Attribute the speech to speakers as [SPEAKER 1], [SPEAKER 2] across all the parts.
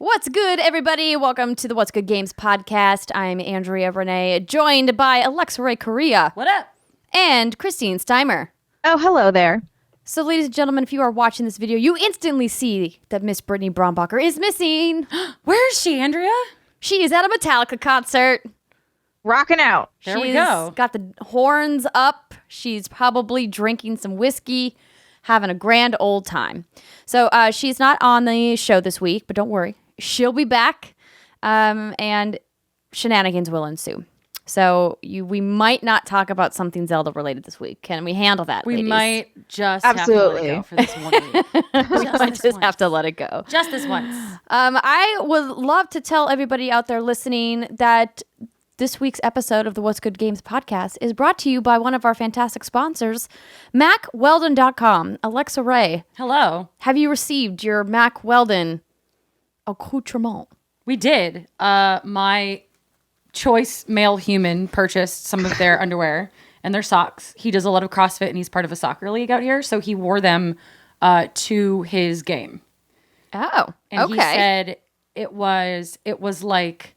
[SPEAKER 1] What's good, everybody? Welcome to the What's Good Games podcast. I'm Andrea Renee, joined by Alexa Ray Correa.
[SPEAKER 2] What up?
[SPEAKER 1] And Christine Steimer.
[SPEAKER 3] Oh, hello there.
[SPEAKER 1] So, ladies and gentlemen, if you are watching this video, you instantly see that Miss Brittany Brombacher is missing.
[SPEAKER 2] Where is she, Andrea?
[SPEAKER 1] She is at a Metallica concert.
[SPEAKER 3] Rocking out.
[SPEAKER 2] There we go.
[SPEAKER 1] She's got the horns up. She's probably drinking some whiskey, having a grand old time. So she's not on the show this week, but don't worry. She'll be back, and shenanigans will ensue. So we might not talk about something Zelda related this week. Can we handle that,
[SPEAKER 2] We
[SPEAKER 1] ladies?
[SPEAKER 2] might just
[SPEAKER 3] Absolutely.
[SPEAKER 2] have to let it go for this one week.
[SPEAKER 1] We might just have to let it go.
[SPEAKER 2] Just this once.
[SPEAKER 1] I would love to tell everybody out there listening that this week's episode of the What's Good Games podcast is brought to you by one of our fantastic sponsors, MacWeldon.com. Alexa Ray,
[SPEAKER 2] Hello.
[SPEAKER 1] have you received your Mac Weldon accoutrement?
[SPEAKER 2] We did. My choice male human purchased some of their underwear and their socks. He does a lot of CrossFit and he's part of a soccer league out here, so he wore them to his game.
[SPEAKER 1] Oh,
[SPEAKER 2] And
[SPEAKER 1] okay.
[SPEAKER 2] he said it was like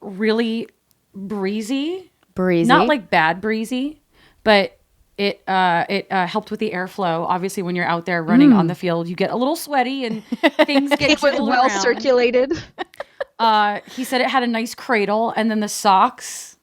[SPEAKER 2] really breezy.
[SPEAKER 1] Breezy.
[SPEAKER 2] Not like bad breezy, but it helped with the airflow. Obviously, when you're out there running on the field, you get a little sweaty and things get
[SPEAKER 3] It was
[SPEAKER 2] jiggled
[SPEAKER 3] well
[SPEAKER 2] around.
[SPEAKER 3] circulated.
[SPEAKER 2] He said it had a nice cradle, and then the socks.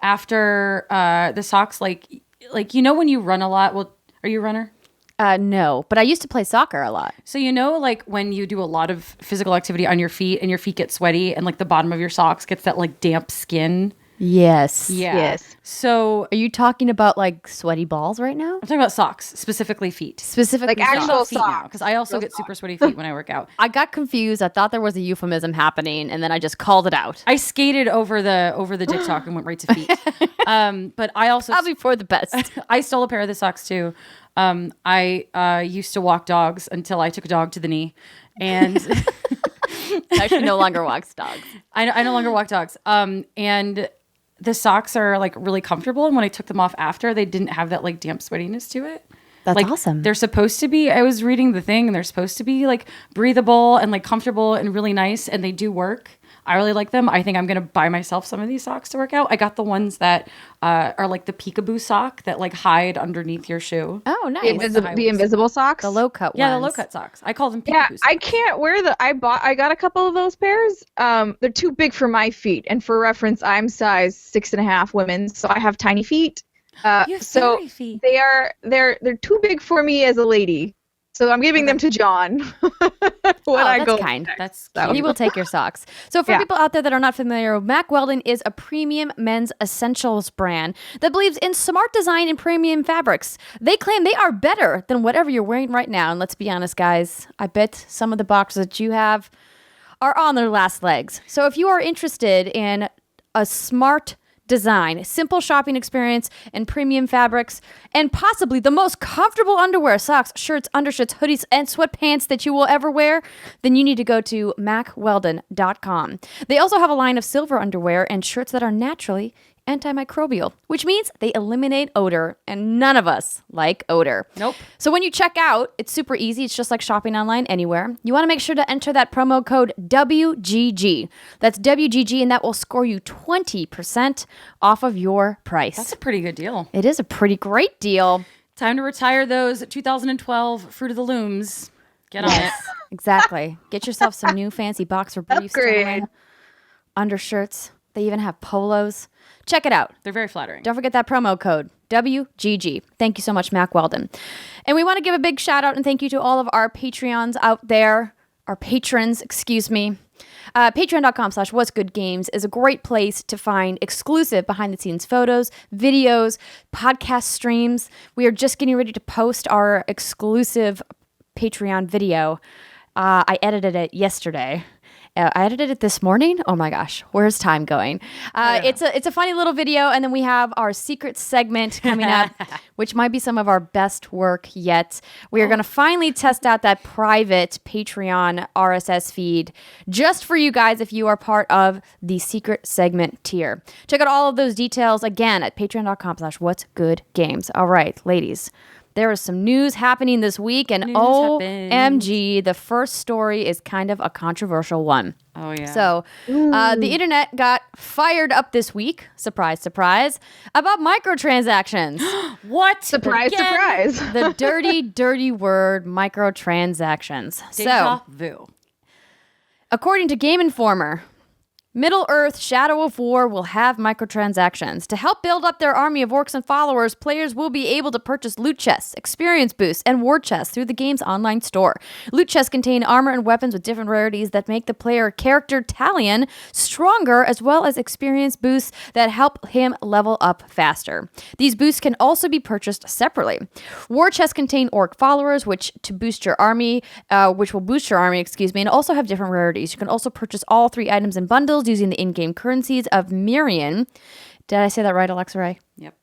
[SPEAKER 2] After the socks, like when you run a lot. Well, are you a runner?
[SPEAKER 1] No, but I used to play soccer a lot.
[SPEAKER 2] So like when you do a lot of physical activity on your feet and your feet get sweaty and like the bottom of your socks gets that like damp skin.
[SPEAKER 1] Yes.
[SPEAKER 2] Yeah.
[SPEAKER 3] Yes.
[SPEAKER 2] So
[SPEAKER 1] Are you talking about like sweaty balls right now?
[SPEAKER 2] I'm talking about socks, specifically feet.
[SPEAKER 1] Specifically,
[SPEAKER 3] Like actual
[SPEAKER 2] Feet now,
[SPEAKER 3] socks.
[SPEAKER 2] because I also
[SPEAKER 3] Real
[SPEAKER 2] get
[SPEAKER 3] socks.
[SPEAKER 2] super sweaty feet when I work out.
[SPEAKER 1] I got confused. I thought there was a euphemism happening, and then I just called it out.
[SPEAKER 2] I skated over the dick talk and went right to feet. But I also
[SPEAKER 1] Probably for the best.
[SPEAKER 2] I stole a pair of the socks too. I used to walk dogs until I took a dog to the knee, and
[SPEAKER 1] Actually, no longer walks dogs.
[SPEAKER 2] I no longer walk dogs. And the socks are like really comfortable, and when I took them off after, they didn't have that like damp sweatiness to it.
[SPEAKER 1] That's
[SPEAKER 2] like,
[SPEAKER 1] awesome.
[SPEAKER 2] They're supposed to be. I was reading the thing, and they're supposed to be like breathable and like comfortable and really nice, and they do work. I really like them. I think I'm gonna buy myself some of these socks to work out. I got the ones that are like the peekaboo sock that like hide underneath your shoe.
[SPEAKER 1] Oh, nice.
[SPEAKER 3] The invisible socks.
[SPEAKER 1] The low cut
[SPEAKER 2] Yeah,
[SPEAKER 1] ones.
[SPEAKER 2] the low cut socks. I call them peekaboo
[SPEAKER 3] Yeah,
[SPEAKER 2] socks.
[SPEAKER 3] I can't wear I got a couple of those pairs. They're too big for my feet. And for reference, I'm size 6.5 women, so I have tiny feet.
[SPEAKER 2] You have
[SPEAKER 3] So
[SPEAKER 2] fairy feet.
[SPEAKER 3] they're too big for me as a lady. So I'm giving them to John when I
[SPEAKER 1] that's
[SPEAKER 3] go.
[SPEAKER 1] kind.
[SPEAKER 2] That's
[SPEAKER 3] So-
[SPEAKER 2] cute.
[SPEAKER 1] He will take your socks. So for
[SPEAKER 3] Yeah.
[SPEAKER 1] people out there that are not familiar, Mac Weldon is a premium men's essentials brand that believes in smart design and premium fabrics. They claim they are better than whatever you're wearing right now. And let's be honest, guys, I bet some of the boxes that you have are on their last legs. So if you are interested in a smart design, simple shopping experience, and premium fabrics, and possibly the most comfortable underwear, socks, shirts, undershirts, hoodies, and sweatpants that you will ever wear, then you need to go to MacWeldon.com. They also have a line of silver underwear and shirts that are naturally antimicrobial, which means they eliminate odor, and none of us like odor.
[SPEAKER 2] Nope.
[SPEAKER 1] So when you check out, it's super easy. It's just like shopping online anywhere. You want to make sure to enter that promo code WGG. That's WGG, and that will score you 20% off of your price.
[SPEAKER 2] That's a pretty good deal.
[SPEAKER 1] It is a pretty great deal.
[SPEAKER 2] Time to retire those 2012 Fruit of the Looms. Get on it.
[SPEAKER 1] Exactly. Get yourself some new fancy boxer briefs,
[SPEAKER 3] Upgrade.
[SPEAKER 1] gentlemen. Undershirts. They even have polos. Check it out.
[SPEAKER 2] They're very flattering.
[SPEAKER 1] Don't forget that promo code, WGG. Thank you so much, Mac Weldon. And we want to give a big shout out and thank you to all of our Patreons out there, our patrons, excuse me. Patreon.com/what'sgoodgames is a great place to find exclusive behind-the-scenes photos, videos, podcast streams. We are just getting ready to post our exclusive Patreon video. I edited it yesterday. I edited it this morning. Oh my gosh, where's time going? It's a funny little video, and then we have our secret segment coming up, which might be some of our best work yet. We are going to finally test out that private Patreon RSS feed just for you guys if you are part of the secret segment tier. Check out all of those details again at patreon.com/what'sgoodgames. All right, ladies, There is some news happening this week, and OMG, the first story is kind of a controversial one.
[SPEAKER 2] Oh, yeah.
[SPEAKER 1] So the internet got fired up this week, surprise, surprise, about microtransactions.
[SPEAKER 2] What?
[SPEAKER 3] Surprise, surprise.
[SPEAKER 1] The dirty, dirty word, microtransactions.
[SPEAKER 2] Deja vu.
[SPEAKER 1] According to Game Informer, Middle-earth Shadow of War will have microtransactions. To help build up their army of orcs and followers, players will be able to purchase loot chests, experience boosts, and war chests through the game's online store. Loot chests contain armor and weapons with different rarities that make the player character Talion stronger, as well as experience boosts that help him level up faster. These boosts can also be purchased separately. War chests contain orc followers, which will boost your army, and also have different rarities. You can also purchase all 3 items in bundles using the in-game currencies of Mirian. Did I say that right, Alexa Ray?
[SPEAKER 2] Yep.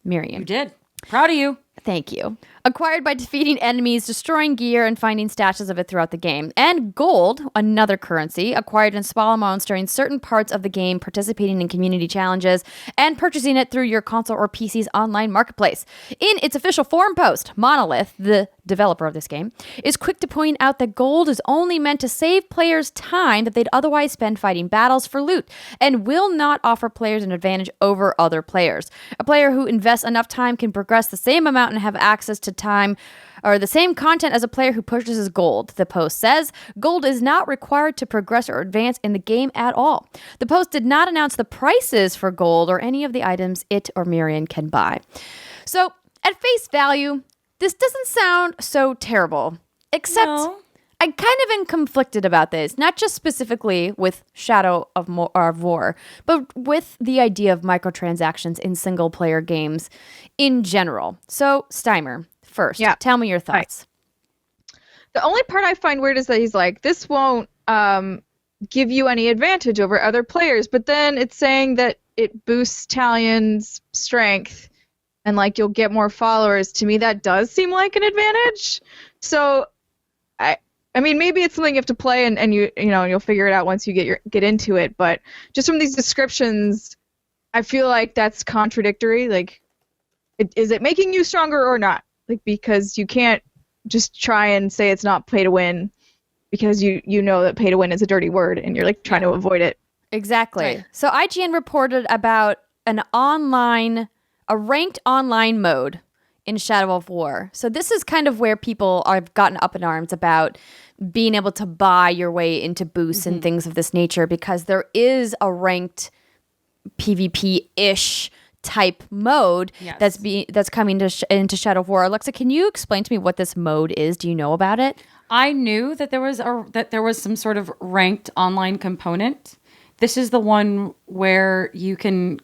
[SPEAKER 1] Mirian.
[SPEAKER 2] You did. Proud of you.
[SPEAKER 1] Thank you. Acquired by defeating enemies, destroying gear, and finding stashes of it throughout the game. And gold, another currency, acquired in small amounts during certain parts of the game, participating in community challenges, and purchasing it through your console or PC's online marketplace. In its official forum post, Monolith, the developer of this game, is quick to point out that gold is only meant to save players time that they'd otherwise spend fighting battles for loot, and will not offer players an advantage over other players. A player who invests enough time can progress the same amount and have access to time or the same content as a player who purchases gold. The post says gold is not required to progress or advance in the game at all. The post did not announce the prices for gold or any of the items it or Mirian can buy. So at face value, this doesn't sound so terrible, except I kind of am conflicted about this, not just specifically with Shadow of War, but with the idea of microtransactions in single-player games in general. So, Steimer, first, tell me your thoughts.
[SPEAKER 3] The only part I find weird is that he's like, this won't give you any advantage over other players, but then it's saying that it boosts Talion's strength and, like, you'll get more followers. To me, that does seem like an advantage. So, I mean, maybe it's something you have to play, and you'll figure it out once you get into it. But just from these descriptions, I feel like that's contradictory. Like, is it making you stronger or not? Like, because you can't just try and say it's not pay to win, because you know that pay to win is a dirty word, and you're like trying to avoid it.
[SPEAKER 1] Exactly.
[SPEAKER 2] Right.
[SPEAKER 1] So IGN reported about a ranked online mode in Shadow of War. So this is kind of where people have gotten up in arms about being able to buy your way into boosts and things of this nature, because there is a ranked PvP-ish type mode that's coming into Shadow of War. Alexa, can you explain to me what this mode is? Do you know about it?
[SPEAKER 2] I knew that there was some sort of ranked online component. This is the one where you can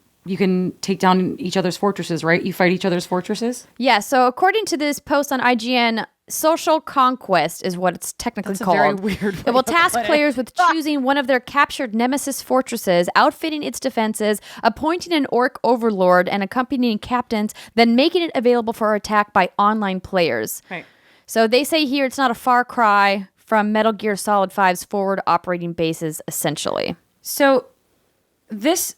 [SPEAKER 2] take down each other's fortresses, right? You fight each other's fortresses?
[SPEAKER 1] Yeah, so according to this post on IGN, Social Conquest is what it's technically called.
[SPEAKER 2] That's a very weird way
[SPEAKER 1] It will
[SPEAKER 2] to
[SPEAKER 1] task
[SPEAKER 2] put it.
[SPEAKER 1] players with choosing one of their captured nemesis fortresses, outfitting its defenses, appointing an orc overlord, and accompanying captains, then making it available for attack by online players.
[SPEAKER 2] Right.
[SPEAKER 1] So they say here it's not a far cry from Metal Gear Solid 5's forward operating bases, essentially.
[SPEAKER 2] So this...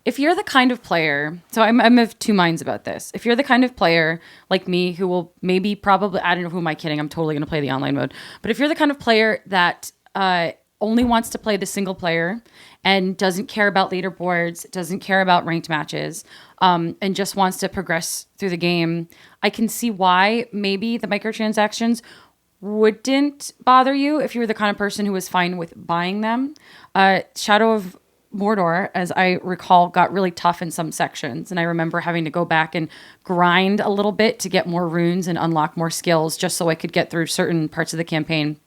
[SPEAKER 2] If you're the kind of player, so I'm of two minds about this. If you're the kind of player like me who will probably, I don't know, who am I kidding? I'm totally going to play the online mode. But if you're the kind of player that only wants to play the single player and doesn't care about leaderboards, doesn't care about ranked matches, and just wants to progress through the game, I can see why maybe the microtransactions wouldn't bother you if you were the kind of person who was fine with buying them. Shadow of Mordor, as I recall, got really tough in some sections. And I remember having to go back and grind a little bit to get more runes and unlock more skills just so I could get through certain parts of the campaign.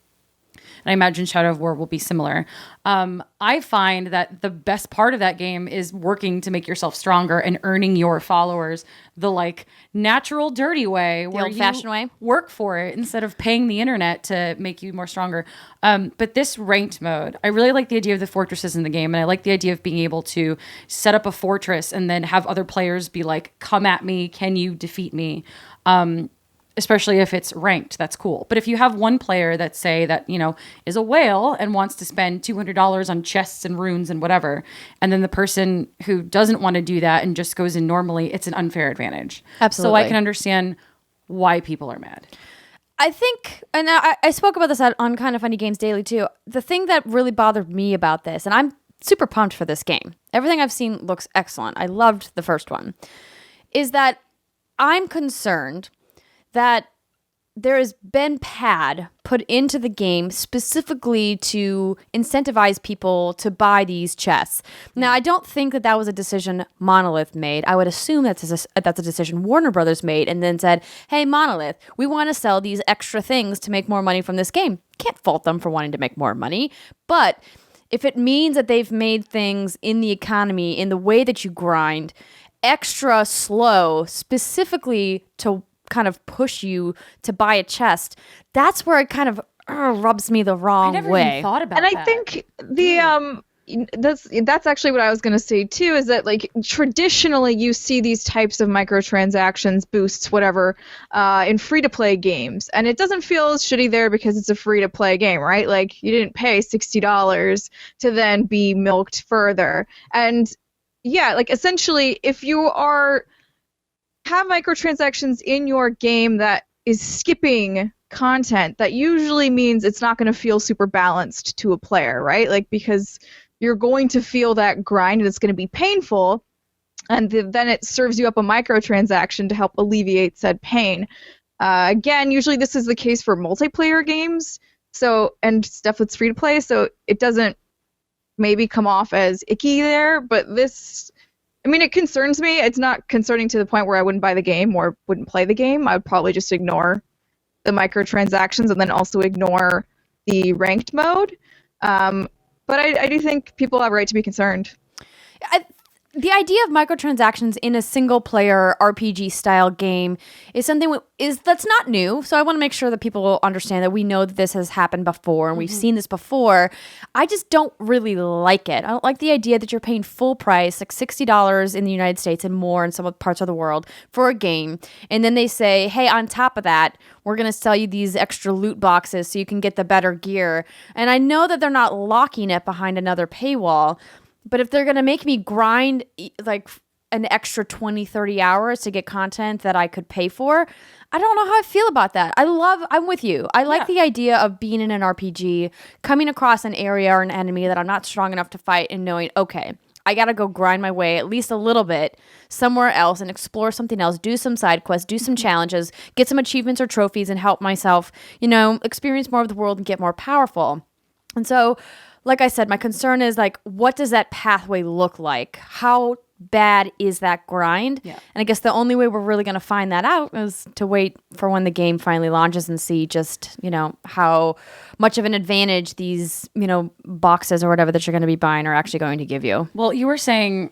[SPEAKER 2] And I imagine Shadow of War will be similar. I find that the best part of that game is working to make yourself stronger and earning your followers the like natural, dirty way,
[SPEAKER 1] The old-fashioned way.
[SPEAKER 2] Work for it instead of paying the internet to make you more stronger. But this ranked mode, I really like the idea of the fortresses in the game, and I like the idea of being able to set up a fortress and then have other players be like, "Come at me, can you defeat me?" Especially if it's ranked, that's cool. But if you have one player that is a whale and wants to spend $200 on chests and runes and whatever, and then the person who doesn't want to do that and just goes in normally, it's an unfair advantage.
[SPEAKER 1] Absolutely.
[SPEAKER 2] So I can understand why people are mad.
[SPEAKER 1] I think, and I spoke about this on Kind of Funny Games Daily too. The thing that really bothered me about this, and I'm super pumped for this game. Everything I've seen looks excellent. I loved the first one. Is that I'm concerned that there has been pad put into the game specifically to incentivize people to buy these chests. Now, I don't think that was a decision Monolith made. I would assume that's a decision Warner Brothers made and then said, hey, Monolith, we want to sell these extra things to make more money from this game. Can't fault them for wanting to make more money. But if it means that they've made things in the economy, in the way that you grind, extra slow, specifically to kind of push you to buy a chest, that's where it kind of rubs me the wrong way.
[SPEAKER 2] I never even thought about that.
[SPEAKER 3] And I think that's actually what I was going to say too, is that like traditionally you see these types of microtransactions, boosts, whatever, in free-to-play games, and it doesn't feel shitty there because it's a free-to-play game, right? Like you didn't pay $60 to then be milked further. And yeah, like essentially if you have microtransactions in your game that is skipping content, that usually means it's not going to feel super balanced to a player, right? Like because you're going to feel that grind and it's going to be painful, and then it serves you up a microtransaction to help alleviate said pain. Again, usually this is the case for multiplayer games, and stuff that's free to play, so it doesn't maybe come off as icky there, but this, I mean, it concerns me. It's not concerning to the point where I wouldn't buy the game or wouldn't play the game. I would probably just ignore the microtransactions and then also ignore the ranked mode. But I do think people have a right to be concerned.
[SPEAKER 1] The idea of microtransactions in a single-player RPG-style game is something that's not new. So I want to make sure that people understand that we know that this has happened before and we've seen this before. I just don't really like it. I don't like the idea that you're paying full price, like $60 in the United States and more in some parts of the world for a game. And then they say, hey, on top of that, we're going to sell you these extra loot boxes so you can get the better gear. And I know that they're not locking it behind another paywall, but if they're going to make me grind like an extra 20, 30 hours to get content that I could pay for, I don't know how I feel about that. I'm with you. I like the idea of being in an RPG, coming across an area or an enemy that I'm not strong enough to fight and knowing, okay, I got to go grind my way at least a little bit somewhere else and explore something else, do some side quests, do some challenges, get some achievements or trophies and help myself, experience more of the world and get more powerful. And so, like I said, my concern is like, what does that pathway look like? How bad is that grind? Yeah. And I guess the only way we're really going to find that out is to wait for when the game finally launches and see just, how much of an advantage these, boxes or whatever that you're going to be buying are actually going to give you.
[SPEAKER 2] Well, you were saying,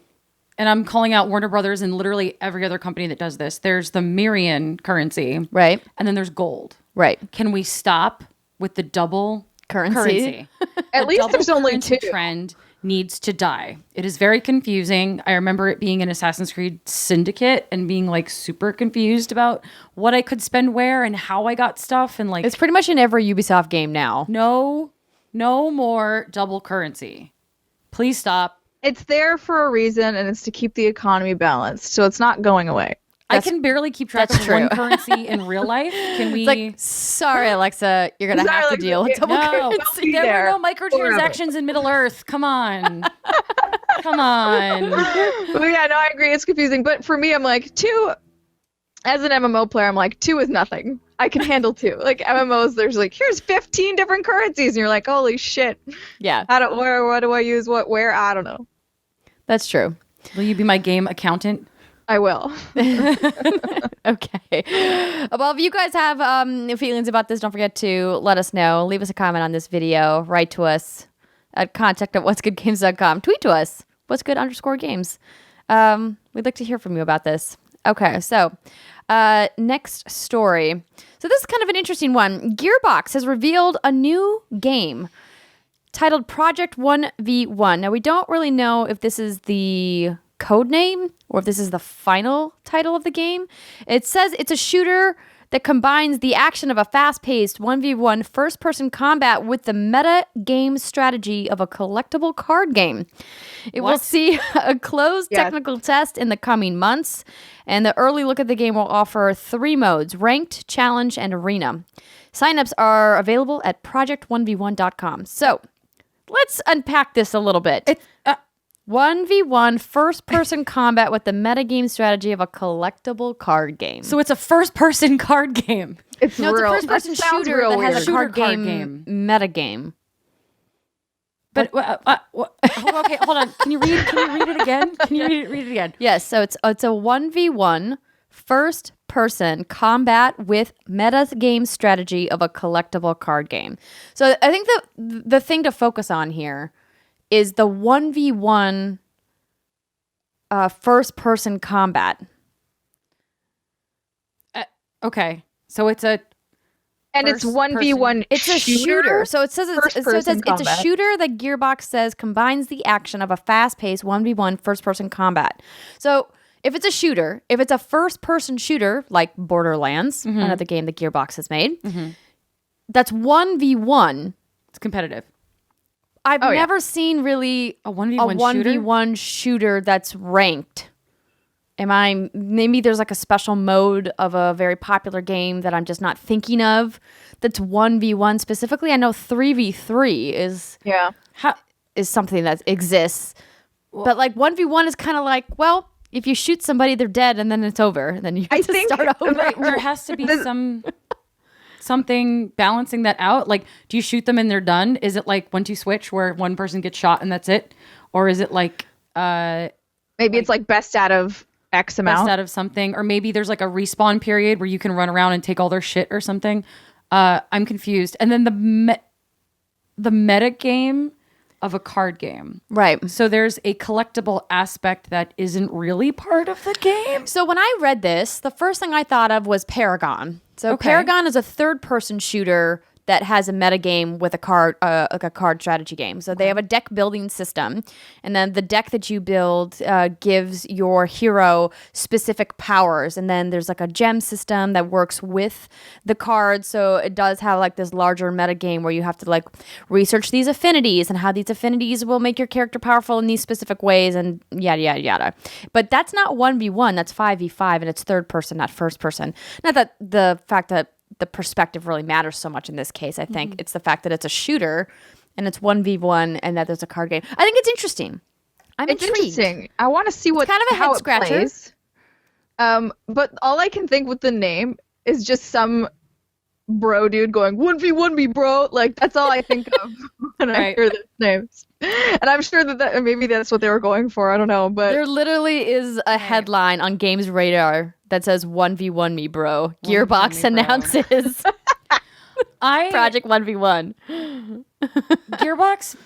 [SPEAKER 2] and I'm calling out Warner Brothers and literally every other company that does this, there's the Mirian currency.
[SPEAKER 1] Right.
[SPEAKER 2] And then there's gold.
[SPEAKER 1] Right.
[SPEAKER 2] Can we stop with the double currency?
[SPEAKER 3] At least there's only two.
[SPEAKER 2] Trend needs to die. It is very confusing. I remember it being an Assassin's Creed Syndicate and being like super confused about what I could spend where and how I got stuff, and like
[SPEAKER 1] it's pretty much in every Ubisoft game now.
[SPEAKER 2] No more double currency. Please stop.
[SPEAKER 3] It's there for a reason, and it's to keep the economy balanced, so it's not going away.
[SPEAKER 2] I can barely keep track of one currency in real life. Can we?
[SPEAKER 1] It's like, sorry, Alexa, you're going to have to deal with double currency.
[SPEAKER 2] There were no microtransactions in Middle Earth. Come on. Come on.
[SPEAKER 3] Well, yeah, no, I agree. It's confusing. But for me, I'm like, 2, as an MMO player, I'm like, 2 is nothing. I can handle 2. Like, MMOs, there's like, here's 15 different currencies. And you're like, holy shit.
[SPEAKER 1] Yeah.
[SPEAKER 3] What do I use? Where? I don't know.
[SPEAKER 1] That's true.
[SPEAKER 2] Will you be my game accountant?
[SPEAKER 3] I will.
[SPEAKER 1] Okay. Well, if you guys have feelings about this, don't forget to let us know. Leave us a comment on this video. Write to us at contact@whatsgoodgames.com. Tweet to us, whatsgood_games. We'd like to hear from you about this. Okay, so next story. So this is kind of an interesting one. Gearbox has revealed a new game titled Project 1v1. Now, we don't really know if this is the code name or if this is the final title of the game. It says it's a shooter that combines the action of a fast-paced 1v1 first-person combat with the meta game strategy of a collectible card game. It will see a closed technical test in the coming months, and the early look at the game will offer 3 modes: ranked, challenge, and arena. Signups are available at project1v1.com. So, let's unpack this a little bit. 1v1 first-person combat with the metagame strategy of a collectible card game.
[SPEAKER 2] So it's a first-person card game.
[SPEAKER 3] It's
[SPEAKER 1] no,
[SPEAKER 3] real.
[SPEAKER 1] it's a first-person shooter that has a card game metagame.
[SPEAKER 2] But okay, hold on. Can you read it again? Can you read it again?
[SPEAKER 1] Yes. So it's a 1v1 first-person combat with meta game strategy of a collectible card game. So I think the thing to focus on here is the 1v1 first-person combat.
[SPEAKER 2] Okay, so it's a
[SPEAKER 3] and it's 1v1.
[SPEAKER 1] It's a shooter. So it says it's a shooter that Gearbox says combines the action of a fast-paced 1v1 first-person combat. So if it's a shooter, if it's a first-person shooter like Borderlands, another game that Gearbox has made, that's 1v1.
[SPEAKER 2] It's competitive.
[SPEAKER 1] I've never seen really
[SPEAKER 2] a 1v1
[SPEAKER 1] shooter that's ranked. Maybe there's like a special mode of a very popular game that I'm just not thinking of that's 1v1 specifically. I know 3v3 is something that exists. But like 1v1 is kind of like, well, if you shoot somebody, they're dead and then it's over. And then you have to start over.
[SPEAKER 2] There has to be something balancing that out. Like, do you shoot them and they're done? Is it like 1-2 switch where one person gets shot and that's it? Or is it like
[SPEAKER 3] maybe it's like best out of X amount,
[SPEAKER 2] best out of something? Or maybe there's like a respawn period where you can run around and take all their shit or something. I'm confused. And then the meta game of a card game,
[SPEAKER 1] right?
[SPEAKER 2] So there's a collectible aspect that isn't really part of the game.
[SPEAKER 1] So when I read this, the first thing I thought of was Paragon. So Paragon is a third-person shooter that has a metagame with a card, like a card strategy game. So they have a deck building system, and then the deck that you build gives your hero specific powers, and then there's like a gem system that works with the cards. So it does have like this larger metagame where you have to like research these affinities and how these affinities will make your character powerful in these specific ways, and yada yada yada. But that's not 1v1, that's 5v5, and it's third person, not first person. Not that the fact that the perspective really matters so much in this case. I think it's the fact that it's a shooter and it's 1v1 and that there's a card game. I think it's interesting.
[SPEAKER 3] It's interesting. I want to see what
[SPEAKER 1] kind of a head scratcher.
[SPEAKER 3] Plays. But all I can think with the name is just some bro dude going 1v1 me bro. Like that's all I think of when I hear those names. And I'm sure that maybe that's what they were going for. I don't know, but
[SPEAKER 1] there literally is a headline on Games Radar that says 1v1 me bro. Gearbox announces Project 1v1.
[SPEAKER 2] Gearbox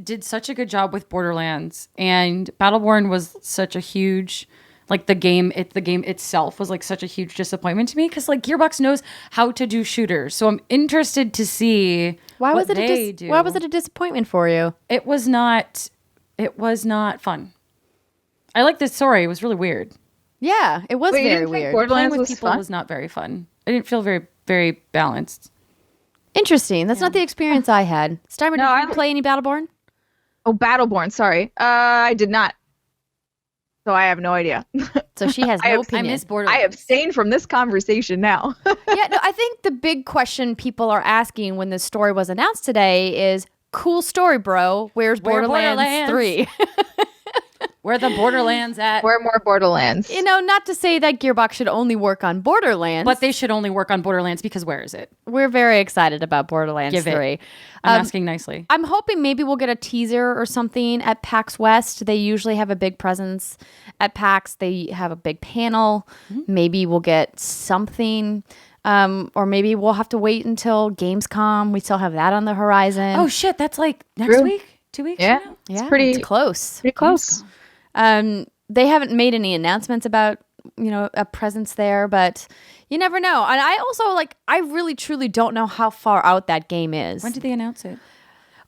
[SPEAKER 2] did such a good job with Borderlands, and Battleborn was such a huge, like the game itself was like such a huge disappointment to me because like Gearbox knows how to do shooters. So I'm interested to see
[SPEAKER 1] why was it a disappointment for you?
[SPEAKER 2] It was not fun. I liked the story. It was really weird.
[SPEAKER 1] Yeah, it was very weird.
[SPEAKER 3] Borderlands
[SPEAKER 2] with people was not very fun. I didn't feel very, very balanced.
[SPEAKER 1] Interesting. That's not the experience I had. Steimer, did you play any Battleborn?
[SPEAKER 3] Oh, Battleborn. Sorry, I did not. So I have no idea.
[SPEAKER 1] So she has no opinion.
[SPEAKER 2] I miss Borderlands.
[SPEAKER 3] I abstain from this conversation now.
[SPEAKER 1] Yeah, no, I think the big question people are asking when this story was announced today is, cool story, bro. Where's Borderlands 3?
[SPEAKER 2] Where the Borderlands at?
[SPEAKER 3] Where more Borderlands?
[SPEAKER 1] You know, not to say that Gearbox should only work on Borderlands.
[SPEAKER 2] But they should only work on Borderlands because where is it?
[SPEAKER 1] We're very excited about Borderlands 3.
[SPEAKER 2] I'm asking nicely.
[SPEAKER 1] I'm hoping maybe we'll get a teaser or something at PAX West. They usually have a big presence at PAX. They have a big panel. Mm-hmm. Maybe we'll get something. Or maybe we'll have to wait until Gamescom. We still have that on the horizon.
[SPEAKER 2] Oh, shit. That's like next week? 2 weeks?
[SPEAKER 3] Yeah.
[SPEAKER 1] Yeah,
[SPEAKER 3] it's
[SPEAKER 1] close.
[SPEAKER 3] Pretty close.
[SPEAKER 1] They haven't made any announcements about, a presence there, but you never know. And I also I really truly don't know how far out that game is.
[SPEAKER 2] When did they announce it?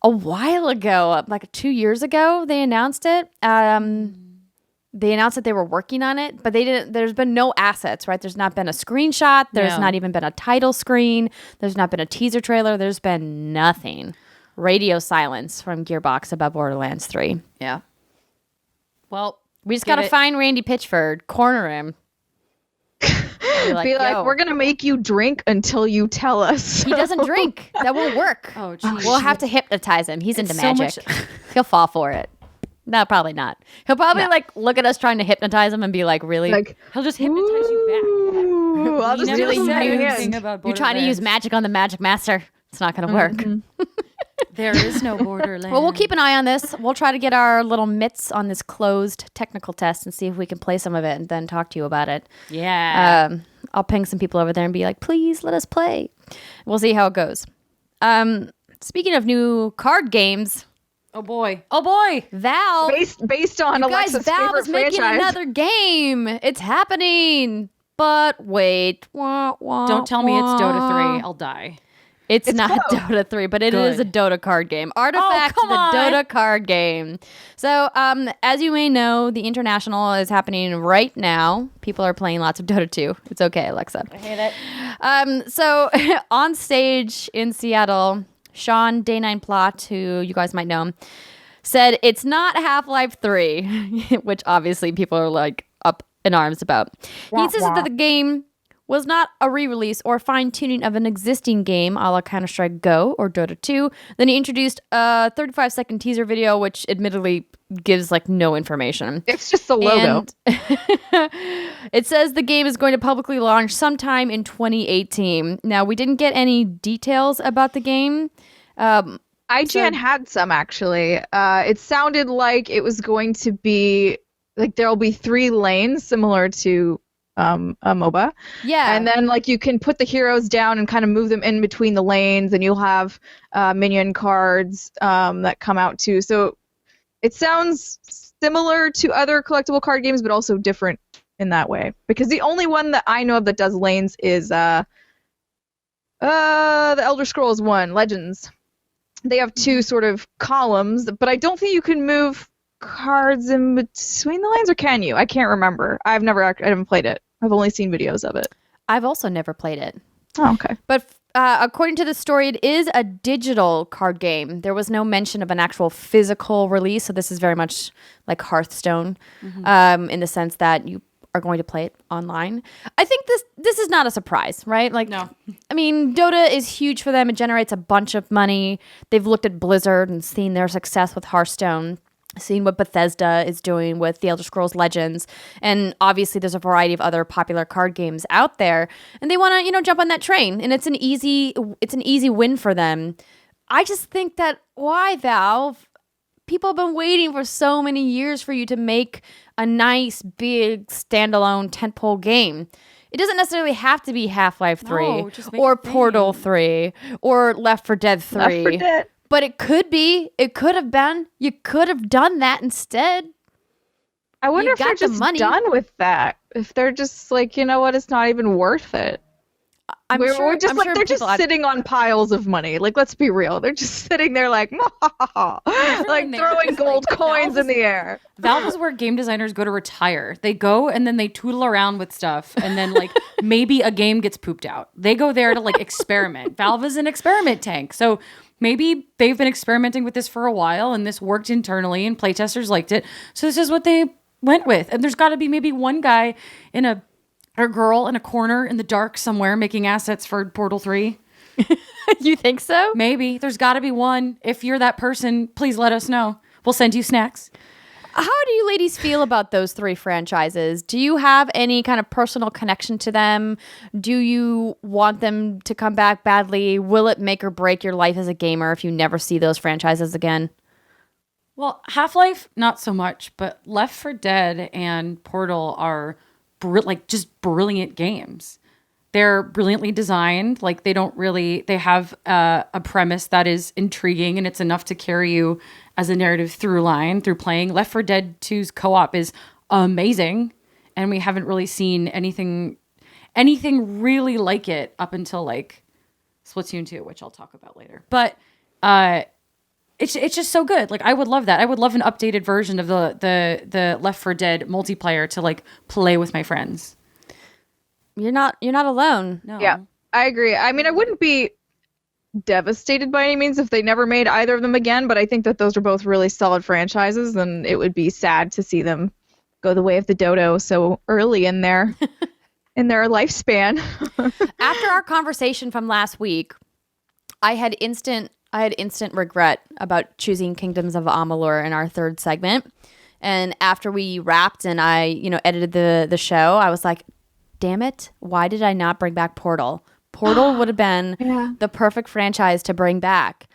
[SPEAKER 1] A while ago, like 2 years ago, they announced it. They announced that they were working on it, but they didn't. There's been no assets, right? There's not been a screenshot. There's not even been a title screen. There's not been a teaser trailer. There's been nothing. Radio silence from Gearbox about Borderlands 3.
[SPEAKER 2] Yeah. Well,
[SPEAKER 1] we just gotta find Randy Pitchford, corner him.
[SPEAKER 3] Be like, we're gonna make you drink until you tell us.
[SPEAKER 1] He doesn't drink. That won't work.
[SPEAKER 2] Oh, geez.
[SPEAKER 1] We'll have to hypnotize him. He's into magic. He'll fall for it. No, probably not. He'll probably look at us trying to hypnotize him and be like, really?
[SPEAKER 2] He'll just hypnotize you
[SPEAKER 3] back. I'll just
[SPEAKER 1] really
[SPEAKER 2] you're
[SPEAKER 1] trying to use magic on the Magic Master. It's not going to work.
[SPEAKER 2] There is no Borderlands.
[SPEAKER 1] Well, we'll keep an eye on this. We'll try to get our little mitts on this closed technical test and see if we can play some of it and then talk to you about it.
[SPEAKER 2] Yeah.
[SPEAKER 1] I'll ping some people over there and be like, please let us play. We'll see how it goes. Speaking of new card games...
[SPEAKER 2] Oh boy!
[SPEAKER 1] Valve,
[SPEAKER 3] based on Alexa's
[SPEAKER 1] Valve is
[SPEAKER 3] favorite
[SPEAKER 1] making
[SPEAKER 3] franchise.
[SPEAKER 1] another game. It's happening. But wait,
[SPEAKER 2] don't tell me it's Dota 3. I'll die.
[SPEAKER 1] It's not Dota 3, but it is a Dota card game. Artifact, the Dota card game. So, as you may know, the International is happening right now. People are playing lots of Dota 2. It's okay, Alexa.
[SPEAKER 2] I hate it.
[SPEAKER 1] So, on stage in Seattle, Sean Day9 Plot, who you guys might know, said it's not Half-Life 3, which obviously people are like up in arms about. He insisted that the game was not a re-release or fine-tuning of an existing game a la Counter-Strike Go or Dota 2. Then he introduced a 35-second teaser video, which admittedly gives like no information.
[SPEAKER 3] It's just the logo.
[SPEAKER 1] It says the game is going to publicly launch sometime in 2018. Now, we didn't get any details about the game.
[SPEAKER 3] IGN had some, actually. It sounded like it was going to be, like, there'll be 3 lanes similar to a MOBA.
[SPEAKER 1] Yeah.
[SPEAKER 3] And then, like, you can put the heroes down and kind of move them in between the lanes, and you'll have minion cards that come out, too. So it sounds similar to other collectible card games, but also different in that way. Because the only one that I know of that does lanes is the Elder Scrolls one, Legends. They have 2 sort of columns, but I don't think you can move cards in between the lanes, or can you? I can't remember. I haven't played it. I've only seen videos of it.
[SPEAKER 1] I've also never played it.
[SPEAKER 3] Oh, okay.
[SPEAKER 1] But according to the story, it is a digital card game. There was no mention of an actual physical release, so this is very much like Hearthstone, in the sense that you are going to play it online. I think this is not a surprise, right? Like,
[SPEAKER 2] no.
[SPEAKER 1] I mean, Dota is huge for them. It generates a bunch of money. They've looked at Blizzard and seen their success with Hearthstone, seen what Bethesda is doing with the Elder Scrolls Legends, and obviously there's a variety of other popular card games out there, and they want to, jump on that train, and it's an easy win for them. I just think that why, Valve? People have been waiting for so many years for you to make a nice, big, standalone tentpole game. It doesn't necessarily have to be Half-Life 3 or Portal 3 or Left 4 Dead 3.
[SPEAKER 3] Left 4 Dead.
[SPEAKER 1] But it could be. It could have been. You could have done that instead.
[SPEAKER 3] I wonder if they're just done with that. If they're just like, you know what, it's not even worth it. They're just sitting on piles of money. Like, let's be real. They're just sitting there like, like throwing gold coins in the air.
[SPEAKER 2] Valve is where game designers go to retire. They go and then they tootle around with stuff, and then like maybe a game gets pooped out. They go there to like experiment. Valve is an experiment tank. So maybe they've been experimenting with this for a while, and this worked internally, and playtesters liked it. So this is what they went with. And there's got to be maybe one guy or girl in a corner in the dark somewhere making assets for Portal 3.
[SPEAKER 1] You think so?
[SPEAKER 2] Maybe. There's got to be one. If you're that person, please let us know. We'll send you snacks.
[SPEAKER 1] How do you ladies feel about those 3 franchises? Do you have any kind of personal connection to them? Do you want them to come back badly? Will it make or break your life as a gamer if you never see those franchises again?
[SPEAKER 2] Well, Half-Life, not so much, but Left 4 Dead and Portal are just brilliant games. They're brilliantly designed. Like, they have a premise that is intriguing, and it's enough to carry you as a narrative through line through playing. Left 4 Dead 2's co-op is amazing, and we haven't really seen anything really like it up until like Splatoon 2, which I'll talk about later. But It's just so good. Like, I would love that. I would love an updated version of the Left 4 Dead multiplayer to like play with my friends.
[SPEAKER 1] You're not alone.
[SPEAKER 2] No.
[SPEAKER 3] Yeah, I agree. I mean, I wouldn't be devastated by any means if they never made either of them again, but I think that those are both really solid franchises, and it would be sad to see them go the way of the dodo so early in their lifespan.
[SPEAKER 1] After our conversation from last week, I had instant regret about choosing Kingdoms of Amalur in our third segment. And after we wrapped and I, edited the show, I was like, damn it, why did I not bring back Portal? Portal would have been the perfect franchise to bring back.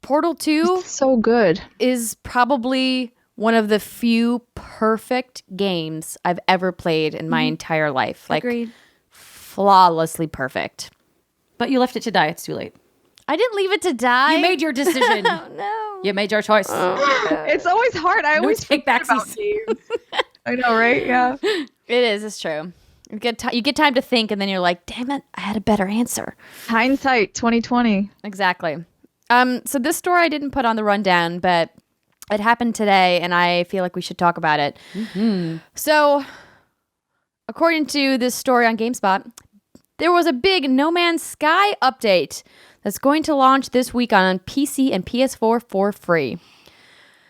[SPEAKER 1] Portal 2
[SPEAKER 3] It's so good.
[SPEAKER 1] is probably one of the few perfect games I've ever played in my entire life. Like,
[SPEAKER 2] Agreed.
[SPEAKER 1] flawlessly perfect.
[SPEAKER 2] But you left it to die. It's too late.
[SPEAKER 1] I didn't leave it to die.
[SPEAKER 2] You made your decision.
[SPEAKER 1] No.
[SPEAKER 2] You made your choice.
[SPEAKER 3] It's always hard. I always
[SPEAKER 2] take
[SPEAKER 3] forget about
[SPEAKER 2] backsies.
[SPEAKER 3] games. I know, right? Yeah.
[SPEAKER 1] It is. It's true. You get time to think, and then you're like, damn it, I had a better answer.
[SPEAKER 3] Hindsight 2020.
[SPEAKER 1] Exactly. So this story I didn't put on the rundown, but it happened today, and I feel like we should talk about it. Mm-hmm. So, according to this story on GameSpot, there was a big No Man's Sky update that's going to launch this week on PC and PS4 for free.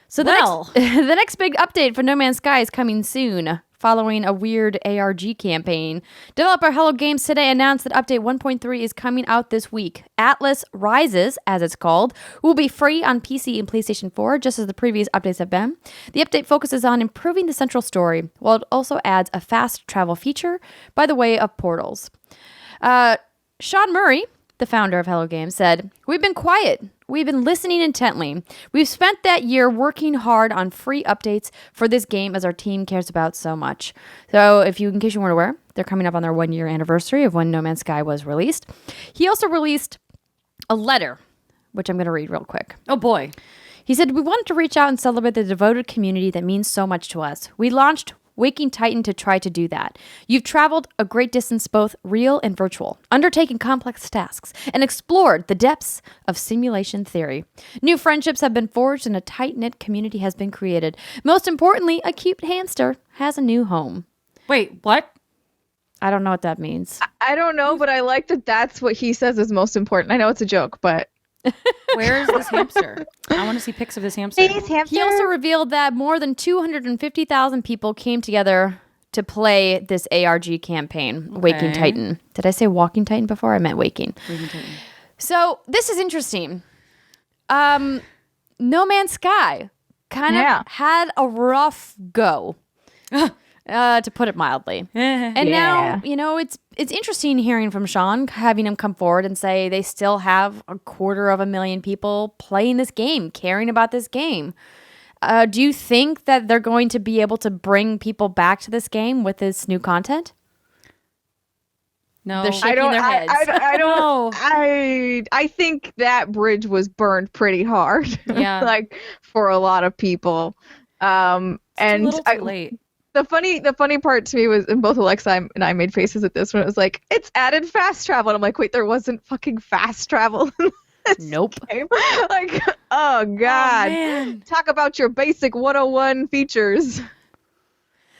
[SPEAKER 1] So the next big update for No Man's Sky is coming soon, following a weird ARG campaign. Developer Hello Games today announced that Update 1.3 is coming out this week. Atlas Rises, as it's called, will be free on PC and PlayStation 4, just as the previous updates have been. The update focuses on improving the central story, while it also adds a fast travel feature by the way of portals. Sean Murray, the founder of Hello Games, said, "We've been quiet. We've been listening intently. We've spent that year working hard on free updates for this game as our team cares about so much." So in case you weren't aware, they're coming up on their 1-year anniversary of when No Man's Sky was released. He also released a letter, which I'm going to read real quick.
[SPEAKER 2] Oh boy.
[SPEAKER 1] He said, "We wanted to reach out and celebrate the devoted community that means so much to us. We launched Waking Titan to try to do that. You've traveled a great distance, both real and virtual, undertaken complex tasks, and explored the depths of simulation theory. New friendships have been forged and a tight-knit community has been created. Most importantly, a cute hamster has a new home."
[SPEAKER 2] Wait, what?
[SPEAKER 1] I don't know what that means.
[SPEAKER 3] I don't know, but I like that that's what he says is most important. I know it's a joke, but...
[SPEAKER 2] Where is this hamster? I want to see pics of this hamster.
[SPEAKER 1] He also revealed that more than 250,000 people came together to play this ARG campaign, Waking Titan. Did I say Walking Titan before? I meant Waking. So this is interesting. No Man's Sky kind of had a rough go, to put it mildly. And now, it's interesting hearing from Sean, having him come forward and say they still have 250,000 people playing this game, caring about this game. Do you think that they're going to be able to bring people back to this game with this new content?
[SPEAKER 2] No,
[SPEAKER 1] they're shaking their heads.
[SPEAKER 3] I don't know. I think that bridge was burned pretty hard.
[SPEAKER 2] Yeah.
[SPEAKER 3] Like for a lot of people.
[SPEAKER 2] It's a little too late.
[SPEAKER 3] The funny part to me was, and both Alexa and I made faces at this when it was like, it's added fast travel. And I'm like, wait, there wasn't fucking fast travel in this
[SPEAKER 1] Nope.
[SPEAKER 3] game. Like, oh God.
[SPEAKER 2] Man.
[SPEAKER 3] Talk about your basic 101 features.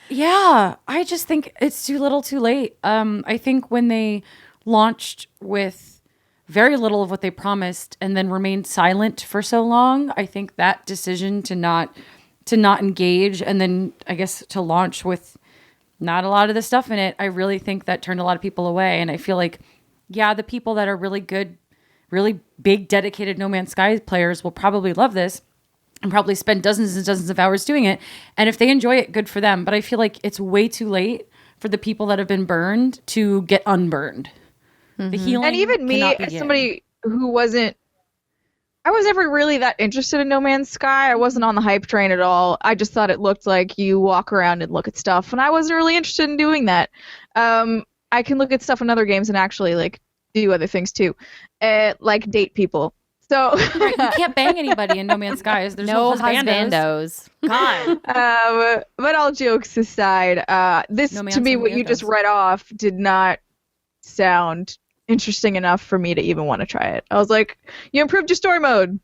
[SPEAKER 2] Yeah, I just think it's too little too late. I think when they launched with very little of what they promised and then remained silent for so long, I think that decision to not engage and then I guess to launch with not a lot of the stuff in it, I really think that turned a lot of people away. And I feel like, yeah, the people that are really good, really big, dedicated No Man's Sky players will probably love this and probably spend dozens and dozens of hours doing it. And if they enjoy it, good for them. But I feel like it's way too late for the people that have been burned to get unburned. Mm-hmm. The healing
[SPEAKER 3] and even me, as somebody who I was never really that interested in No Man's Sky. I wasn't on the hype train at all. I just thought it looked like you walk around and look at stuff, and I wasn't really interested in doing that. I can look at stuff in other games and actually like do other things too, like date people. So
[SPEAKER 2] you can't bang anybody in No Man's Sky. There's no husbandos. God.
[SPEAKER 3] But all jokes aside, this to me, what you just read off, did not sound interesting enough for me to even want to try it. I was like, you improved your story mode.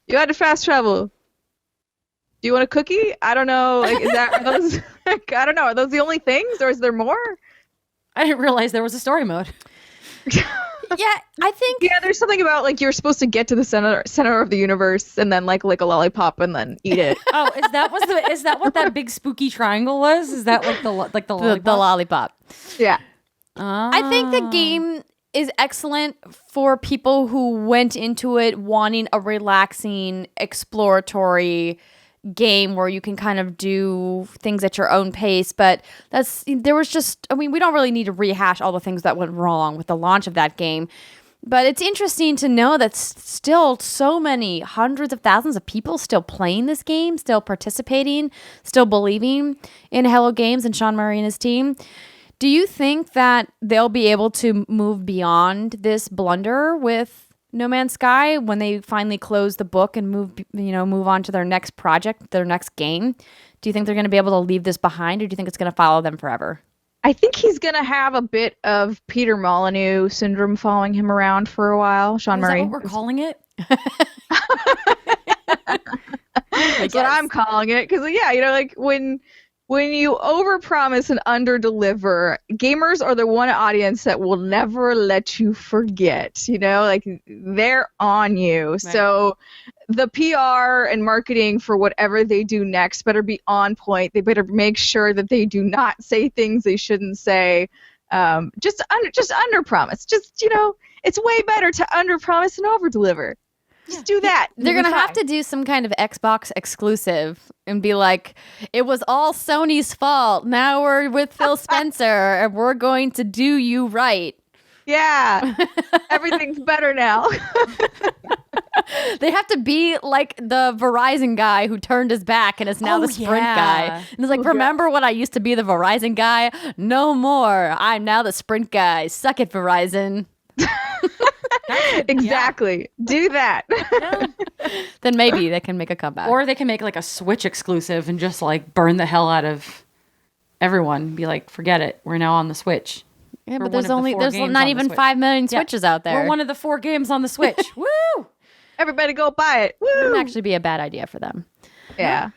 [SPEAKER 3] You had to fast travel. Do you want a cookie? I don't know. Like, are those? Like, I don't know. Are those the only things, or is there more?
[SPEAKER 2] I didn't realize there was a story mode.
[SPEAKER 1] Yeah, I think.
[SPEAKER 3] Yeah, there's something about like you're supposed to get to the center of the universe and then like lick a lollipop and then eat it.
[SPEAKER 2] Oh, is that what that big spooky triangle was? Is that like the lollipop?
[SPEAKER 1] The lollipop.
[SPEAKER 3] Yeah.
[SPEAKER 1] I think the game is excellent for people who went into it wanting a relaxing, exploratory game where you can kind of do things at your own pace. But we don't really need to rehash all the things that went wrong with the launch of that game. But it's interesting to know that still so many hundreds of thousands of people still playing this game, still participating, still believing in Hello Games and Sean Murray and his team. Do you think that they'll be able to move beyond this blunder with No Man's Sky when they finally close the book and move on to their next project, their next game? Do you think they're going to be able to leave this behind, or do you think it's going to follow them forever?
[SPEAKER 3] I think he's going to have a bit of Peter Molyneux syndrome following him around for a while. Sean Murray.
[SPEAKER 2] Is that what we're calling it?
[SPEAKER 3] That's what I'm calling it. Because, yeah, like when you overpromise and underdeliver, gamers are the one audience that will never let you forget. Like they're on you. Right. So the PR and marketing for whatever they do next better be on point. They better make sure that they do not say things they shouldn't say. Just underpromise. It's way better to underpromise and overdeliver. Just do that.
[SPEAKER 1] They're going to have to do some kind of Xbox exclusive and be like, it was all Sony's fault. Now we're with Phil Spencer and we're going to do you right.
[SPEAKER 3] Yeah. Everything's better now.
[SPEAKER 1] They have to be like the Verizon guy who turned his back and is now the Sprint guy. And it's like, remember when I used to be the Verizon guy? No more. I'm now the Sprint guy. Suck it, Verizon.
[SPEAKER 3] Exactly. Yeah. Do that.
[SPEAKER 1] Yeah. Then maybe they can make a comeback.
[SPEAKER 2] Or they can make like a Switch exclusive and just like burn the hell out of everyone. Be like, forget it. We're now on the Switch.
[SPEAKER 1] Yeah, but there's not even 5 million Switches out there.
[SPEAKER 2] We're one of the 4 games on the Switch. Woo!
[SPEAKER 3] Everybody go buy it. Woo!
[SPEAKER 1] It wouldn't actually be a bad idea for them.
[SPEAKER 3] Yeah.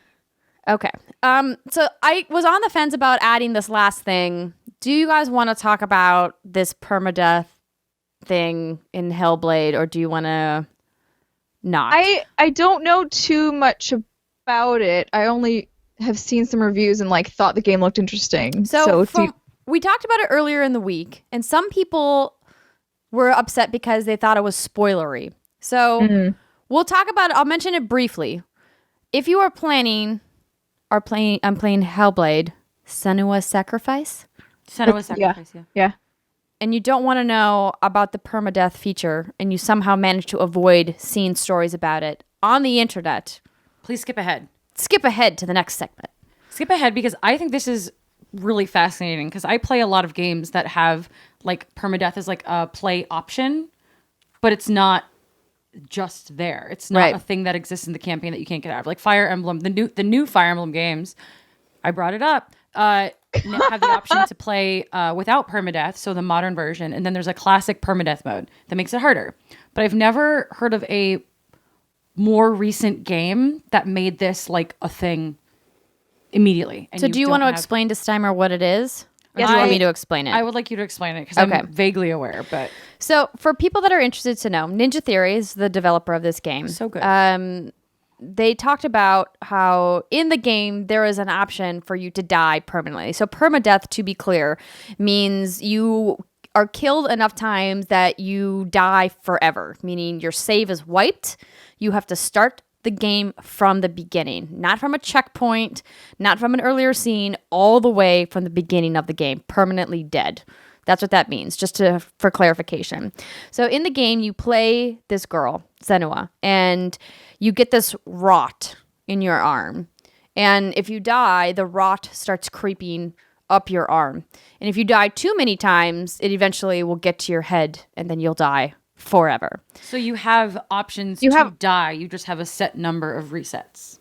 [SPEAKER 1] Okay. So I was on the fence about adding this last thing. Do you guys want to talk about this permadeath thing in Hellblade, or do you want to not?
[SPEAKER 3] I don't know too much about it. I only have seen some reviews and like thought the game looked interesting.
[SPEAKER 1] We talked about it earlier in the week, and some people were upset because they thought it was spoilery. So we'll talk about it. I'll mention it briefly. If you are playing Hellblade, Senua's Sacrifice.
[SPEAKER 2] Senua's Sacrifice,
[SPEAKER 3] yeah.
[SPEAKER 1] And you don't want to know about the permadeath feature, and you somehow manage to avoid seeing stories about it on the internet,
[SPEAKER 2] please skip ahead.
[SPEAKER 1] Skip ahead to the next segment.
[SPEAKER 2] Skip ahead, because I think this is really fascinating, because I play a lot of games that have like permadeath as like a play option, but it's not just there. It's not a thing that exists in the campaign that you can't get out of. Like Fire Emblem, the new Fire Emblem games, I brought it up, have the option to play without permadeath, so the modern version, and then there's a classic permadeath mode that makes it harder. But I've never heard of a more recent game that made this like a thing immediately.
[SPEAKER 1] And so do you want to explain to Steimer what it is? Or do you want me to explain it?
[SPEAKER 2] I would like you to explain it, because I'm vaguely aware. But
[SPEAKER 1] so for people that are interested to know, Ninja Theory is the developer of this game.
[SPEAKER 2] So good.
[SPEAKER 1] They talked about how in the game there is an option for you to die permanently. So permadeath, to be clear, means you are killed enough times that you die forever, meaning your save is wiped. You have to start the game from the beginning, not from a checkpoint, not from an earlier scene, all the way from the beginning of the game, permanently dead. That's what that means, just for clarification. So in the game, you play this girl, Senua, and you get this rot in your arm. And if you die, the rot starts creeping up your arm. And if you die too many times, it eventually will get to your head, and then you'll die forever.
[SPEAKER 2] So you have options to die. You just have a set number of resets.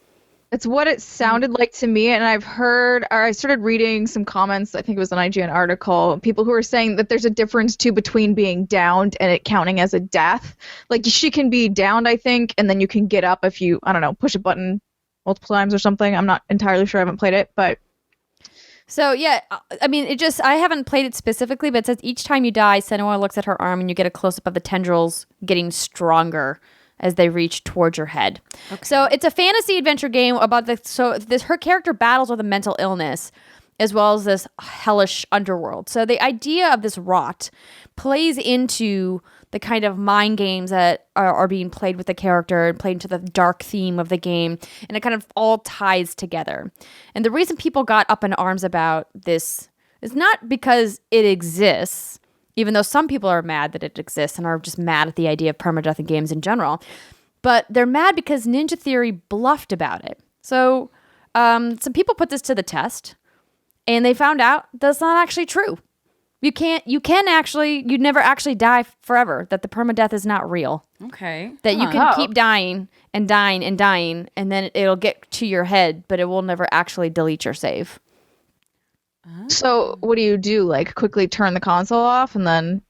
[SPEAKER 3] It's what it sounded like to me, and I started reading some comments, I think it was an IGN article, people who were saying that there's a difference, too, between being downed and it counting as a death. Like, she can be downed, I think, and then you can get up if you, I don't know, push a button multiple times or something. I'm not entirely sure, I haven't played it, but...
[SPEAKER 1] So, yeah, I mean, I haven't played it specifically, but it says each time you die, Senua looks at her arm and you get a close-up of the tendrils getting stronger as they reach towards your head. Okay. So it's a fantasy adventure game about her character battles with a mental illness as well as this hellish underworld. So the idea of this rot plays into the kind of mind games that are being played with the character and played into the dark theme of the game, and it kind of all ties together. And the reason people got up in arms about this is not because it exists, even though some people are mad that it exists and are just mad at the idea of permadeath in games in general. But they're mad because Ninja Theory bluffed about it. So some people put this to the test, and they found out that's not actually true. You'd never actually die forever, that the permadeath is not real.
[SPEAKER 2] Okay.
[SPEAKER 1] That you can keep dying and dying and dying, and then it'll get to your head, but it will never actually delete your save.
[SPEAKER 3] So what do? Like quickly turn the console off and then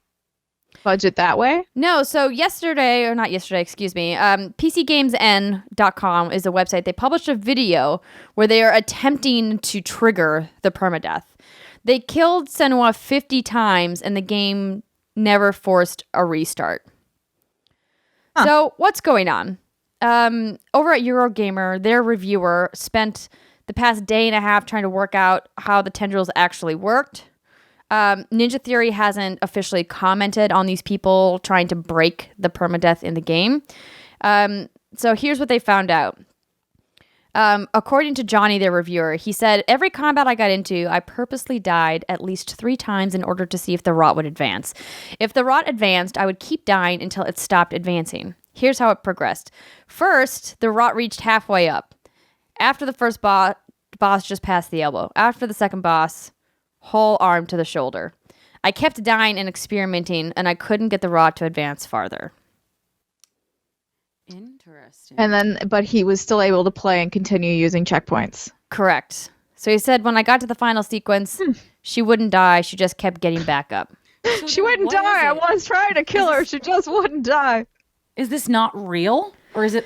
[SPEAKER 3] fudge it that way?
[SPEAKER 1] No, so PCGamesN.com is a website. They published a video where they are attempting to trigger the permadeath. They killed Senua 50 times and the game never forced a restart. So what's going on? Over at Eurogamer, their reviewer spent the past day and a half trying to work out how the tendrils actually worked. Ninja Theory hasn't officially commented on these people trying to break the permadeath in the game. So here's what they found out. According to Johnny, their reviewer, he said, every combat I got into, I purposely died at least 3 times in order to see if the rot would advance. If the rot advanced, I would keep dying until it stopped advancing. Here's how it progressed. First, the rot reached halfway up. After the first boss just past the elbow. After the second boss, whole arm to the shoulder. I kept dying and experimenting, and I couldn't get the rot to advance farther.
[SPEAKER 2] Interesting.
[SPEAKER 3] But he was still able to play and continue using checkpoints.
[SPEAKER 1] Correct. So he said, when I got to the final sequence, she wouldn't die. She just kept getting back up.
[SPEAKER 3] So she wouldn't die. I was trying to kill her. She just wouldn't die.
[SPEAKER 2] Is this not real? Or is it...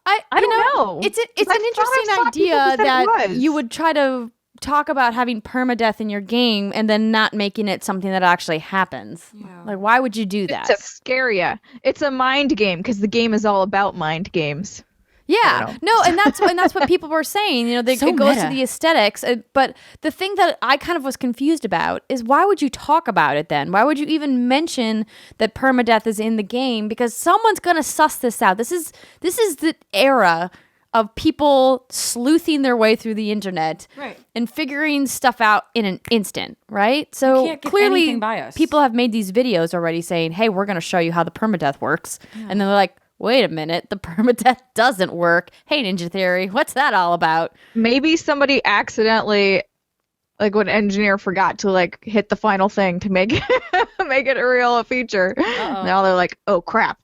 [SPEAKER 3] I don't know.
[SPEAKER 1] It's an interesting idea that you would try to talk about having permadeath in your game and then not making it something that actually happens. Yeah. Like, why would you do that?
[SPEAKER 3] It's to scare you. It's a mind game because the game is all about mind games.
[SPEAKER 1] Yeah, no, and that's what people were saying. You know, it goes to the aesthetics. But the thing that I kind of was confused about is why would you talk about it then? Why would you even mention that permadeath is in the game? Because someone's gonna suss this out. This is the era of people sleuthing their way through the internet, right, and figuring stuff out in an instant, right? So clearly, people have made these videos already saying, "Hey, we're gonna show you how the permadeath works," and then they're like, wait a minute, the permadeath doesn't work. Hey, Ninja Theory, what's that all about?
[SPEAKER 3] Maybe somebody accidentally, like when engineer forgot to like hit the final thing to make it a real feature. Uh-oh. Now they're like, oh crap,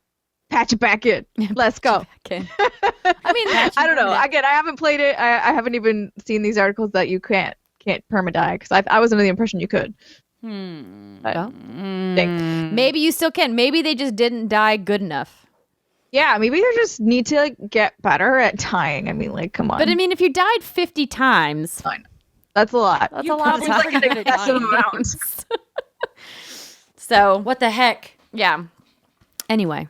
[SPEAKER 3] patch it back in. Let's go.
[SPEAKER 1] I mean,
[SPEAKER 3] I don't know. Again, I haven't played it. I haven't even seen these articles that you can't permadie because I was under the impression you could.
[SPEAKER 1] Maybe you still can. Maybe they just didn't die good enough.
[SPEAKER 3] Yeah, maybe they just need to like, get better at dying. I mean, like, come on.
[SPEAKER 1] But I mean, if you died 50 times,
[SPEAKER 3] fine. That's a lot.
[SPEAKER 1] That's a lot of times.
[SPEAKER 2] So, what the heck?
[SPEAKER 1] Yeah. Anyway.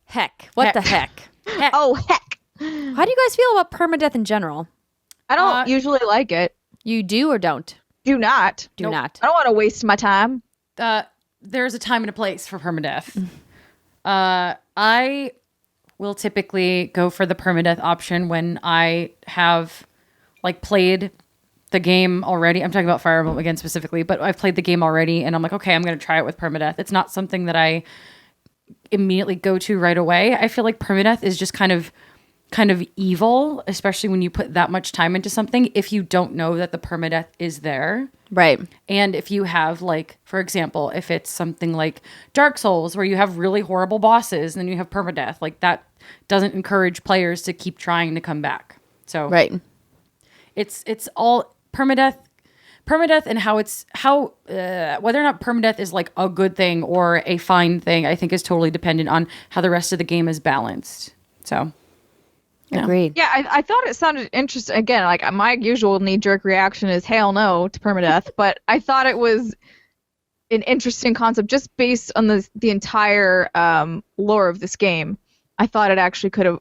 [SPEAKER 2] Heck.
[SPEAKER 1] What the heck?
[SPEAKER 3] Oh, heck.
[SPEAKER 1] How do you guys feel about permadeath in general?
[SPEAKER 3] I don't usually like it.
[SPEAKER 1] You do or don't?
[SPEAKER 3] Do not.
[SPEAKER 1] Do not.
[SPEAKER 3] I don't want to waste my time.
[SPEAKER 2] There's a time and a place for permadeath. I will typically go for the permadeath option when I have like played the game already. I'm talking about Fire Emblem again specifically, but I've played the game already and I'm like, okay, I'm going to try it with permadeath. It's not something that I immediately go to right away. I feel like permadeath is just kind of kind of evil, especially when you put that much time into something, if you don't know that the permadeath is there.
[SPEAKER 1] Right.
[SPEAKER 2] And if you have, like, for example, if it's something like Dark Souls where you have really horrible bosses and then you have permadeath, like that doesn't encourage players to keep trying to come back. So
[SPEAKER 1] Right.
[SPEAKER 2] it's all permadeath and how whether or not permadeath is like a good thing or a fine thing, I think is totally dependent on how the rest of the game is balanced. So yeah.
[SPEAKER 1] Agreed.
[SPEAKER 3] Yeah, I thought it sounded interesting. Again, like my usual knee-jerk reaction is hell no to permadeath, but I thought it was an interesting concept just based on the entire lore of this game. I thought it actually could have,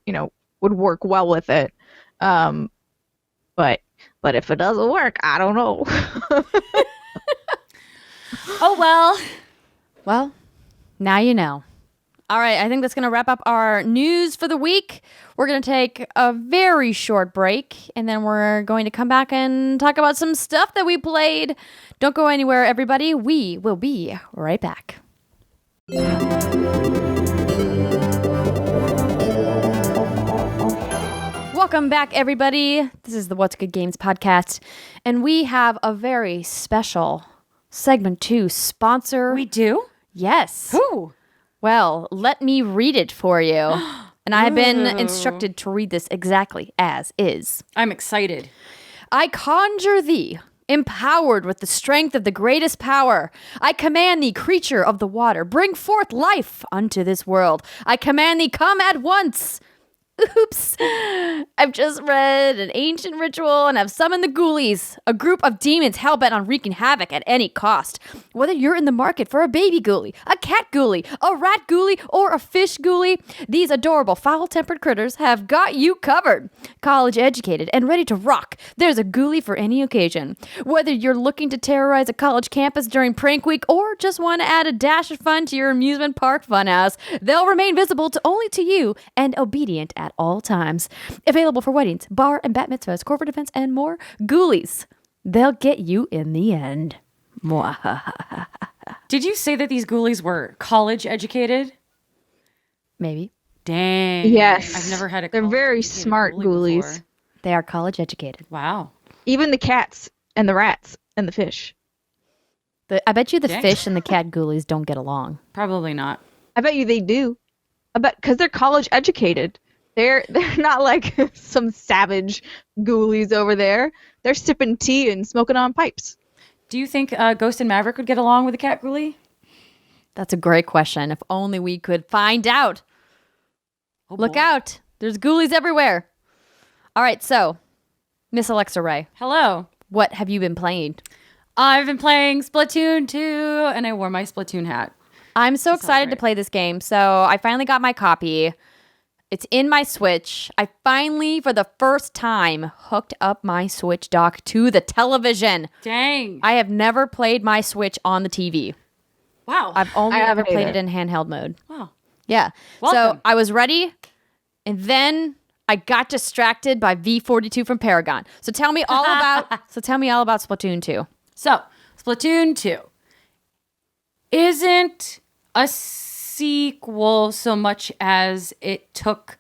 [SPEAKER 3] would work well with it. But if it doesn't work, I don't know.
[SPEAKER 2] Oh well.
[SPEAKER 1] Well, now you know. All right, I think that's going to wrap up our news for the week. We're going to take a very short break, and then we're going to come back and talk about some stuff that we played. Don't go anywhere, everybody. We will be right back. Welcome back, everybody. This is the What's Good Games podcast, and we have a very special segment 2 sponsor.
[SPEAKER 2] We do?
[SPEAKER 1] Yes.
[SPEAKER 2] Who?
[SPEAKER 1] Well, let me read it for you. And I have been instructed to read this exactly as is.
[SPEAKER 2] I'm excited.
[SPEAKER 1] I conjure thee, empowered with the strength of the greatest power. I command thee, creature of the water, bring forth life unto this world. I command thee, come at once. Oops. I've just read an ancient ritual and have summoned the ghoulies, a group of demons hell-bent on wreaking havoc at any cost. Whether you're in the market for a baby ghoulie, a cat ghoulie, a rat ghoulie, or a fish ghoulie, these adorable foul-tempered critters have got you covered. College-educated and ready to rock, there's a ghoulie for any occasion. Whether you're looking to terrorize a college campus during prank week or just want to add a dash of fun to your amusement park funhouse, they'll remain visible only to you and obedient at all times. Available for weddings, bar and bat mitzvahs, corporate events, and more. Ghoulies. They'll get you in the end.
[SPEAKER 2] Did you say that these ghoulies were college educated?
[SPEAKER 1] Maybe.
[SPEAKER 2] Dang.
[SPEAKER 3] Yes.
[SPEAKER 2] I've never had a
[SPEAKER 3] They're very
[SPEAKER 2] college-educated
[SPEAKER 3] smart
[SPEAKER 2] ghoulie
[SPEAKER 3] ghoulies.
[SPEAKER 2] before.
[SPEAKER 1] They are college educated.
[SPEAKER 2] Wow.
[SPEAKER 3] Even the cats and the rats and the fish.
[SPEAKER 1] I bet you the
[SPEAKER 2] Dang.
[SPEAKER 1] fish and the cat ghoulies don't get along.
[SPEAKER 2] Probably not.
[SPEAKER 3] I bet you they do. I bet because they're college educated. They're not like some savage ghoulies over there. They're sipping tea and smoking on pipes.
[SPEAKER 2] Do you think Ghost and Maverick would get along with a cat ghoulie?
[SPEAKER 1] That's a great question. If only we could find out.
[SPEAKER 2] Oh,
[SPEAKER 1] Look
[SPEAKER 2] boy.
[SPEAKER 1] out. There's ghoulies everywhere. All right, so, Miss Alexa Ray,
[SPEAKER 2] Hello.
[SPEAKER 1] what have you been playing?
[SPEAKER 2] I've been playing Splatoon 2, and I wore my Splatoon hat.
[SPEAKER 1] I'm so excited to
[SPEAKER 2] great.
[SPEAKER 1] play this game. So I finally got my copy. It's in my Switch. I finally, for the first time, hooked up my Switch dock to the television.
[SPEAKER 2] Dang.
[SPEAKER 1] I have never played my Switch on the TV.
[SPEAKER 2] Wow.
[SPEAKER 1] I've only
[SPEAKER 3] I
[SPEAKER 1] ever
[SPEAKER 3] haven't
[SPEAKER 1] played
[SPEAKER 3] either.
[SPEAKER 1] it in handheld mode.
[SPEAKER 2] Wow.
[SPEAKER 1] Yeah.
[SPEAKER 2] Welcome.
[SPEAKER 1] So I was ready, and then I got distracted by V42 from Paragon. So tell me all about Splatoon 2.
[SPEAKER 2] So, Splatoon 2 isn't a sequel so much as it took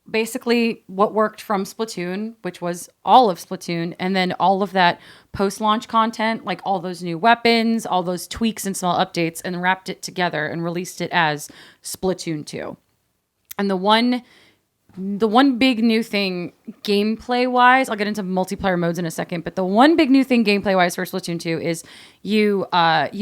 [SPEAKER 2] basically what worked from Splatoon, which was all of Splatoon, and then all of that post-launch content, like all those new weapons, all those tweaks and small updates, and wrapped it together and released it as Splatoon 2. And the one big new thing gameplay-wise, I'll get into multiplayer modes in a second, but the one big new thing gameplay-wise for Splatoon 2 is you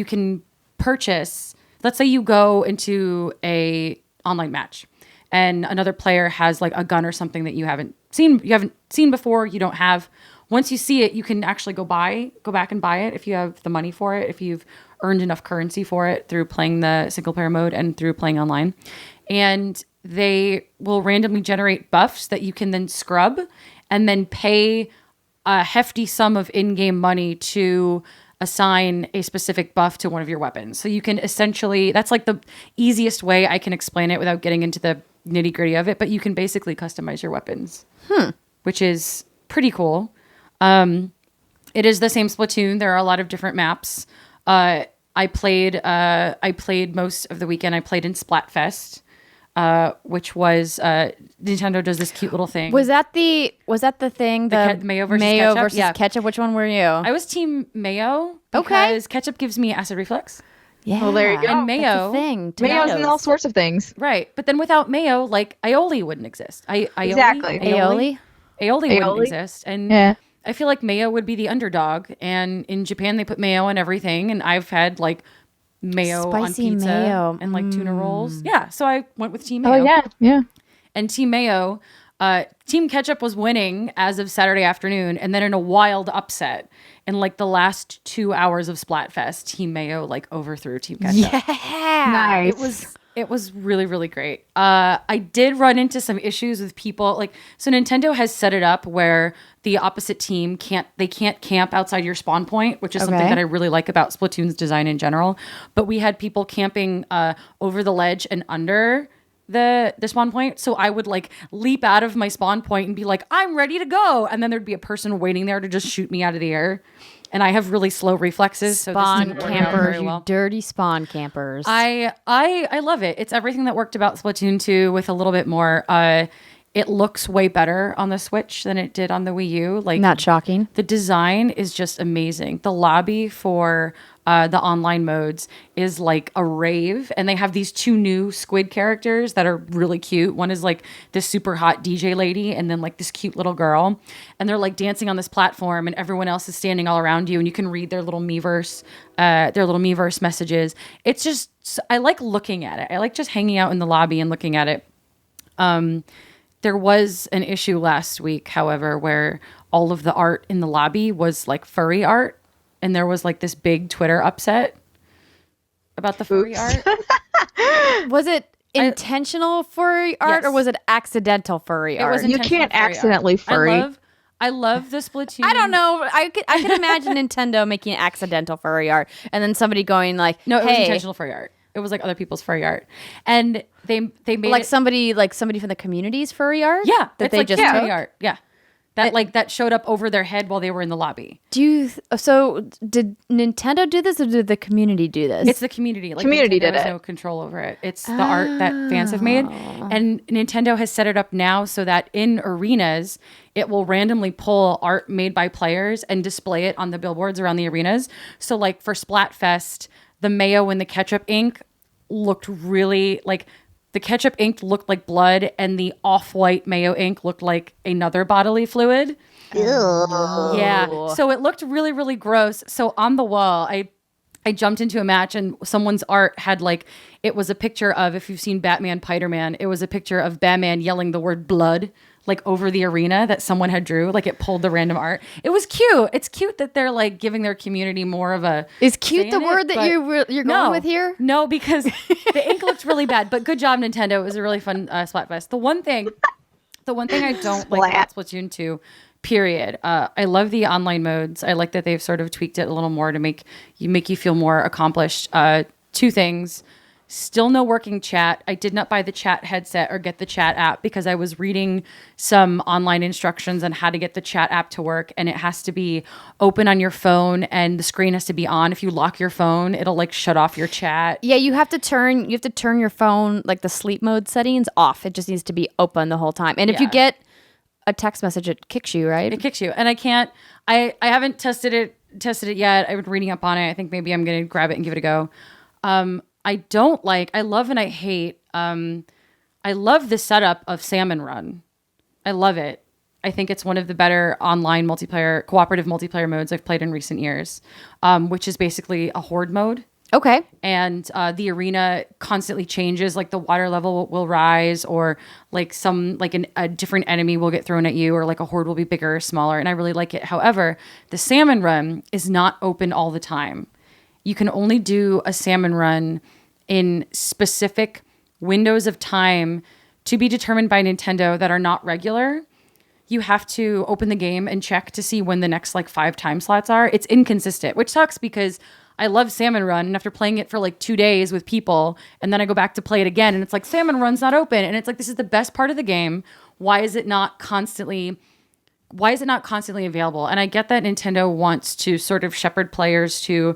[SPEAKER 2] can purchase, let's say you go into a online match and another player has like a gun or something that you haven't seen before, you don't have. Once you see it, you can actually go back and buy it if you have the money for it, if you've earned enough currency for it through playing the single player mode and through playing online. And they will randomly generate buffs that you can then scrub and then pay a hefty sum of in-game money to assign a specific buff to one of your weapons. So you can essentially, that's like the easiest way I can explain it without getting into the nitty-gritty of it, but you can basically customize your weapons, which is pretty cool. It is the same Splatoon. There are a lot of different maps. I played most of the weekend. I played in Splatfest. which was Nintendo does this cute little thing.
[SPEAKER 1] Was that the thing? The
[SPEAKER 2] mayo versus ketchup?
[SPEAKER 1] versus
[SPEAKER 2] Yeah.
[SPEAKER 1] ketchup. Which one were you?
[SPEAKER 2] I was team mayo because ketchup gives me acid reflux.
[SPEAKER 1] Yeah.
[SPEAKER 3] Well, there you go.
[SPEAKER 2] And mayo,
[SPEAKER 1] That's the thing.
[SPEAKER 3] Mayo's in
[SPEAKER 1] Tomatoes.
[SPEAKER 3] all sorts of things.
[SPEAKER 2] right? But then without mayo, like aioli wouldn't exist.
[SPEAKER 3] Exactly.
[SPEAKER 1] Aioli?
[SPEAKER 2] Aioli wouldn't exist, and
[SPEAKER 3] Yeah.
[SPEAKER 2] I feel like mayo would be the underdog. And in Japan, they put mayo on everything, and I've had like mayo
[SPEAKER 1] Spicy
[SPEAKER 2] on pizza
[SPEAKER 1] mayo.
[SPEAKER 2] and like tuna rolls. Yeah, so I went with team mayo.
[SPEAKER 3] Oh yeah.
[SPEAKER 2] And team mayo, team ketchup was winning as of Saturday afternoon, and then in a wild upset in like the last 2 hours of Splatfest, team mayo like overthrew team ketchup.
[SPEAKER 1] Yeah.
[SPEAKER 3] Nice.
[SPEAKER 2] It was really, really great. I did run into some issues with people. Like, so Nintendo has set it up where the opposite team can't camp outside your spawn point, which is something that I really like about Splatoon's design in general. But we had people camping over the ledge and under the spawn point. So I would like leap out of my spawn point and be like, I'm ready to go. And then there'd be a person waiting there to just shoot me out of the air. And I have really slow reflexes. So
[SPEAKER 1] Spawn
[SPEAKER 2] this didn't work out
[SPEAKER 1] campers,
[SPEAKER 2] very well.
[SPEAKER 1] you dirty spawn campers.
[SPEAKER 2] I love it. It's everything that worked about Splatoon 2 with a little bit more. It looks way better on the Switch than it did on the Wii U. Like,
[SPEAKER 1] Not shocking.
[SPEAKER 2] the design is just amazing. The lobby for the online modes is like a rave, and they have these two new squid characters that are really cute. One is like this super hot DJ lady, and then like this cute little girl, and they're like dancing on this platform, and everyone else is standing all around you, and you can read their little Miiverse messages. It's just, I like looking at it. I like just hanging out in the lobby and looking at it. There was an issue last week, however, where all of the art in the lobby was like furry art. And there was like this big Twitter upset about the furry art.
[SPEAKER 1] Was it intentional furry art
[SPEAKER 2] Yes.
[SPEAKER 1] or was it accidental furry art?
[SPEAKER 2] was
[SPEAKER 3] You
[SPEAKER 2] intentional
[SPEAKER 3] can't
[SPEAKER 2] furry art.
[SPEAKER 3] accidentally furry.
[SPEAKER 2] I love the Splatoon.
[SPEAKER 1] I don't know. I could imagine Nintendo making accidental furry art and then somebody going like,
[SPEAKER 2] No, it was
[SPEAKER 1] hey,
[SPEAKER 2] intentional furry art. It was like other people's furry art. And they made
[SPEAKER 1] like
[SPEAKER 2] it,
[SPEAKER 1] somebody from the community's furry art?
[SPEAKER 2] yeah,
[SPEAKER 1] That
[SPEAKER 2] it's
[SPEAKER 1] they
[SPEAKER 2] like
[SPEAKER 1] just
[SPEAKER 2] furry
[SPEAKER 1] took?
[SPEAKER 2] art. Yeah. That showed up over their head while they were in the lobby.
[SPEAKER 1] So did Nintendo do this or did the community do this?
[SPEAKER 2] It's the community. Like
[SPEAKER 3] Community
[SPEAKER 2] Nintendo
[SPEAKER 3] did
[SPEAKER 2] has
[SPEAKER 3] it.
[SPEAKER 2] no control over it. It's the art that fans have made. And Nintendo has set it up now so that in arenas, it will randomly pull art made by players and display it on the billboards around the arenas. So like for Splatfest, the mayo and the ketchup ink looked really like the ketchup ink looked like blood and the off-white mayo ink looked like another bodily fluid. Yeah. So it looked really, really gross. So on the wall, I jumped into a match and someone's art had like, it was a picture of, if you've seen Batman, Pyre-Man, it was a picture of Batman yelling the word blood like over the arena that someone had drew. Like it pulled the random art. It was cute. It's cute that they're like giving their community more of a.
[SPEAKER 1] Is cute
[SPEAKER 2] say
[SPEAKER 1] the
[SPEAKER 2] in it,
[SPEAKER 1] word that
[SPEAKER 2] but
[SPEAKER 1] you're going with here?
[SPEAKER 2] No, because the ink looked really bad. But good job, Nintendo. It was a really fun Splatfest. The one thing I don't like about Splatoon 2, period. I love the online modes. I like that they've sort of tweaked it a little more to make you feel more accomplished. Two things. Still no working chat. I did not buy the chat headset or get the chat app because I was reading some online instructions on how to get the chat app to work, and it has to be open on your phone and the screen has to be on. If you lock your phone, it'll like shut off your chat.
[SPEAKER 1] Yeah, you have to turn your phone, like the sleep mode settings, off. It just needs to be open the whole time. And if you get a text message, it kicks you, right?
[SPEAKER 2] It kicks you. And I haven't tested it yet. I've been reading up on it. I think maybe I'm going to grab it and give it a go. I love and I hate, I love the setup of Salmon Run. I love it. I think it's one of the better online cooperative multiplayer modes I've played in recent years, which is basically a horde mode.
[SPEAKER 1] Okay.
[SPEAKER 2] And the arena constantly changes, like the water level will rise, or like a different enemy will get thrown at you, or like a horde will be bigger or smaller. And I really like it. However, the Salmon Run is not open all the time. You can only do a salmon run in specific windows of time to be determined by Nintendo that are not regular. You have to open the game and check to see when the next like 5 time slots are. It's inconsistent, which sucks because I love Salmon Run, and after playing it for like 2 days with people, and then I go back to play it again, and it's like Salmon Run's not open, and it's like, this is the best part of the game. Why is it not constantly available? And I get that Nintendo wants to sort of shepherd players to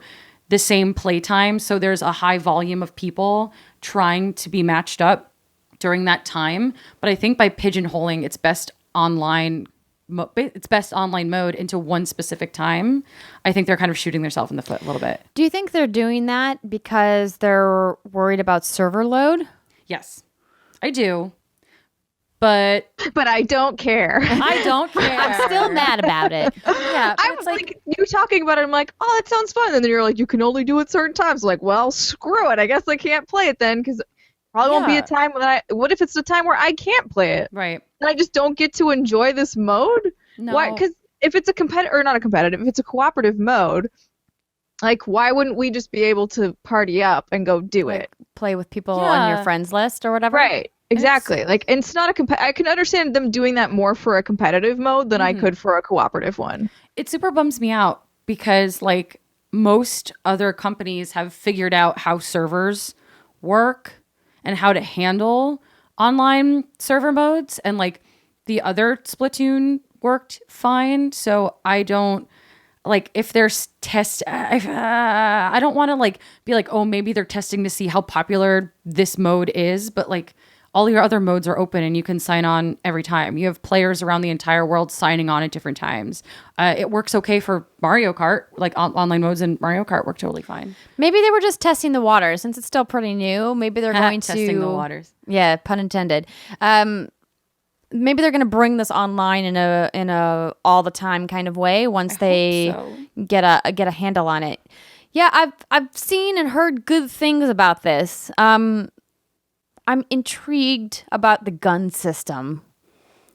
[SPEAKER 2] the same playtime, so there's a high volume of people trying to be matched up. during that time. But I think by pigeonholing its best online mode into one specific time, I think they're kind of shooting themselves in the foot a little bit.
[SPEAKER 1] Do you think they're doing that because they're worried about server load?
[SPEAKER 2] Yes, I do. But
[SPEAKER 3] I don't care.
[SPEAKER 2] I don't care.
[SPEAKER 1] I'm still mad about it. Yeah,
[SPEAKER 3] I'm like you talking about it. I'm like, oh, that sounds fun. And then you're like, you can only do it certain times. Like, well, screw it. I guess I can't play it then because probably won't be a time when what if it's the time where I can't play it?
[SPEAKER 2] Right.
[SPEAKER 3] And I just don't get to enjoy this mode?
[SPEAKER 2] No.
[SPEAKER 3] Why? Because if it's a if it's a cooperative mode, like, why wouldn't we just be able to party up and go do it?
[SPEAKER 1] Play with people on your friends list or whatever?
[SPEAKER 3] Right. Exactly. And it's not I can understand them doing that more for a competitive mode than I could for a cooperative one.
[SPEAKER 2] It super bums me out because, like, most other companies have figured out how servers work and how to handle online server modes, and like the other Splatoon worked fine. So I don't like if there's I don't want to like be like, oh, maybe they're testing to see how popular this mode is, but like all your other modes are open and you can sign on every time. You have players around the entire world signing on at different times. It works okay for Mario Kart, like online modes in Mario Kart work totally fine.
[SPEAKER 1] Maybe they were just testing the waters since it's still pretty new. Maybe they're going to
[SPEAKER 2] testing the waters.
[SPEAKER 1] Yeah, pun intended. Maybe they're going to bring this online in a all the time kind of way once they get a handle on it. Yeah, I've seen and heard good things about this. I'm intrigued about the gun system.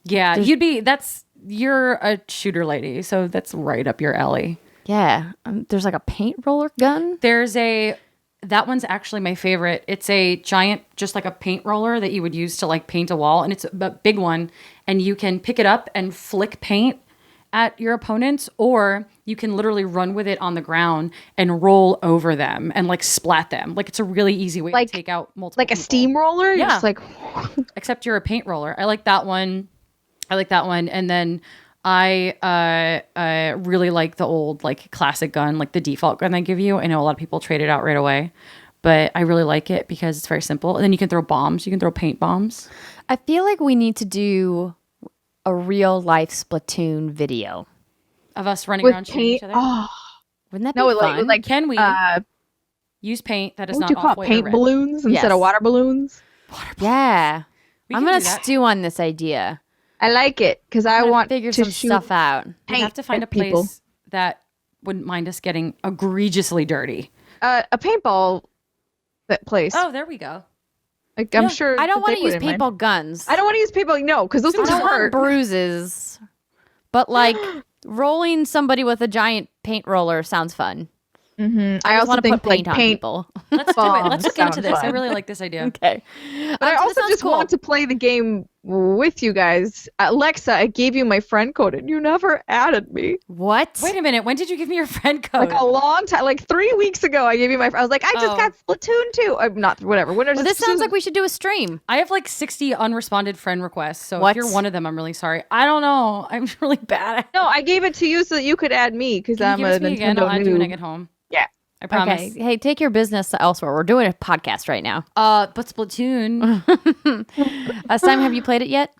[SPEAKER 2] Yeah, you're a shooter lady, so that's right up your alley.
[SPEAKER 1] Yeah, there's like a paint roller gun.
[SPEAKER 2] That one's actually my favorite. It's a giant, just like a paint roller that you would use to like paint a wall, and it's a big one, and you can pick it up and flick paint at your opponents, or you can literally run with it on the ground and roll over them and like splat them. Like, it's a really easy way to take out multiple
[SPEAKER 3] like
[SPEAKER 2] people.
[SPEAKER 3] A steamroller?
[SPEAKER 2] Yeah.
[SPEAKER 3] Just like
[SPEAKER 2] except you're a paint roller. I like that one. And then I really like the old like classic gun, like the default gun they give you. I know a lot of people trade it out right away, but I really like it because it's very simple. And then you can throw bombs. You can throw paint bombs.
[SPEAKER 1] I feel like we need to do a real life Splatoon video
[SPEAKER 2] of us running
[SPEAKER 3] with
[SPEAKER 2] around shooting each other.
[SPEAKER 3] Oh.
[SPEAKER 1] Wouldn't that be fun?
[SPEAKER 3] Like
[SPEAKER 2] can we use paint that is not
[SPEAKER 3] off-white paint balloons instead of water balloons?
[SPEAKER 1] Yeah, I'm gonna
[SPEAKER 2] do that.
[SPEAKER 1] stew on this idea.
[SPEAKER 3] I like it because I want
[SPEAKER 1] figure
[SPEAKER 3] to
[SPEAKER 1] some
[SPEAKER 3] shoot
[SPEAKER 1] stuff out.
[SPEAKER 2] We have to find a place
[SPEAKER 3] people
[SPEAKER 2] that wouldn't mind us getting egregiously dirty.
[SPEAKER 3] A paintball place.
[SPEAKER 2] Oh, there we go.
[SPEAKER 3] Like, I'm sure.
[SPEAKER 1] I don't want to use
[SPEAKER 3] paintball
[SPEAKER 1] paintball guns.
[SPEAKER 3] I don't want to use paintball. No, because those things
[SPEAKER 1] I don't want
[SPEAKER 3] hurt.
[SPEAKER 1] bruises. But like rolling somebody with a giant paint roller sounds fun.
[SPEAKER 3] Mm-hmm.
[SPEAKER 1] I also
[SPEAKER 3] want to
[SPEAKER 1] put paint on people.
[SPEAKER 2] Let's do it. Let's look into this.
[SPEAKER 3] Fun.
[SPEAKER 2] I really like this idea.
[SPEAKER 1] Okay.
[SPEAKER 3] But I also just want to play the game with you guys. Alexa, I gave you my friend code and you never added me.
[SPEAKER 1] What?
[SPEAKER 2] Wait a minute. When did you give me your friend code?
[SPEAKER 3] Like a long time, like 3 weeks ago. I gave you I was like, I just got Splatoon 2. I'm not whatever.
[SPEAKER 1] Well, this sounds like we should do a stream.
[SPEAKER 2] I have like 60 unresponded friend requests. So
[SPEAKER 1] What?
[SPEAKER 2] if you're one of them, I'm really sorry. I don't know. I'm really bad at it.
[SPEAKER 3] No, I gave it to you so that you could add me because I'm
[SPEAKER 2] Give
[SPEAKER 3] a
[SPEAKER 2] it to me again.
[SPEAKER 3] Nintendo
[SPEAKER 2] I'll add you when I
[SPEAKER 3] noob.
[SPEAKER 2] get home.
[SPEAKER 3] Yeah.
[SPEAKER 2] I promise.
[SPEAKER 1] Okay. Hey, take your business elsewhere. We're doing a podcast right now.
[SPEAKER 2] But Splatoon.
[SPEAKER 1] Sam, have you played it yet?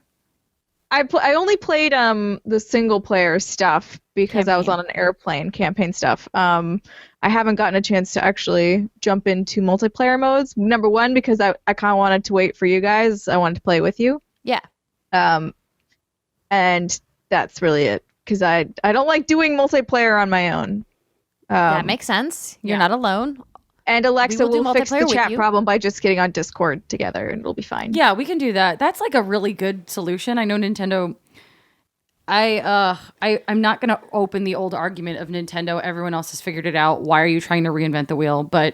[SPEAKER 3] I only played the single player stuff because I was on an airplane, campaign stuff. I haven't gotten a chance to actually jump into multiplayer modes. Number one, because I kind of wanted to wait for you guys. I wanted to play with you.
[SPEAKER 1] Yeah.
[SPEAKER 3] And that's really it. Because I don't like doing multiplayer on my own.
[SPEAKER 1] That makes sense. You're not alone.
[SPEAKER 3] And Alexa
[SPEAKER 1] will
[SPEAKER 3] will fix
[SPEAKER 1] multiplayer
[SPEAKER 3] the
[SPEAKER 1] with
[SPEAKER 3] chat
[SPEAKER 1] you.
[SPEAKER 3] problem by just getting on Discord together, and it'll be fine.
[SPEAKER 2] Yeah, we can do that. That's like a really good solution. I know Nintendo. I'm not going to open the old argument of Nintendo. Everyone else has figured it out. Why are you trying to reinvent the wheel? But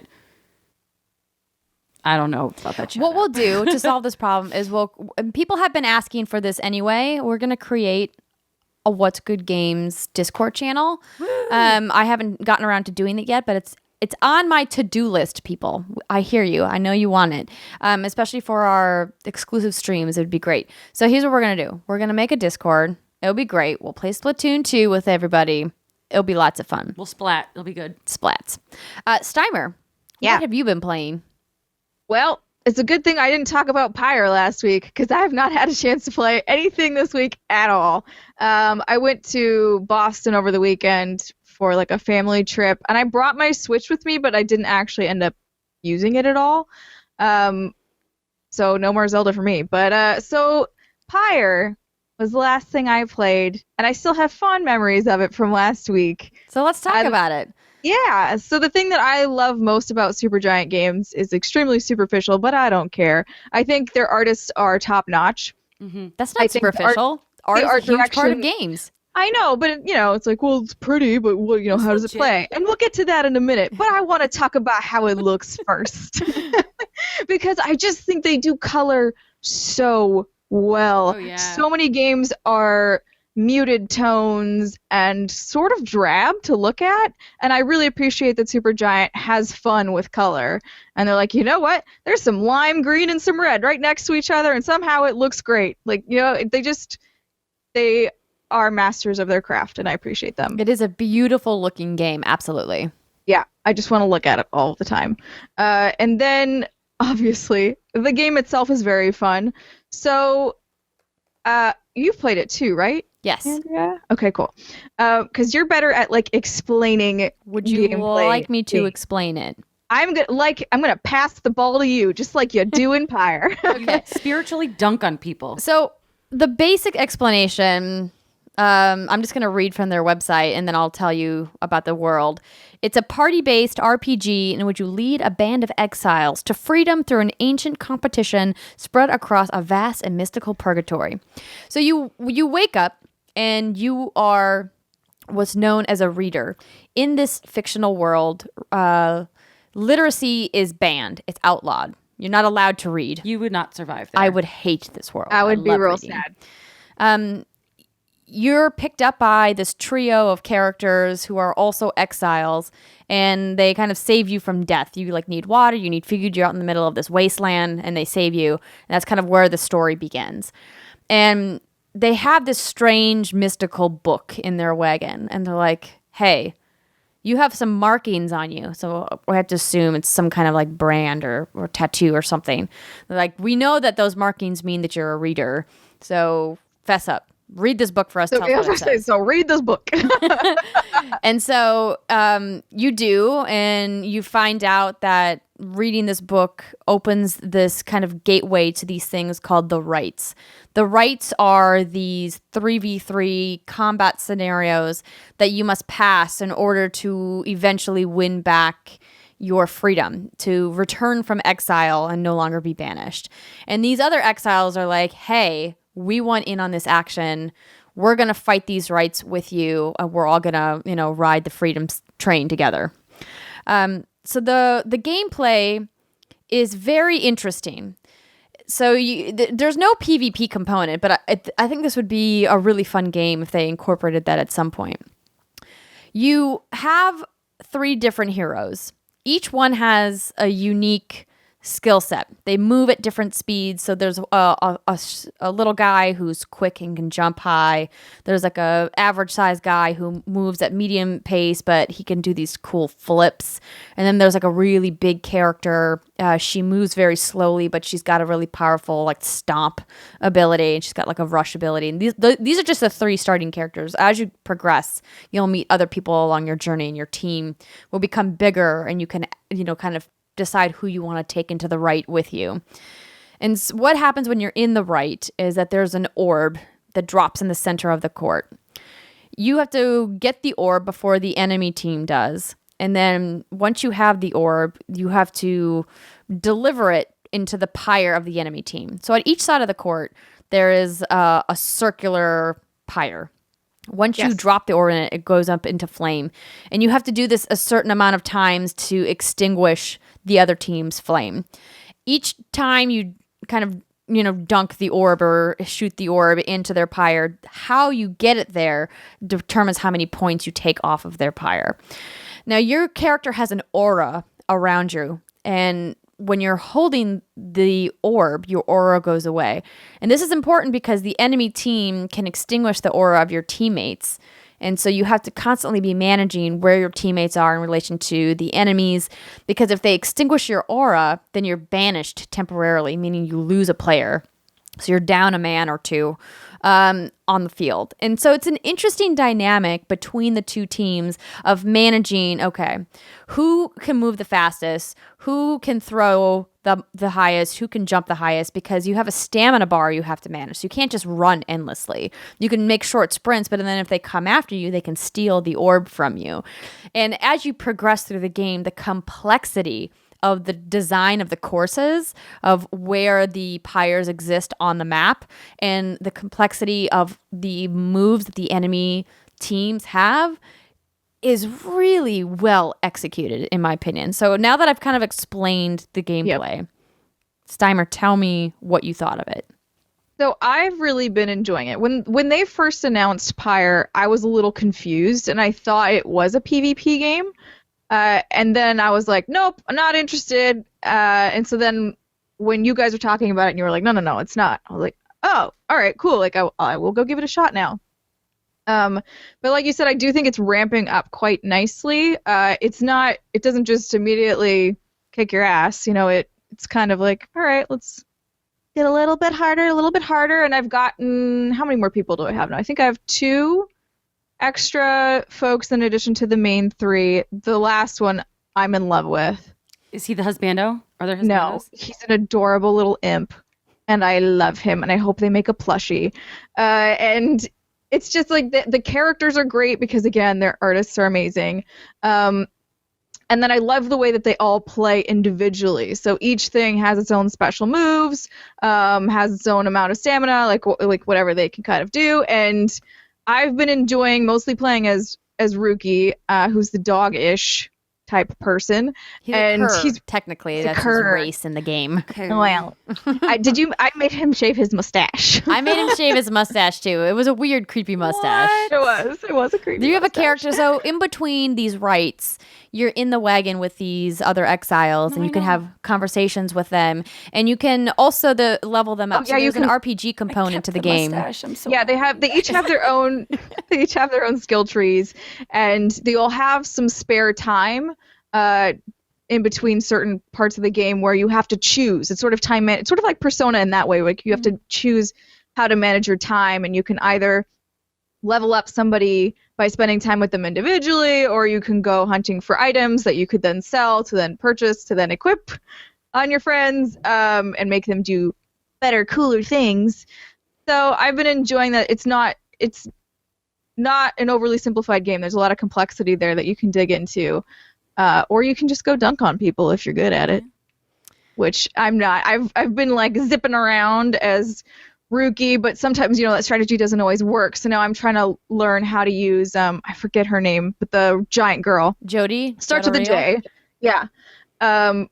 [SPEAKER 2] I don't know about that.
[SPEAKER 1] What we'll do to solve this problem is people have been asking for this anyway. We're going to create a What's Good Games Discord channel. I haven't gotten around to doing it yet, but it's on my to-do list, people. I hear you. I know you want it. Especially for our exclusive streams, it would be great. So here's what we're going to do. We're going to make a Discord. It'll be great. We'll play Splatoon 2 with everybody. It'll be lots of fun.
[SPEAKER 2] We'll splat. It'll be good.
[SPEAKER 1] Splats. Steimer,
[SPEAKER 3] Yeah.
[SPEAKER 1] what have you been playing?
[SPEAKER 3] Well, it's a good thing I didn't talk about Pyre last week because I have not had a chance to play anything this week at all. I went to Boston over the weekend for like a family trip, and I brought my Switch with me, but I didn't actually end up using it at all. So no more Zelda for me. But so Pyre was the last thing I played, and I still have fond memories of it from last week.
[SPEAKER 1] So let's talk about it.
[SPEAKER 3] Yeah, so the thing that I love most about SuperGiant games is extremely superficial, but I don't care. I think their artists are top-notch.
[SPEAKER 1] Mm-hmm. That's not superficial. Art is a huge part of games.
[SPEAKER 3] I know, but it's like, well, it's pretty, but how does it play? And we'll get to that in a minute. But I want to talk about how it looks first. Because I just think they do color so well.
[SPEAKER 2] Oh, yeah.
[SPEAKER 3] So many games are muted tones and sort of drab to look at, and I really appreciate that SuperGiant has fun with color, and they're like, you know what, there's some lime green and some red right next to each other, and somehow it looks great. Like, they are masters of their craft, and I appreciate them.
[SPEAKER 1] It is a beautiful looking game, absolutely.
[SPEAKER 3] Yeah, I just want to look at it all the time. And then obviously the game itself is very fun. So you've played it too, right?
[SPEAKER 1] Yes.
[SPEAKER 3] Andrea? Okay, cool. Because you're better at like explaining.
[SPEAKER 1] Would you
[SPEAKER 3] gameplay
[SPEAKER 1] like me to explain it?
[SPEAKER 3] I'm gonna pass the ball to you, just like you do in Pyre.
[SPEAKER 2] Okay. Spiritually dunk on people.
[SPEAKER 1] So the basic explanation, I'm just gonna read from their website, and then I'll tell you about the world. It's a party-based RPG in which you lead a band of exiles to freedom through an ancient competition spread across a vast and mystical purgatory. So you wake up, and you are what's known as a reader. In this fictional world, literacy is banned. It's outlawed. You're not allowed to read.
[SPEAKER 2] You would not survive there.
[SPEAKER 1] I would hate this world.
[SPEAKER 3] I would be real
[SPEAKER 1] reading.
[SPEAKER 3] sad.
[SPEAKER 1] You're picked up by this trio of characters who are also exiles, and they kind of save you from death. You like need water, you need food, you're out in the middle of this wasteland, and they save you. And that's kind of where the story begins. And they have this strange mystical book in their wagon, and they're like, hey, you have some markings on you. So we have to assume it's some kind of like brand or tattoo or something. They're like, we know that those markings mean that you're a reader. So fess up. Read this book for us.
[SPEAKER 3] So read this book.
[SPEAKER 1] And so you do, and you find out that reading this book opens this kind of gateway to these things called the rites. The rites are these 3v3 combat scenarios that you must pass in order to eventually win back your freedom, to return from exile and no longer be banished. And these other exiles are like, hey, we want in on this action. We're going to fight these rights with you. We're all going to, ride the freedom train together. So the gameplay is very interesting. So there's no PvP component, but I think this would be a really fun game if they incorporated that at some point. You have 3 different heroes. Each one has a unique skill set. They move at different speeds. So there's a little guy who's quick and can jump high. There's like a average sized guy who moves at medium pace, but he can do these cool flips. And then there's like a really big character. She moves very slowly, but she's got a really powerful like stomp ability, and she's got like a rush ability. And these are just the 3 starting characters. As you progress, you'll meet other people along your journey, and your team will become bigger, and you can kind of decide who you want to take into the right with you. And what happens when you're in the right is that there's an orb that drops in the center of the court. You have to get the orb before the enemy team does. And then once you have the orb, you have to deliver it into the pyre of the enemy team. So at each side of the court, there is a circular pyre. Once you drop the orb in it, it goes up into flame. And you have to do this a certain amount of times to extinguish the other team's flame. Each time you kind of, dunk the orb or shoot the orb into their pyre, how you get it there determines how many points you take off of their pyre. Now, your character has an aura around you, and when you're holding the orb, your aura goes away. And this is important because the enemy team can extinguish the aura of your teammates, And so you have to constantly be managing where your teammates are in relation to the enemies, because if they extinguish your aura, then you're banished temporarily, meaning you lose a player. So you're down a man or two on the field. And so it's an interesting dynamic between the two teams of managing, okay, who can move the fastest, who can throw the highest, who can jump the highest, because you have a stamina bar you have to manage. So you can't just run endlessly. You can make short sprints, but then if they come after you, they can steal the orb from you. And as you progress through the game, the complexity of the design of the courses, of where the pyres exist on the map, and the complexity of the moves that the enemy teams have is really well executed, in my opinion. So now that I've kind of explained the gameplay, Steimer, tell me what you thought of it.
[SPEAKER 3] So I've really been enjoying it. When they first announced Pyre, I was a little confused, and I thought it was a PvP game. And then I was like, nope, I'm not interested. And so then when you guys were talking about it and you were like, no, it's not. I was like, oh, all right, cool. Like, I will go give it a shot now. But like you said, I do think it's ramping up quite nicely. It doesn't just immediately kick your ass. You know, it's kind of like, all right, let's get a little bit harder. And I've gotten, how many more people do I have now? I think I have 2 extra folks in addition to the main 3. The last one I'm in love with.
[SPEAKER 2] Is he the husbando? Are there husbandos?
[SPEAKER 3] No, he's an adorable little imp, and I love him, and I hope they make a plushie. And it's just like the characters are great because, again, their artists are amazing. And then I love the way that they all play individually. So each thing has its own special moves, has its own amount of stamina, like whatever they can kind of do. And I've been enjoying mostly playing as Rookie, who's the dog-ish type person.
[SPEAKER 1] He's technically that's his race in the game.
[SPEAKER 2] Okay.
[SPEAKER 3] Well, I made him shave his mustache.
[SPEAKER 1] I made him shave his mustache too. It was a weird, creepy mustache.
[SPEAKER 3] It was a creepy.
[SPEAKER 1] You have a character, so in between these rites, you're in the wagon with these other exiles, and you can have conversations with them, and you can also level them up. So there's an RPG component to the game.
[SPEAKER 3] They each have their own. They each have their own skill trees, and they all have some spare time in between certain parts of the game where you have to choose. It's sort of it's sort of like Persona in that way. Like you have to choose how to manage your time, and you can either level up somebody by spending time with them individually, or you can go hunting for items that you could then sell to then purchase to then equip on your friends and make them do better, cooler things. So I've been enjoying that. It's not an overly simplified game. There's a lot of complexity there that you can dig into, or you can just go dunk on people if you're good at it, which I'm not. I've been like zipping around as Rookie, but sometimes, you know, that strategy doesn't always work. So now I'm trying to learn how to use, I forget her name, but the giant girl.
[SPEAKER 1] Jody?
[SPEAKER 3] Starts with a J. Yeah. And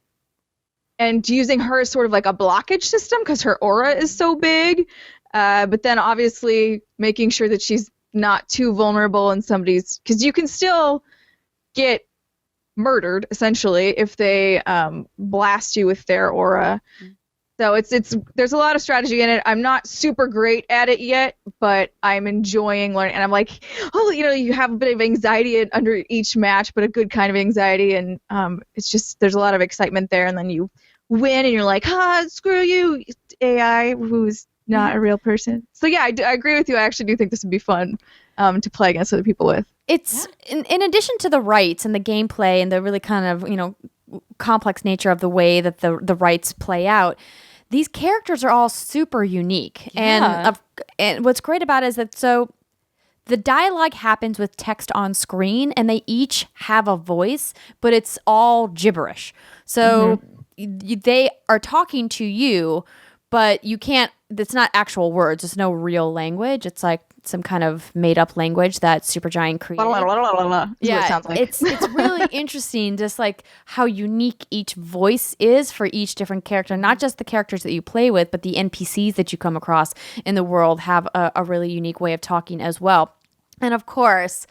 [SPEAKER 3] using her as sort of like a blockage system because her aura is so big. But then obviously making sure that she's not too vulnerable in because you can still get murdered, essentially, if they blast you with their aura. So there's a lot of strategy in it. I'm not super great at it yet, but I'm enjoying learning. And I'm like, oh, you know, you have a bit of anxiety under each match, but a good kind of anxiety. And it's just, there's a lot of excitement there. And then you win and you're like, screw you, AI, who's not a real person. So yeah, I agree with you. I actually do think this would be fun to play against other people with.
[SPEAKER 1] It's in addition to the rights and the gameplay and the really kind of, you know, complex nature of the way that the rights play out, these characters are all super unique.
[SPEAKER 2] Yeah.
[SPEAKER 1] And what's great about it is that the dialogue happens with text on screen, and they each have a voice, but it's all gibberish. So they are talking to you, but you can't, it's not actual words. There's no real language. It's like some kind of made-up language that SuperGiant created.
[SPEAKER 3] Yeah, it sounds like.
[SPEAKER 1] It's really interesting, just like how unique each voice is for each different character. Not just the characters that you play with, but the NPCs that you come across in the world have a really unique way of talking as well. And of course,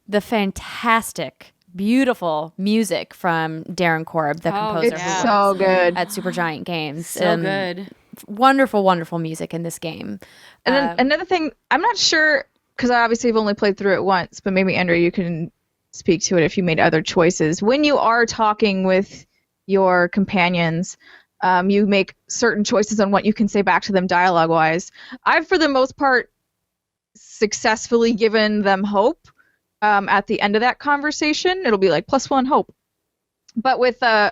[SPEAKER 1] the fantastic, beautiful music from Darren Korb, the composer.
[SPEAKER 3] It's so good.
[SPEAKER 1] At SuperGiant Games.
[SPEAKER 2] So good.
[SPEAKER 1] Wonderful, wonderful music in this game.
[SPEAKER 3] And then another thing, I'm not sure because I obviously have only played through it once, but maybe Andrea, you can speak to it if you made other choices. When you are talking with your companions, you make certain choices on what you can say back to them dialogue-wise. I've, for the most part, successfully given them hope at the end of that conversation. It'll be like +1 hope. But with I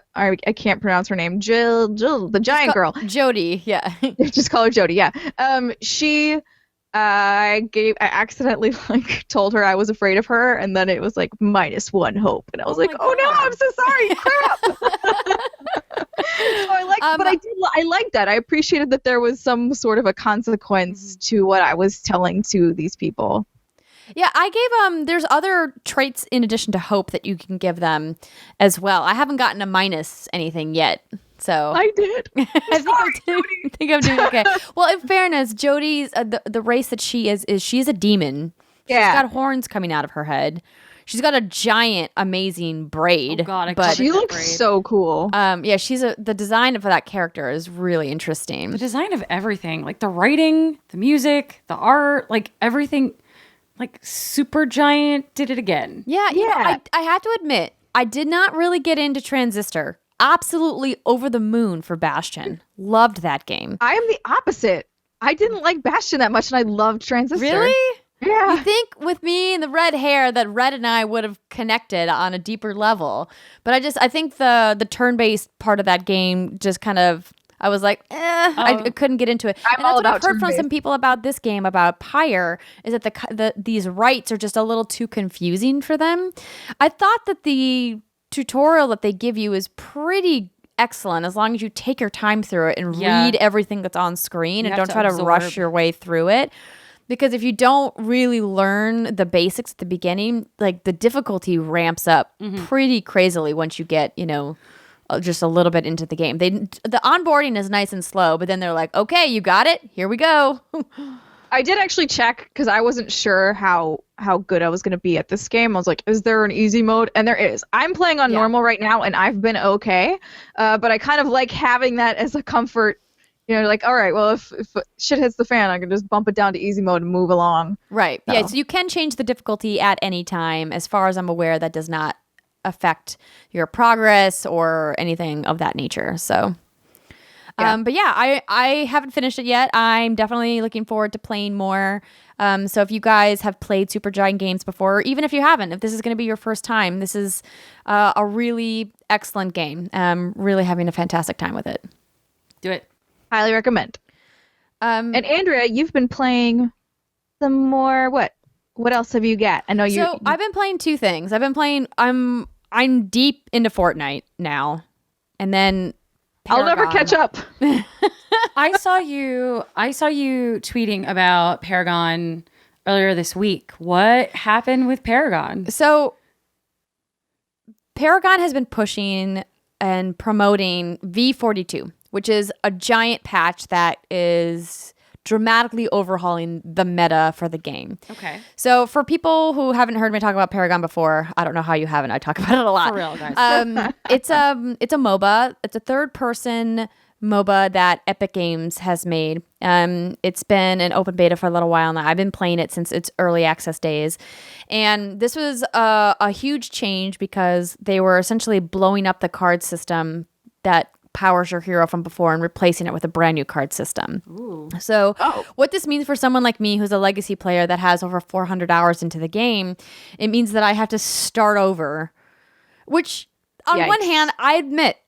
[SPEAKER 3] can't pronounce her name, Jill, the giant girl,
[SPEAKER 1] Jody, yeah.
[SPEAKER 3] Just call her Jody, yeah. She, I accidentally like told her I was afraid of her, and then it was like -1 hope, and I was like, oh no, I'm so sorry, crap. So I liked that. I appreciated that there was some sort of a consequence to what I was telling to these people.
[SPEAKER 1] Yeah, I gave there's other traits in addition to hope that you can give them as well. I haven't gotten a minus anything yet. So
[SPEAKER 3] I did.
[SPEAKER 1] I think I'm doing okay. Well, in fairness, Jody's the race that she is she's a demon.
[SPEAKER 3] Yeah.
[SPEAKER 1] She's got horns coming out of her head. She's got a giant, amazing braid.
[SPEAKER 2] Oh God,
[SPEAKER 1] but
[SPEAKER 3] she looks so cool.
[SPEAKER 1] Yeah, the design for that character is really interesting.
[SPEAKER 2] The design of everything, like the writing, the music, the art, like everything. Like SuperGiant did it again.
[SPEAKER 1] Yeah. You know, I have to admit, I did not really get into Transistor. Absolutely over the moon for Bastion. Loved that game.
[SPEAKER 3] I am the opposite. I didn't like Bastion that much, and I loved Transistor.
[SPEAKER 1] Really?
[SPEAKER 3] Yeah.
[SPEAKER 1] You think with me and the red hair that Red and I would have connected on a deeper level. But I think the turn-based part of that game just kind of, I was like, I couldn't get into it.
[SPEAKER 3] I'm all about
[SPEAKER 1] what I've heard from
[SPEAKER 3] turn-based.
[SPEAKER 1] some people about this game, about Pyre, is that these rights are just a little too confusing for them. I thought that the tutorial that they give you is pretty excellent as long as you take your time through it and read everything that's on screen and don't try to rush your way through it. Because if you don't really learn the basics at the beginning, like the difficulty ramps up pretty crazily once you get, just a little bit into the game. The onboarding is nice and slow, but then they're like, okay, you got it. Here we go.
[SPEAKER 3] I did actually check because I wasn't sure how good I was going to be at this game. I was like, is there an easy mode? And there is. I'm playing on normal right now, and I've been okay. But I kind of like having that as a comfort. Like, all right, well, if shit hits the fan, I can just bump it down to easy mode and move along.
[SPEAKER 1] Right. So. Yeah, so you can change the difficulty at any time. As far as I'm aware, that does not affect your progress or anything of that nature. So, but yeah, I haven't finished it yet. I'm definitely looking forward to playing more. So if you guys have played SuperGiant games before, or even if you haven't, if this is going to be your first time, this is a really excellent game. Really having a fantastic time with it.
[SPEAKER 2] Do it.
[SPEAKER 3] Highly recommend. And Andrea, you've been playing some more. What else have you got? I know you.
[SPEAKER 1] So I've been playing two things. I've been playing. I'm deep into Fortnite now, and then Paragon.
[SPEAKER 3] I'll never catch up.
[SPEAKER 2] I saw you tweeting about Paragon earlier this week. What happened with Paragon?
[SPEAKER 1] So Paragon has been pushing and promoting V42, which is a giant patch that is dramatically overhauling the meta for the game.
[SPEAKER 2] Okay.
[SPEAKER 1] So for people who haven't heard me talk about Paragon before, I don't know how you haven't. I talk about it a lot.
[SPEAKER 2] For real, guys.
[SPEAKER 1] It's a MOBA. It's a third-person MOBA that Epic Games has made. It's been an open beta for a little while now. I've been playing it since its early access days. And this was a huge change because they were essentially blowing up the card system that powers your hero from before and replacing it with a brand new card system.
[SPEAKER 2] Ooh.
[SPEAKER 1] So what this means for someone like me who's a legacy player that has over 400 hours into the game, it means that I have to start over, which on one hand, I admit,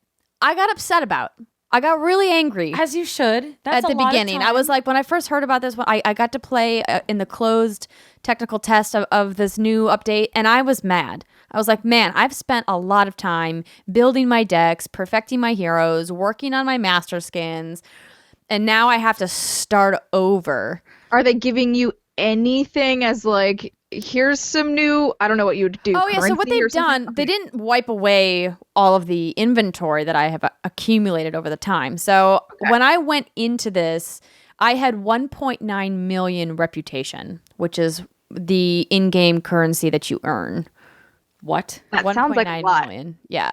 [SPEAKER 1] I got upset about. I got really angry.
[SPEAKER 2] As you should.
[SPEAKER 1] That's at the beginning. I was like, when I first heard about this, I got to play in the closed technical test of this new update, and I was mad. I was like, man, I've spent a lot of time building my decks, perfecting my heroes, working on my master skins, and now I have to start over.
[SPEAKER 3] Are they giving you anything as like, here's some new, I don't know what you would do.
[SPEAKER 1] Oh yeah, so what they've done, they didn't wipe away all of the inventory that I have accumulated over the time. So when I went into this, I had 1.9 million reputation, which is the in-game currency that you earn.
[SPEAKER 2] What?
[SPEAKER 3] That sounds like a lot.
[SPEAKER 1] Million. Yeah.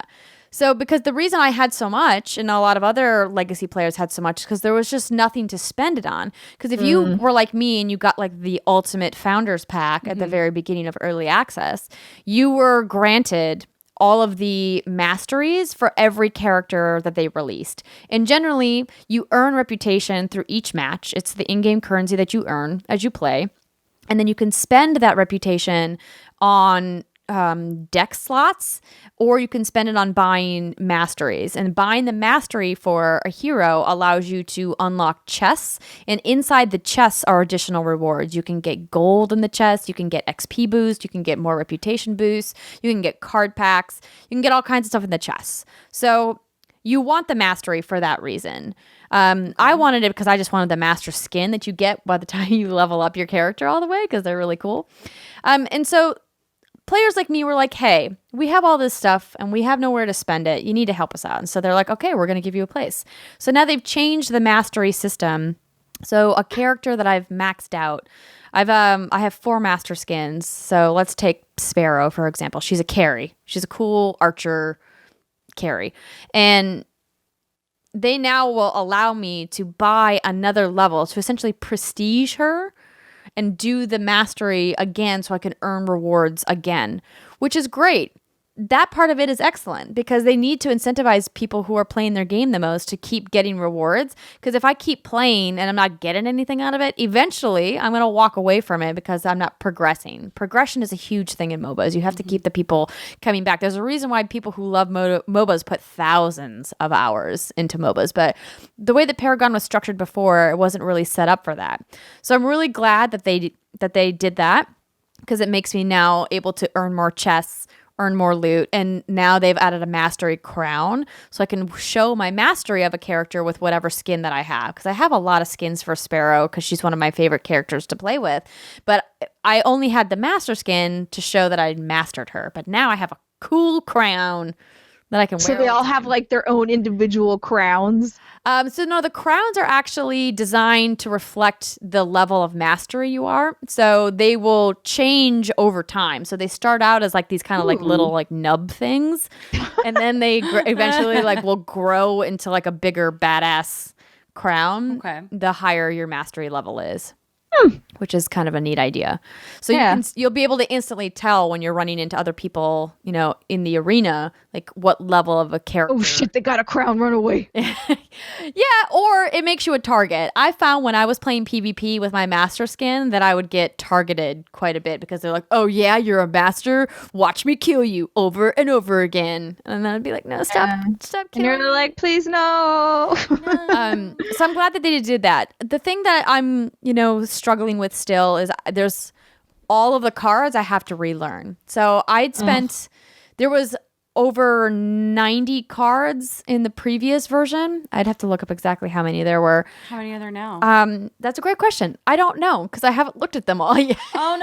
[SPEAKER 1] So because the reason I had so much and a lot of other legacy players had so much because there was just nothing to spend it on. Because if you were like me and you got like the ultimate founders pack at the very beginning of early access, you were granted all of the masteries for every character that they released. And generally, you earn reputation through each match. It's the in-game currency that you earn as you play. And then you can spend that reputation on deck slots, or you can spend it on buying masteries. And buying the mastery for a hero allows you to unlock chests, and inside the chests are additional rewards. You can get gold in the chest, you can get XP boost, you can get more reputation boosts, you can get card packs, you can get all kinds of stuff in the chests. So you want the mastery for that reason. I wanted it because I just wanted the master skin that you get by the time you level up your character all the way, because they're really cool. And so players like me were like, hey, we have all this stuff and we have nowhere to spend it. You need to help us out. And so they're like, okay, we're going to give you a place. So now they've changed the mastery system. So a character that I've maxed out, I have 4 master skins. So let's take Sparrow, for example. She's a carry. She's a cool archer carry. And they now will allow me to buy another level to essentially prestige her and do the mastery again so I can earn rewards again, which is great. That part of it is excellent because they need to incentivize people who are playing their game the most to keep getting rewards. Because if I keep playing and I'm not getting anything out of it, eventually I'm going to walk away from it because I'm not progressing. Progression is a huge thing in MOBAs. You have to keep the people coming back. There's a reason why people who love MOBAs put thousands of hours into MOBAs. But the way that Paragon was structured before, it wasn't really set up for that. So I'm really glad that they did that because it makes me now able to earn more chests, earn more loot, and now they've added a mastery crown so I can show my mastery of a character with whatever skin that I have, because I have a lot of skins for Sparrow because she's one of my favorite characters to play with, but I only had the master skin to show that I'd mastered her, but now I have a cool crown that I can wear.
[SPEAKER 3] So they all have like their own individual crowns.
[SPEAKER 1] So no, the crowns are actually designed to reflect the level of mastery you are. So they will change over time. So they start out as like these kind of like little like nub things, and then they eventually like will grow into like a bigger badass crown.
[SPEAKER 2] Okay.
[SPEAKER 1] The higher your mastery level is. Which is kind of a neat idea. So you'll be able to instantly tell when you're running into other people, you know, in the arena, like what level of a character.
[SPEAKER 3] Oh shit, they got a crown, run away.
[SPEAKER 1] Yeah, or it makes you a target. I found when I was playing PvP with my master skin that I would get targeted quite a bit because they're like, oh yeah, you're a master, watch me kill you over and over again. And then I'd be like, no, stop killing
[SPEAKER 3] And you're like, please no.
[SPEAKER 1] So I'm glad that they did that. The thing that I'm, you know, struggling with still is there's all of the cards I have to relearn. So I'd spent, there was over 90 cards in the previous version. I'd have to look up exactly how many there were.
[SPEAKER 2] How many are there now?
[SPEAKER 1] That's a great question. I don't know because I haven't looked at them all yet.
[SPEAKER 2] Oh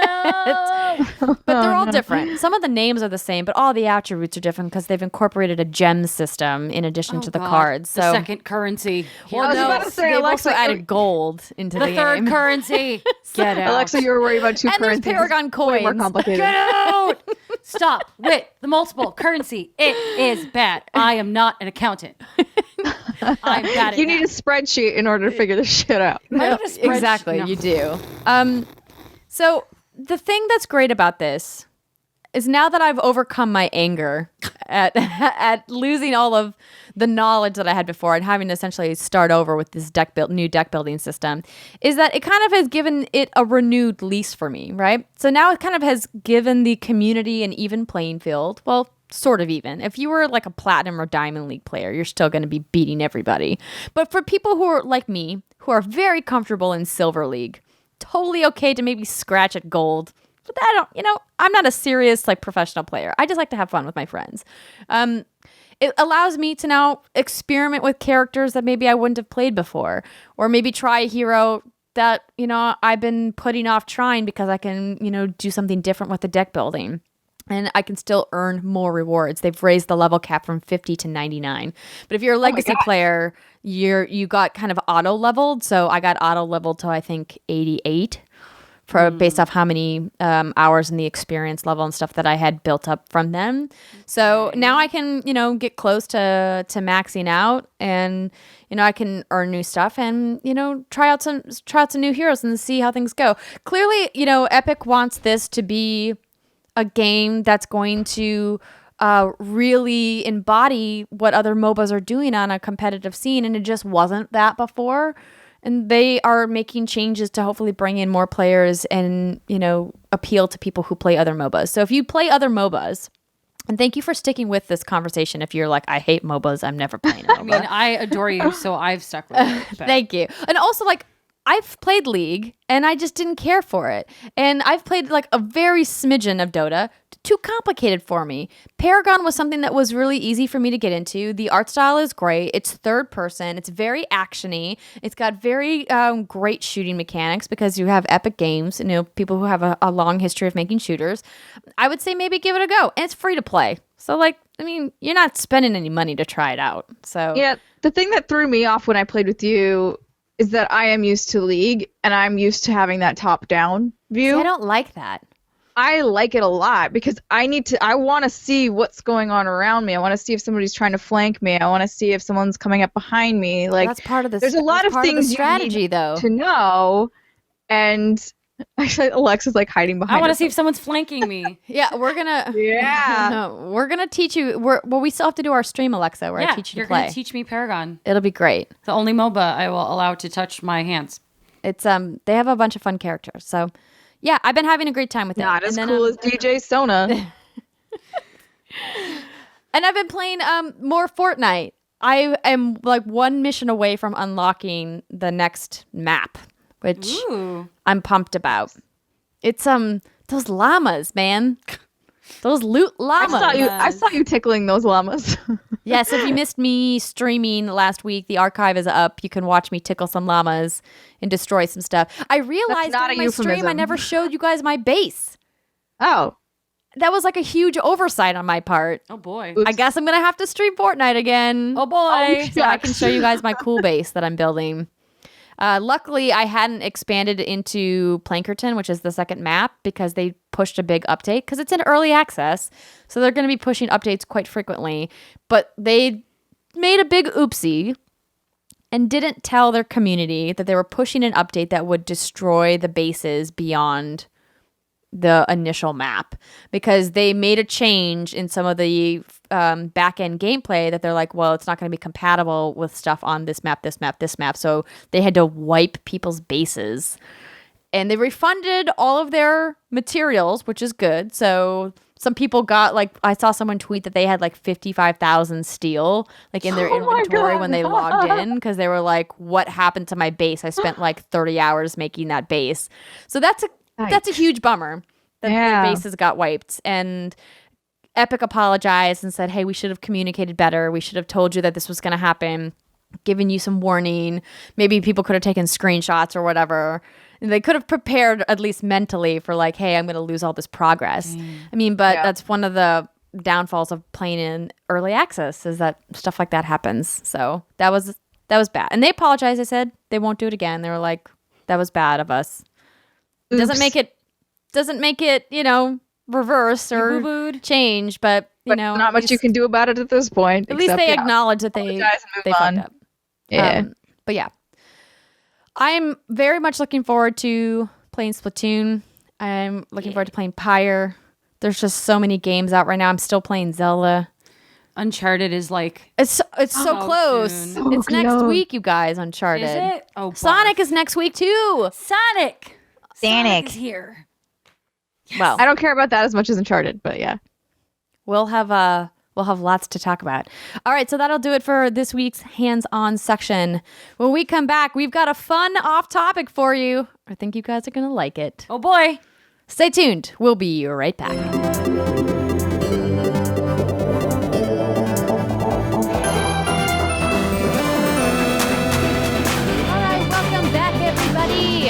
[SPEAKER 2] no!
[SPEAKER 1] But they're all different. Some of the names are the same, but all the attributes are different because they've incorporated a gem system in addition to the cards. So
[SPEAKER 2] the second currency.
[SPEAKER 1] well,
[SPEAKER 3] I was
[SPEAKER 1] no,
[SPEAKER 3] about to say,
[SPEAKER 1] they've
[SPEAKER 3] Alexa,
[SPEAKER 1] also added gold into the
[SPEAKER 2] third
[SPEAKER 1] game.
[SPEAKER 2] currency. Get out.
[SPEAKER 3] Alexa, you were worried about 2
[SPEAKER 1] And there's
[SPEAKER 3] currencies.
[SPEAKER 1] Paragon
[SPEAKER 3] It's way more
[SPEAKER 1] coins.
[SPEAKER 3] complicated.
[SPEAKER 2] Get out! Stop with the multiple currency. It is bad. I am not an accountant. I'm bad at
[SPEAKER 3] You need a spreadsheet in order to figure this shit out.
[SPEAKER 1] No, exactly, you do. So the thing that's great about this is now that I've overcome my anger at losing all of the knowledge that I had before and having to essentially start over with this new deck building system, is that it kind of has given it a renewed lease for me, right? So now it kind of has given the community an even playing field. Well, sort of even. If you were like a Platinum or Diamond League player, you're still going to be beating everybody. But for people who are like me, who are very comfortable in Silver League, totally okay to maybe scratch at Gold. But I don't, you know, I'm not a serious like professional player. I just like to have fun with my friends. It allows me to now experiment with characters that maybe I wouldn't have played before, or maybe try a hero that, you know, I've been putting off trying because I can, you know, do something different with the deck building. And I can still earn more rewards. They've raised the level cap from 50 to 99. But if you're a legacy player, you got kind of auto leveled. So I got auto leveled to I think 88 for based off how many hours and the experience level and stuff that I had built up from them. So now I can, get close to maxing out, and I can earn new stuff and try out some new heroes and see how things go. Clearly, Epic wants this to be a game that's going to really embody what other MOBAs are doing on a competitive scene, and it just wasn't that before. And they are making changes to hopefully bring in more players and, appeal to people who play other MOBAs. So if you play other MOBAs, and thank you for sticking with this conversation. If you're like, I hate MOBAs, I'm never playing a MOBA.
[SPEAKER 2] I mean, I adore you, so I've stuck with it. But.
[SPEAKER 1] Thank you. And also, I've played League, and I just didn't care for it. And I've played, a very smidgen of Dota. Too complicated for me. Paragon was something that was really easy for me to get into. The art style is great. It's third person. It's very actiony. It's got very great shooting mechanics because you have Epic Games, people who have a long history of making shooters. I would say maybe give it a go. And it's free to play. So, you're not spending any money to try it out. So
[SPEAKER 3] yeah, the thing that threw me off when I played with you is that I am used to League, and I'm used to having that top-down view.
[SPEAKER 1] See, I don't like that.
[SPEAKER 3] I like it a lot because I want to see what's going on around me. I want to see if somebody's trying to flank me. I want to see if someone's coming up behind me.
[SPEAKER 1] That's part of the
[SPEAKER 3] there's a lot of things
[SPEAKER 1] strategy,
[SPEAKER 3] you need
[SPEAKER 1] though,
[SPEAKER 3] to know. And actually, Alexa's hiding behind.
[SPEAKER 2] I want to see if someone's flanking me.
[SPEAKER 1] Yeah, we're gonna.
[SPEAKER 3] Yeah,
[SPEAKER 1] we're gonna teach you. We still have to do our stream, Alexa, where I teach you to play.
[SPEAKER 2] You're gonna teach me Paragon.
[SPEAKER 1] It'll be great.
[SPEAKER 2] The only MOBA I will allow to touch my hands.
[SPEAKER 1] It's they have a bunch of fun characters, so. Yeah, I've been having a great time with it.
[SPEAKER 3] Not as cool as DJ Sona.
[SPEAKER 1] And I've been playing more Fortnite. I am one mission away from unlocking the next map, which I'm pumped about. It's those llamas, man. Those loot llamas.
[SPEAKER 3] I saw you tickling those llamas.
[SPEAKER 1] Yes, if you missed me streaming last week, the archive is up. You can watch me tickle some llamas and destroy some stuff. I realized during my stream I never showed you guys my base.
[SPEAKER 3] Oh.
[SPEAKER 1] That was a huge oversight on my part.
[SPEAKER 2] Oh, boy.
[SPEAKER 3] Oops.
[SPEAKER 1] I guess I'm going to have to stream Fortnite again.
[SPEAKER 2] Oh, boy.
[SPEAKER 1] So I can show you guys my cool base that I'm building. Luckily, I hadn't expanded into Plankerton, which is the second map, because they pushed a big update, because it's in early access. So they're going to be pushing updates quite frequently. But they made a big oopsie and didn't tell their community that they were pushing an update that would destroy the bases beyond the initial map, because they made a change in some of the back-end gameplay that they're like, well, it's not going to be compatible with stuff on this map. So they had to wipe people's bases, and they refunded all of their materials, which is good. So some people got I saw someone tweet that they had 55,000 steel in their inventory when they logged in, because they were like, what happened to my base? I spent 30 hours making that base. So that's a huge bummer that their bases got wiped. And Epic apologized and said, hey, we should have communicated better. We should have told you that this was going to happen, given you some warning. Maybe people could have taken screenshots or whatever. And they could have prepared at least mentally for hey, I'm going to lose all this progress. I mean, but that's one of the downfalls of playing in early access, is that stuff like that happens. So that was bad. And they apologized. They said they won't do it again. They were like, that was bad of us. It doesn't make it, reverse or change, but
[SPEAKER 3] not much you can do about it at this point.
[SPEAKER 1] At least they acknowledge that they fucked up.
[SPEAKER 3] Yeah.
[SPEAKER 1] But yeah, I'm very much looking forward to playing Splatoon. I'm looking forward to playing Pyre. There's just so many games out right now. I'm still playing Zelda.
[SPEAKER 2] Uncharted is
[SPEAKER 1] it's so close.
[SPEAKER 2] Soon.
[SPEAKER 1] It's next week, you guys. Uncharted.
[SPEAKER 2] Is it? Oh,
[SPEAKER 1] Sonic is next week too.
[SPEAKER 2] Sonic is here.
[SPEAKER 1] Yes. Well,
[SPEAKER 3] I don't care about that as much as Uncharted, but yeah.
[SPEAKER 1] We'll have lots to talk about. All right, so that'll do it for this week's hands-on section. When we come back, we've got a fun off-topic for you. I think you guys are going to like it.
[SPEAKER 2] Oh boy.
[SPEAKER 1] Stay tuned. We'll be right back. All right, welcome back, everybody.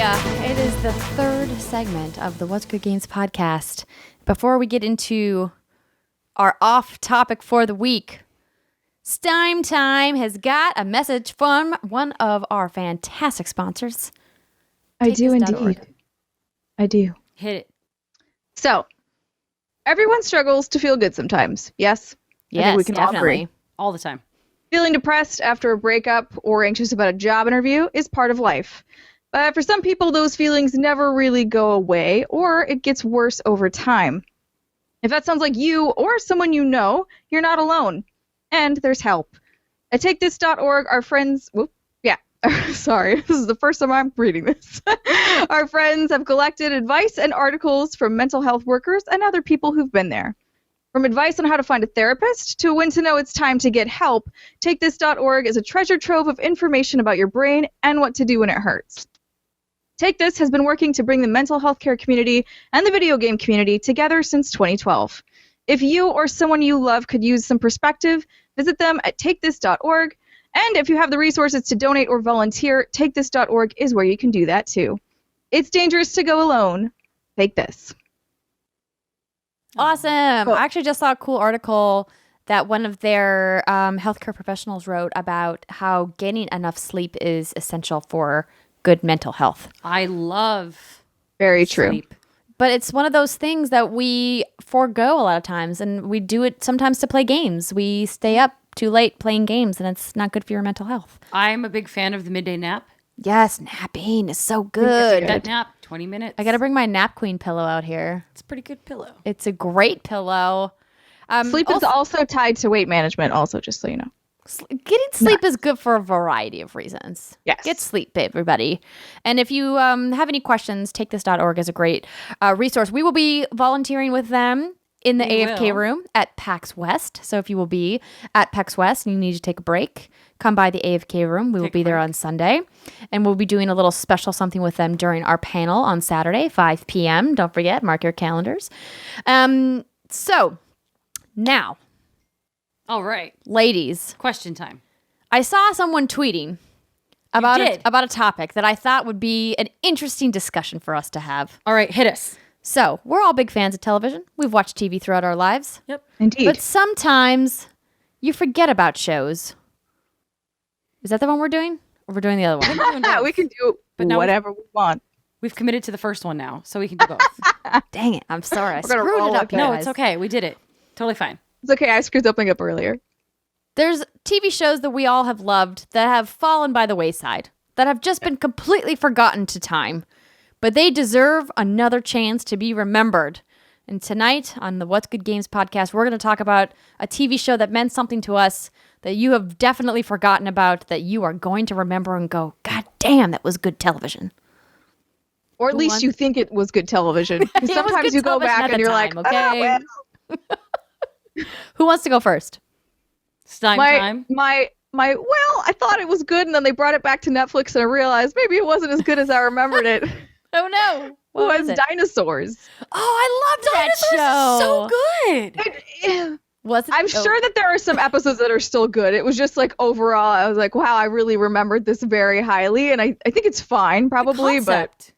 [SPEAKER 1] It is the third segment of the What's Good Games podcast. Before we get into our off-topic for the week, Steim Time has got a message from one of our fantastic sponsors.
[SPEAKER 3] I do indeed. I do.
[SPEAKER 2] Hit it.
[SPEAKER 3] So, everyone struggles to feel good sometimes. Yes? I think we can all agree.
[SPEAKER 1] definitely.
[SPEAKER 2] All the time.
[SPEAKER 3] Feeling depressed after a breakup or anxious about a job interview is part of life. But for some people, those feelings never really go away, or it gets worse over time. If that sounds like you or someone you know, you're not alone. And there's help. At TakeThis.org, our friends... Sorry, this is the first time I'm reading this. Our friends have collected advice and articles from mental health workers and other people who've been there. From advice on how to find a therapist to when to know it's time to get help, TakeThis.org is a treasure trove of information about your brain and what to do when it hurts. Take This has been working to bring the mental health care community and the video game community together since 2012. If you or someone you love could use some perspective, visit them at TakeThis.org. And if you have the resources to donate or volunteer, TakeThis.org is where you can do that too. It's dangerous to go alone. Take this.
[SPEAKER 1] Awesome.
[SPEAKER 3] Cool.
[SPEAKER 1] I actually just saw a cool article that one of their healthcare professionals wrote about how getting enough sleep is essential for good mental health.
[SPEAKER 2] I love
[SPEAKER 3] Very true.
[SPEAKER 2] sleep.
[SPEAKER 1] But it's one of those things that we forego a lot of times, and we do it sometimes to play games. We stay up too late playing games, and it's not good for your mental health.
[SPEAKER 2] I'm a big fan of the midday nap.
[SPEAKER 1] Yes, napping is so good.
[SPEAKER 2] That nap, 20 minutes.
[SPEAKER 1] I got to bring my Nap Queen pillow out here.
[SPEAKER 2] It's a pretty good pillow.
[SPEAKER 1] It's a great pillow.
[SPEAKER 3] Sleep is also tied to weight management, also, just so you know.
[SPEAKER 1] Getting sleep is good for a variety of reasons.
[SPEAKER 3] Yes.
[SPEAKER 1] Get sleep, everybody. And if you have any questions, TakeThis.org is a great resource. We will be volunteering with them in the AFK room at PAX West. So if you will be at PAX West and you need to take a break, come by the AFK room. We will be there on Sunday. And we'll be doing a little special something with them during our panel on Saturday, 5 p.m. Don't forget, mark your calendars. So now,
[SPEAKER 2] All right.
[SPEAKER 1] ladies,
[SPEAKER 2] Question time.
[SPEAKER 1] I saw someone tweeting about a topic that I thought would be an interesting discussion for us to have.
[SPEAKER 2] All right, hit us.
[SPEAKER 1] So, we're all big fans of television. We've watched TV throughout our lives.
[SPEAKER 2] Yep.
[SPEAKER 3] Indeed.
[SPEAKER 1] But sometimes you forget about shows. Is that the one we're doing? Or we're doing the other one?
[SPEAKER 3] We can do
[SPEAKER 2] now
[SPEAKER 3] whatever we want.
[SPEAKER 2] We've committed to the first one now, so we can do both.
[SPEAKER 1] Dang it. I'm sorry. I
[SPEAKER 3] We're gonna
[SPEAKER 1] screwed
[SPEAKER 3] roll
[SPEAKER 1] it up,
[SPEAKER 3] with
[SPEAKER 1] you
[SPEAKER 3] it.
[SPEAKER 2] No,
[SPEAKER 1] guys.
[SPEAKER 2] it's okay. We did it. Totally fine.
[SPEAKER 3] It's okay, I screwed something up earlier.
[SPEAKER 1] There's TV shows that we all have loved that have fallen by the wayside, that have just been completely forgotten to time. But they deserve another chance to be remembered. And tonight on the What's Good Games podcast, we're going to talk about a TV show that meant something to us that you have definitely forgotten about, that you are going to remember and go, God damn, that was good television.
[SPEAKER 3] Or at least you think it was good television. 'Cause
[SPEAKER 1] It was
[SPEAKER 3] sometimes
[SPEAKER 1] good
[SPEAKER 3] you go
[SPEAKER 1] television
[SPEAKER 3] back
[SPEAKER 1] at
[SPEAKER 3] and
[SPEAKER 1] the
[SPEAKER 3] you're
[SPEAKER 1] time,
[SPEAKER 3] like,
[SPEAKER 1] okay?
[SPEAKER 3] well.
[SPEAKER 1] Who wants to go first?
[SPEAKER 2] Stein time.
[SPEAKER 3] Well, I thought it was good, and then they brought it back to Netflix, and I realized maybe it wasn't as good as I remembered it.
[SPEAKER 1] Oh no. What
[SPEAKER 3] was
[SPEAKER 1] it?
[SPEAKER 3] Dinosaurs.
[SPEAKER 1] Oh, I loved that show.
[SPEAKER 2] So good.
[SPEAKER 1] Was it?
[SPEAKER 3] I'm sure that there are some episodes that are still good. It was just like overall, I was like, wow, I really remembered this very highly, and I think it's fine, probably, but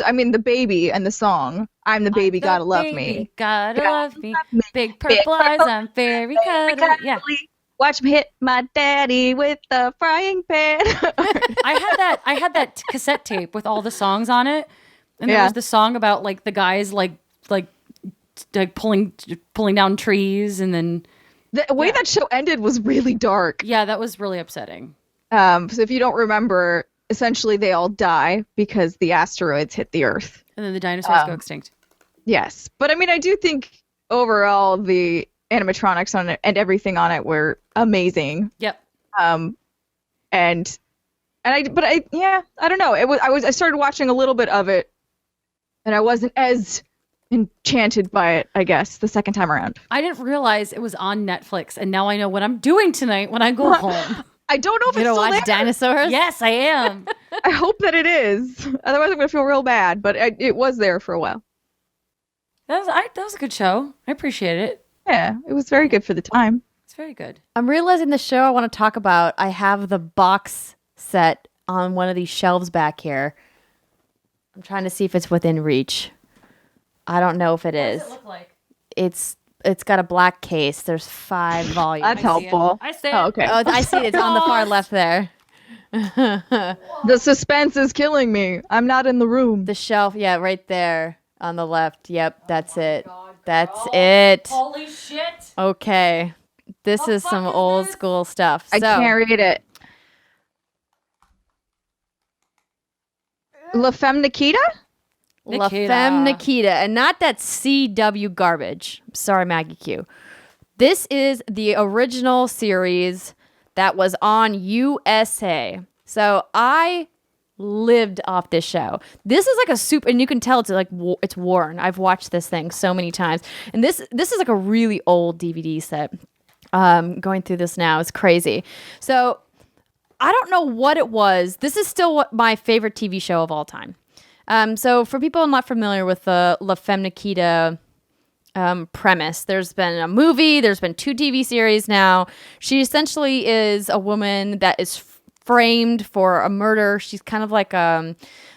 [SPEAKER 3] I mean, the baby and the song, I'm the baby, gotta love me.
[SPEAKER 2] Gotta love me. Big purple eyes, I'm very cuddly. Yeah.
[SPEAKER 3] Watch me hit my daddy with the frying pan.
[SPEAKER 2] I had that cassette tape with all the songs on it, and there was the song about like the guys like pulling down trees, and then
[SPEAKER 3] The way that show ended was really dark.
[SPEAKER 2] yeah, that was really upsetting.
[SPEAKER 3] So if you don't remember, essentially they all die because the asteroids hit the Earth.
[SPEAKER 2] And then the dinosaurs go extinct.
[SPEAKER 3] Yes, but I mean, I do think overall the animatronics on it and everything on it were amazing.
[SPEAKER 2] Yep.
[SPEAKER 3] I don't know. I started watching a little bit of it, and I wasn't as enchanted by it, I guess, the second time around.
[SPEAKER 2] I didn't realize it was on Netflix, and now I know what I'm doing tonight when I go home.
[SPEAKER 3] I don't know if
[SPEAKER 1] You
[SPEAKER 3] it's
[SPEAKER 1] don't
[SPEAKER 3] still
[SPEAKER 1] watch
[SPEAKER 3] there.
[SPEAKER 1] dinosaurs?
[SPEAKER 2] Yes, I am.
[SPEAKER 3] I hope that it is. Otherwise, I'm gonna feel real bad. But it was there for a while.
[SPEAKER 2] That was a good show. I appreciate it.
[SPEAKER 3] Yeah, it was very good for the time.
[SPEAKER 2] It's very good.
[SPEAKER 1] I'm realizing the show I want to talk about, I have the box set on one of these shelves back here. I'm trying to see if it's within reach. I don't know if it is.
[SPEAKER 2] What does it look like?
[SPEAKER 1] It's got a black case. There's 5 volumes.
[SPEAKER 3] That's helpful.
[SPEAKER 2] I see it.
[SPEAKER 3] Oh, okay.
[SPEAKER 1] Oh, I see it. It's on the far left there.
[SPEAKER 3] The suspense is killing me. I'm not in the room.
[SPEAKER 1] The shelf, yeah, right there on the left. Yep, that's it. That's it.
[SPEAKER 2] Holy shit!
[SPEAKER 1] Okay. This is some old school stuff.
[SPEAKER 3] I can't read it. La Femme Nikita?
[SPEAKER 1] La Femme Nikita, and not that CW garbage. Sorry, Maggie Q. This is the original series that was on USA. So I lived off this show. This is like a super, and you can tell it's like it's worn. I've watched this thing so many times, and this is like a really old DVD set. Going through this now is crazy. So I don't know what it was. This is still my favorite TV show of all time. So for people not familiar with the La Femme Nikita premise, there's been a movie, there's been 2 TV series now. She essentially is a woman that is framed for a murder. She's kind of like I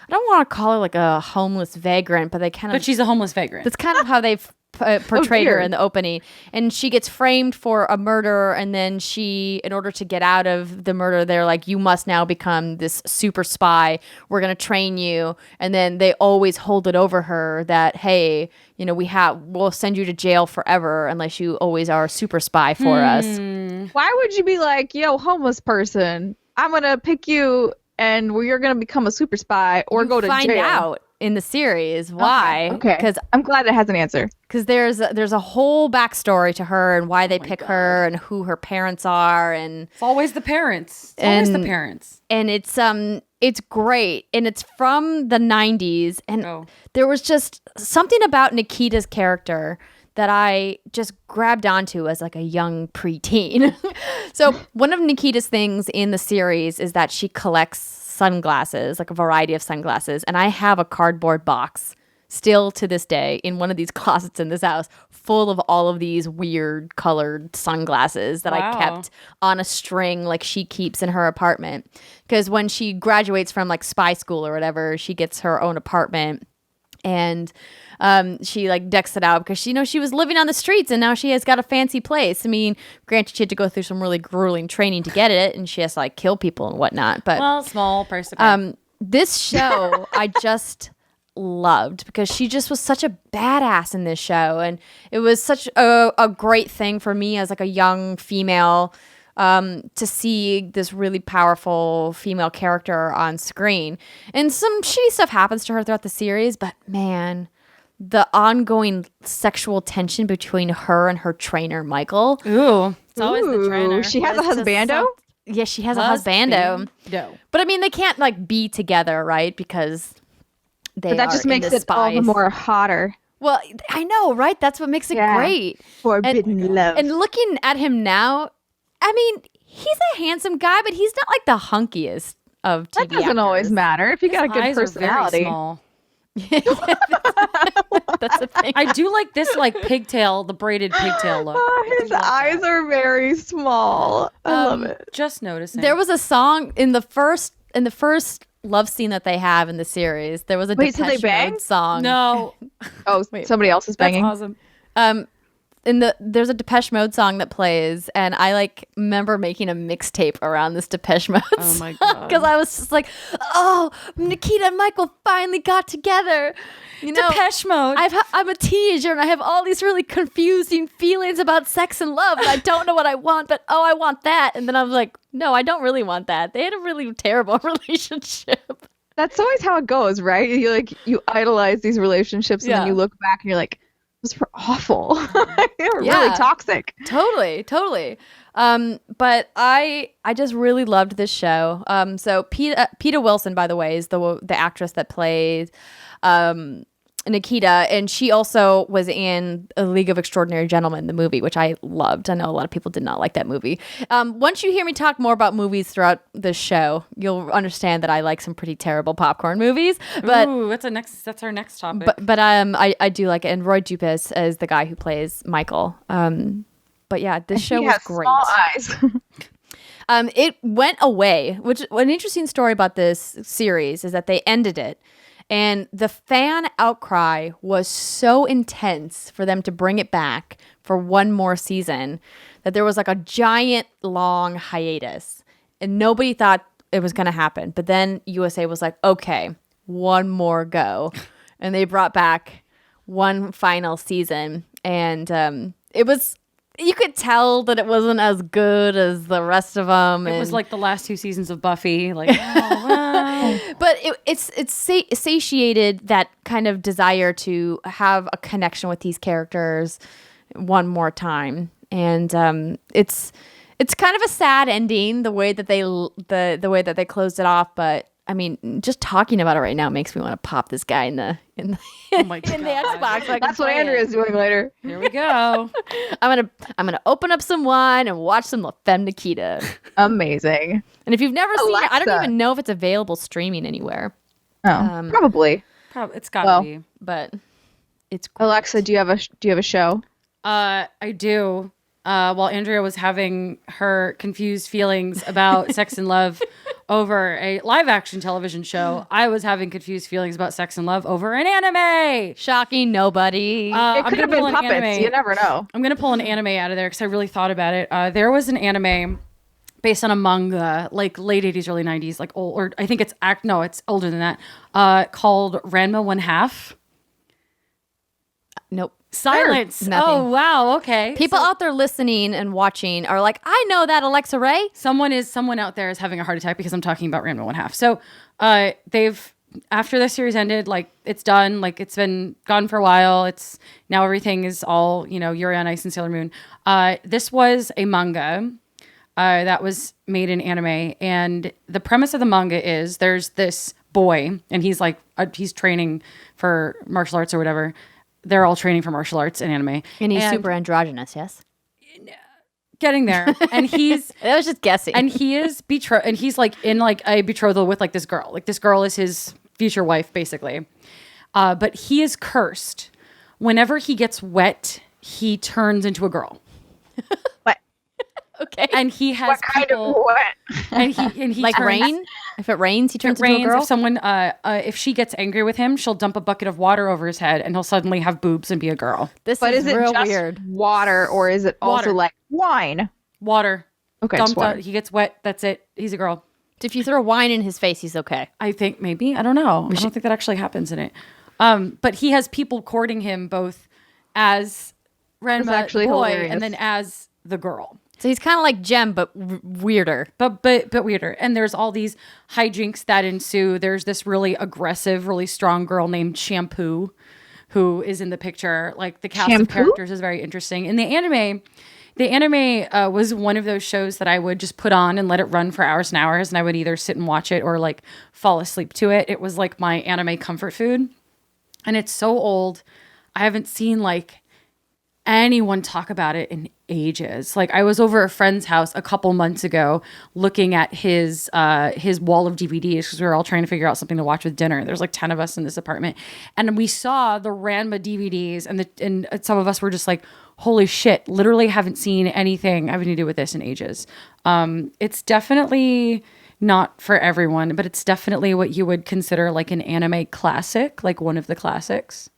[SPEAKER 1] don't want to call her like a homeless vagrant, but
[SPEAKER 2] But she's a homeless vagrant.
[SPEAKER 1] That's kind of how they've portrayed her in the opening. And she gets framed for a murder, and then in order to get out of the murder, they're like, you must now become this super spy. We're going to train you. And then they always hold it over her that, hey, you know, we'll send you to jail forever unless you always are a super spy for us.
[SPEAKER 3] Why would you be like, yo, homeless person, I'm going to pick you and you're going to become a super spy or go to jail?
[SPEAKER 1] Find out in the series why.
[SPEAKER 3] Okay. Because I'm glad it has an answer.
[SPEAKER 1] Because there's a whole backstory to her and why they pick her and who her parents are, and
[SPEAKER 2] it's always the parents. Always the parents.
[SPEAKER 1] And it's great, and it's from the 90s, and there was just something about Nikita's character that I just grabbed onto as like a young preteen. So one of Nikita's things in the series is that she collects sunglasses, like a variety of sunglasses. And I have a cardboard box still to this day in one of these closets in this house full of all of these weird colored sunglasses that I kept on a string like she keeps in her apartment. Because when she graduates from like spy school or whatever, she gets her own apartment. And she like decks it out because she was living on the streets and now she has got a fancy place. I mean, granted, she had to go through some really grueling training to get it, and she has to like kill people and whatnot. But
[SPEAKER 2] small person.
[SPEAKER 1] This show I just loved because she just was such a badass in this show, and it was such a great thing for me as like a young female to see this really powerful female character on screen. And some shitty stuff happens to her throughout the series, but man, the ongoing sexual tension between her and her trainer, Michael.
[SPEAKER 2] Ooh. It's always the trainer.
[SPEAKER 3] She has a husbando?
[SPEAKER 1] Yeah, she has a husbando.
[SPEAKER 2] No.
[SPEAKER 1] But I mean, they can't like be together, right? Because
[SPEAKER 3] but that just makes it all the more hotter.
[SPEAKER 1] Well, I know, right? That's what makes it great.
[SPEAKER 3] Forbidden love.
[SPEAKER 1] And looking at him now, I mean, he's a handsome guy, but he's not like the hunkiest of TV
[SPEAKER 3] That doesn't always matter if you got a good personality.
[SPEAKER 1] That's a thing.
[SPEAKER 2] I do like this like pigtail, the braided pigtail look.
[SPEAKER 3] His eyes are very small. I love it.
[SPEAKER 2] Just noticing.
[SPEAKER 1] There was a song in the first love scene that they have in the series. There was a Depeche Mode song.
[SPEAKER 2] No.
[SPEAKER 3] Oh, wait, somebody else is banging.
[SPEAKER 2] That's awesome.
[SPEAKER 1] There's a Depeche Mode song that plays, and I like remember making a mixtape around this Depeche Mode
[SPEAKER 2] Oh my god!
[SPEAKER 1] Because I was just like, oh, Nikita and Michael finally got together. You know,
[SPEAKER 2] Depeche Mode.
[SPEAKER 1] I'm a teenager and I have all these really confusing feelings about sex and love, and I don't know what I want, but I want that. And then I was like, no, I don't really want that. They had a really terrible relationship.
[SPEAKER 3] That's always how it goes, right? You idolize these relationships, and then you look back and you're like, those were awful. They were really toxic.
[SPEAKER 1] Totally. But I just really loved this show. So Peta Wilson, by the way, is the actress that plays Nikita, and she also was in A League of Extraordinary Gentlemen, the movie, which I loved. I know a lot of people did not like that movie. Once you hear me talk more about movies throughout this show, you'll understand that I like some pretty terrible popcorn movies. But
[SPEAKER 2] ooh, that's our next topic.
[SPEAKER 1] But I do like it, and Roy Dupuis is the guy who plays Michael. But yeah, this show was great.
[SPEAKER 3] Small eyes.
[SPEAKER 1] It went away, which an interesting story about this series is that they ended it. And the fan outcry was so intense for them to bring it back for one more season that there was like a giant long hiatus. And nobody thought it was going to happen. But then USA was like, okay, one more go. And they brought back one final season. And it was, you could tell that it wasn't as good as the rest of them.
[SPEAKER 2] It was like the last 2 seasons of Buffy. Like, oh, wow.
[SPEAKER 1] But it's satiated that kind of desire to have a connection with these characters one more time. And it's kind of a sad ending, the way that the way that they closed it off. But I mean, just talking about it right now makes me want to pop this guy in the
[SPEAKER 2] Oh my God.
[SPEAKER 1] in the Xbox. So
[SPEAKER 3] That's what Andrea's doing later.
[SPEAKER 2] Here we go.
[SPEAKER 1] I'm gonna open up some wine and watch some La Femme Nikita.
[SPEAKER 3] Amazing.
[SPEAKER 1] And if you've never seen it, I don't
[SPEAKER 3] Alexa.
[SPEAKER 1] even know if it's available streaming anywhere.
[SPEAKER 3] Oh, probably.
[SPEAKER 2] It's gotta be.
[SPEAKER 1] But it's great.
[SPEAKER 3] Alexa, do you have a show?
[SPEAKER 2] I do. While Andrea was having her confused feelings about Sex and Love over a live action television show, I was having confused feelings about Sex and Love over an anime.
[SPEAKER 1] Shocking nobody.
[SPEAKER 3] It could have been puppets. You never know.
[SPEAKER 2] I'm going to pull an anime out of there because I really thought about it. There was an anime based on a manga, like late 80s, early 90s, like old, or I think it's older than that, called Ranma One Half.
[SPEAKER 1] Nope.
[SPEAKER 2] Silence.
[SPEAKER 1] Nothing.
[SPEAKER 2] Oh, wow. Okay.
[SPEAKER 1] People out there listening and watching are like, I know that, Alexa Ray.
[SPEAKER 2] Someone out there is having a heart attack because I'm talking about Ranma One Half. So after the series ended, like it's done, like it's been gone for a while. It's now everything is all, Yuri on Ice and Sailor Moon. This was a manga that was made in anime. And the premise of the manga is there's this boy and he's like, he's training for martial arts or whatever. They're all training for martial arts in anime.
[SPEAKER 1] And he's super androgynous, yes?
[SPEAKER 2] Getting there. And he's...
[SPEAKER 1] I was just guessing.
[SPEAKER 2] And he is betrothed. And he's like in like a betrothal with like this girl. Like this girl is his future wife, basically. But he is cursed. Whenever he gets wet, he turns into a girl.
[SPEAKER 3] What?
[SPEAKER 1] Okay.
[SPEAKER 2] And he has
[SPEAKER 3] What kind of what?
[SPEAKER 2] And he
[SPEAKER 1] like
[SPEAKER 2] turns,
[SPEAKER 1] rain? If it rains, he turns
[SPEAKER 2] If it rains,
[SPEAKER 1] into a girl?
[SPEAKER 2] if someone, if she gets angry with him, she'll dump a bucket of water over his head and he'll suddenly have boobs and be a girl.
[SPEAKER 3] But is it
[SPEAKER 1] real
[SPEAKER 3] just
[SPEAKER 1] weird.
[SPEAKER 3] water or is it also
[SPEAKER 2] Water.
[SPEAKER 3] like wine?
[SPEAKER 2] Water.
[SPEAKER 3] Okay,
[SPEAKER 2] Dumped
[SPEAKER 3] just water.
[SPEAKER 2] out. He gets wet. That's it. He's a girl.
[SPEAKER 1] If you throw wine in his face, he's okay.
[SPEAKER 2] I think maybe. I don't know. I don't think that actually happens in it. But he has people courting him both as Ranma
[SPEAKER 3] actually
[SPEAKER 2] boy
[SPEAKER 3] hilarious.
[SPEAKER 2] and then as the girl.
[SPEAKER 1] So he's kind of like Jem, but weirder.
[SPEAKER 2] But weirder. And there's all these hijinks that ensue. There's this really aggressive, really strong girl named Shampoo who is in the picture. Like the cast of characters is very interesting. In the anime was one of those shows that I would just put on and let it run for hours and hours. And I would either sit and watch it or like fall asleep to it. It was like my anime comfort food. And it's so old. I haven't seen like anyone talk about it in ages. Like I was over a friend's house a couple months ago looking at his wall of DVDs because we were all trying to figure out something to watch with dinner. There's like 10 of us in this apartment. And we saw the Ranma DVDs and some of us were just like, holy shit, literally haven't seen anything having to do with this in ages. It's definitely not for everyone, but it's definitely what you would consider like an anime classic, like one of the classics.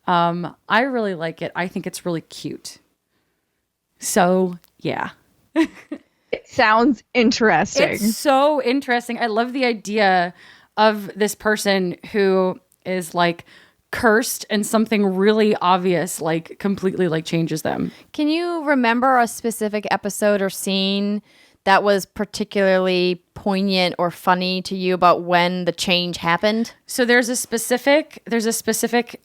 [SPEAKER 2] I really like it. I think it's really cute. So, yeah.
[SPEAKER 3] It sounds interesting.
[SPEAKER 2] It's so interesting. I love the idea of this person who is like cursed and something really obvious like completely like changes them.
[SPEAKER 1] Can you remember a specific episode or scene that was particularly poignant or funny to you about when the change happened?
[SPEAKER 2] So there's a specific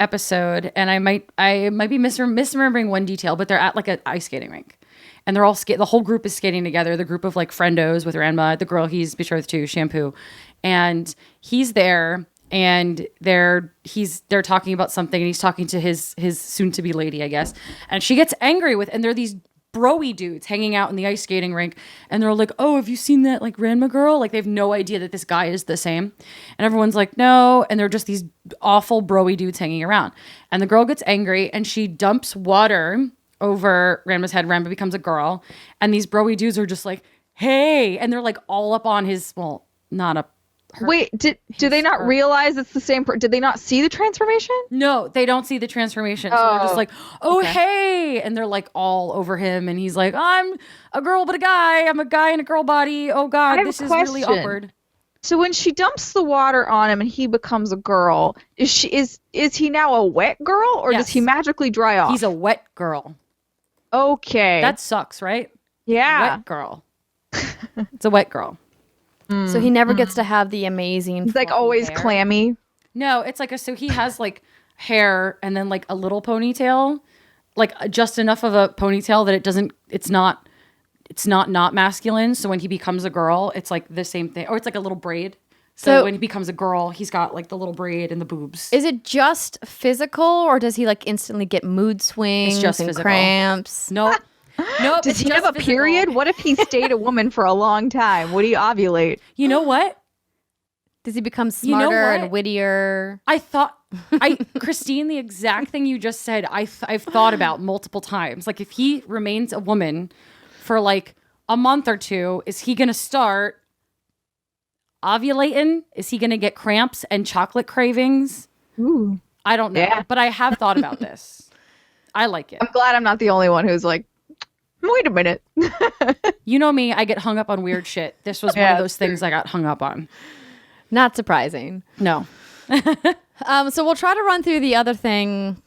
[SPEAKER 2] episode, and I might be misremembering one detail, but they're at like an ice skating rink, and they're all the whole group is skating together. The group of like friendos with Ranma, the girl he's betrothed to, Shampoo, and he's there, and they're talking about something, and he's talking to his soon to be lady, I guess, and she gets angry and there are these bro-y dudes hanging out in the ice skating rink, and they're like, oh, have you seen that like Ranma girl? Like they have no idea that this guy is the same, and everyone's like, no, and they're just these awful bro-y dudes hanging around, and the girl gets angry and she dumps water over Ranma's head. Ranma becomes a girl, and these bro-y dudes are just like, hey, and they're like all up on his, well, not up.
[SPEAKER 3] Wait, do they not realize it's the same? Did they not see the transformation?
[SPEAKER 2] No, they don't see the transformation. So they're just like, oh, hey. And they're like all over him. And he's like, I'm a girl but a guy. I'm a guy in a girl body. Oh, God, this is really awkward.
[SPEAKER 3] So when she dumps the water on him and he becomes a girl, is he now a wet girl, or does he magically dry off?
[SPEAKER 2] He's a wet girl.
[SPEAKER 3] Okay.
[SPEAKER 2] That sucks, right?
[SPEAKER 3] Yeah.
[SPEAKER 2] Wet girl. It's a wet girl.
[SPEAKER 1] So he never gets to have the amazing.
[SPEAKER 3] He's like always
[SPEAKER 1] hair.
[SPEAKER 3] clammy.
[SPEAKER 2] No, it's like so he has like hair and then like a little ponytail, like just enough of a ponytail that it's not masculine. So when he becomes a girl, it's like the same thing, or it's like a little braid. So when he becomes a girl, he's got like the little braid and the boobs.
[SPEAKER 1] Is it just physical, or does he like instantly get mood swings
[SPEAKER 2] just
[SPEAKER 1] and
[SPEAKER 2] physical.
[SPEAKER 1] Cramps?
[SPEAKER 2] Nope.
[SPEAKER 3] Does he have a period? What if he stayed a woman for a long time? Would he ovulate?
[SPEAKER 2] You know what?
[SPEAKER 1] Does he become smarter and wittier?
[SPEAKER 2] Christine, the exact thing you just said, I've thought about multiple times. Like if he remains a woman for like a month or two, is he going to start ovulating? Is he going to get cramps and chocolate cravings?
[SPEAKER 3] Ooh.
[SPEAKER 2] I don't know, but I have thought about this. I like it.
[SPEAKER 3] I'm glad I'm not the only one who's like, wait a minute.
[SPEAKER 2] You know me, I get hung up on weird shit. This was one of those things I got hung up on.
[SPEAKER 1] Not surprising.
[SPEAKER 2] No.
[SPEAKER 1] So we'll try to run through the other thing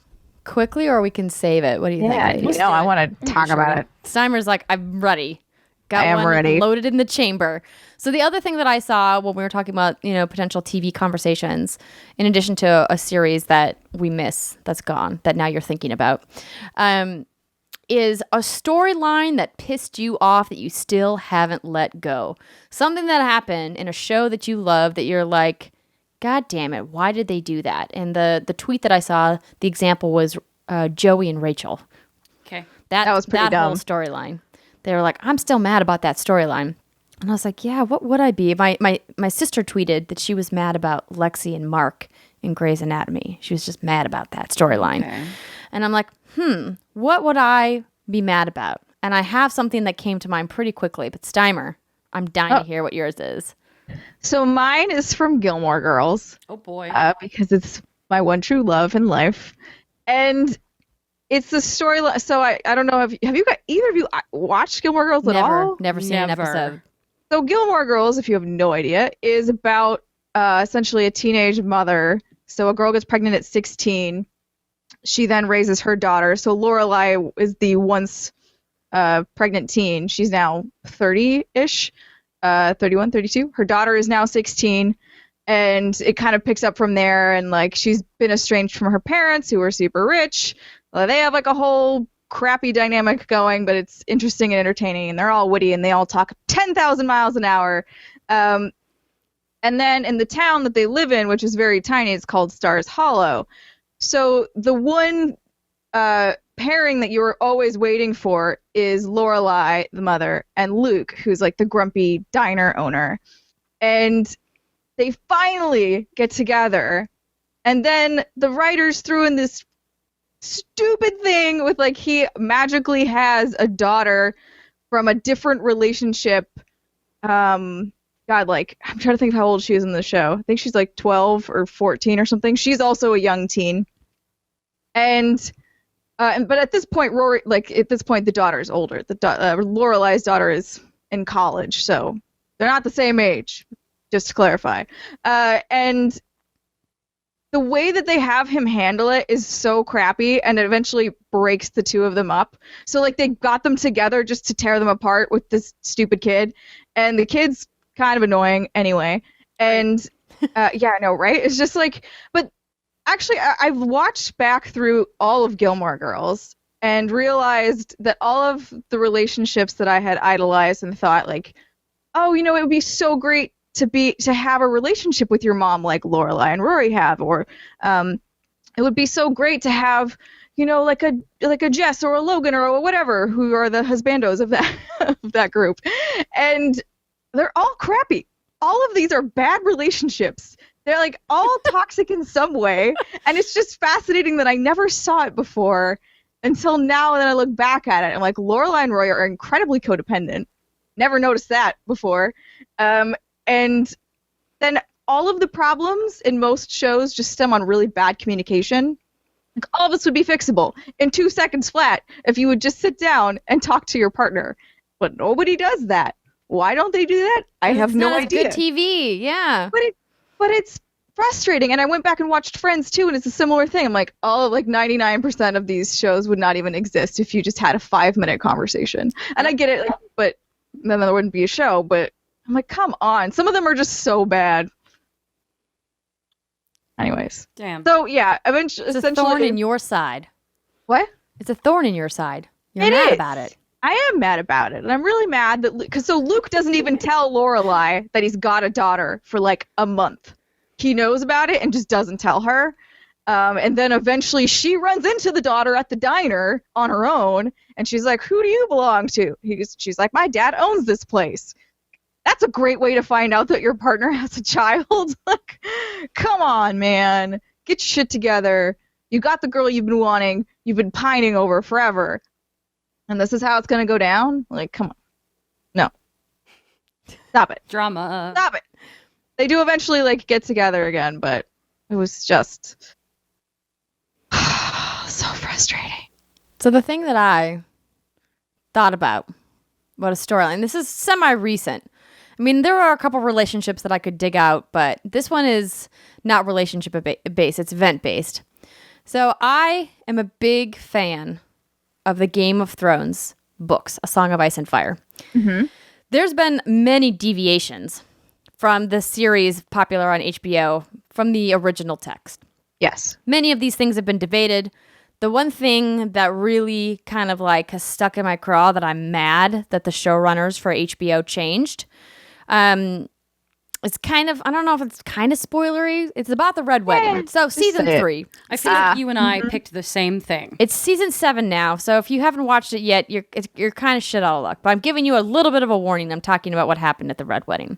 [SPEAKER 1] quickly, or we can save it. What do you think?
[SPEAKER 3] I want to talk about it.
[SPEAKER 1] Steimer's like, I'm ready. Got
[SPEAKER 3] I am
[SPEAKER 1] one
[SPEAKER 3] ready.
[SPEAKER 1] loaded in the chamber. So the other thing that I saw when we were talking about, potential TV conversations, in addition to a series that we miss, that's gone, that now you're thinking about, is a storyline that pissed you off that you still haven't let go. Something that happened in a show that you love that you're like, God damn it, why did they do that? And the tweet that I saw, the example was Joey and Rachel.
[SPEAKER 2] Okay.
[SPEAKER 1] That
[SPEAKER 3] was pretty
[SPEAKER 1] that
[SPEAKER 3] dumb.
[SPEAKER 1] whole storyline. They were like, I'm still mad about that storyline. And I was like, yeah, what would I be? My sister tweeted that she was mad about Lexi and Mark in Grey's Anatomy. She was just mad about that storyline.
[SPEAKER 2] Okay.
[SPEAKER 1] And I'm like, what would I be mad about? And I have something that came to mind pretty quickly. But Steimer, I'm dying to hear what yours is.
[SPEAKER 3] So mine is from Gilmore Girls.
[SPEAKER 2] Oh boy.
[SPEAKER 3] Because it's my one true love in life. And it's the storyline. So I don't know, have you got either of you watched Gilmore Girls at all?
[SPEAKER 1] Never seen an episode.
[SPEAKER 3] So Gilmore Girls, if you have no idea, is about essentially a teenage mother. So a girl gets pregnant at 16. She then raises her daughter. So Lorelai is the once pregnant teen. She's now 30-ish, 31, 32. Her daughter is now 16. And it kind of picks up from there. And like she's been estranged from her parents who are super rich. They have like a whole crappy dynamic going, but it's interesting and entertaining, and they're all witty, and they all talk 10,000 miles an hour. And then in the town that they live in, which is very tiny, it's called Stars Hollow. So the one pairing that you were always waiting for is Lorelai, the mother, and Luke, who's like the grumpy diner owner. And they finally get together, and then the writers threw in this stupid thing with like he magically has a daughter from a different relationship. God, like I'm trying to think of how old she is in the show. I think she's like 12 or 14 or something. She's also a young teen. But at this point, the daughter is older. Lorelai's daughter is in college, so they're not the same age. Just to clarify, and the way that they have him handle it is so crappy, and it eventually breaks the two of them up. So, like, they got them together just to tear them apart with this stupid kid, and the kid's kind of annoying anyway. And, yeah, I know, right? It's just like, but actually, I've watched back through all of Gilmore Girls and realized that all of the relationships that I had idolized and thought, like, oh, it would be so great to have a relationship with your mom like Lorelai and Rory have, or it would be so great to have, like a Jess or a Logan or whatever, who are the husbandos of that group. And they're all crappy. All of these are bad relationships. They're like all toxic in some way, and it's just fascinating that I never saw it before until now. And then I look back at it and like Lorelai and Rory are incredibly codependent. Never noticed that before. And then all of the problems in most shows just stem on really bad communication. Like, all of this would be fixable in 2 seconds flat if you would just sit down and talk to your partner. But nobody does that. Why don't they do that? I have no idea.
[SPEAKER 1] Good TV, yeah.
[SPEAKER 3] But it's frustrating. And I went back and watched Friends too, and it's a similar thing. I'm like, 99% of these shows would not even exist if you just had a 5-minute conversation. And I get it, like, but then there wouldn't be a show. But I'm like, come on. Some of them are just so bad. Anyways.
[SPEAKER 2] Damn.
[SPEAKER 3] So yeah, eventually,
[SPEAKER 1] It's a thorn in your side.
[SPEAKER 3] What?
[SPEAKER 1] It's a thorn in your side. You're
[SPEAKER 3] It
[SPEAKER 1] mad
[SPEAKER 3] is.
[SPEAKER 1] about it.
[SPEAKER 3] I am mad about it, and I'm really mad that because Luke doesn't even tell Lorelai that he's got a daughter for like a month. He knows about it and just doesn't tell her. And then eventually she runs into the daughter at the diner on her own, and she's like, "Who do you belong to?" She's like, "My dad owns this place." That's a great way to find out that your partner has a child. Like, come on, man, get your shit together. You got the girl you've been wanting, you've been pining over forever. And this is how it's going to go down? Like, come on. No. Stop it.
[SPEAKER 2] Drama.
[SPEAKER 3] Stop it. They do eventually, like, get together again, but it was just so frustrating.
[SPEAKER 1] So the thing that I thought about a storyline, this is semi-recent. I mean, there are a couple relationships that I could dig out, but this one is not relationship-based. It's event-based. So I am a big fan of the Game of Thrones books, A Song of Ice and Fire.
[SPEAKER 3] Mm-hmm.
[SPEAKER 1] There's been many deviations from the series popular on HBO from the original text.
[SPEAKER 3] Yes.
[SPEAKER 1] Many of these things have been debated. The one thing that really kind of like has stuck in my craw that I'm mad that the showrunners for HBO changed. It's kind of, I don't know if it's kind of spoilery. It's about the Red Wedding. So season 3.
[SPEAKER 2] I feel like you and I picked the same thing.
[SPEAKER 1] It's season 7 now. So if you haven't watched it yet, you're kind of shit out of luck. But I'm giving you a little bit of a warning. I'm talking about what happened at the Red Wedding.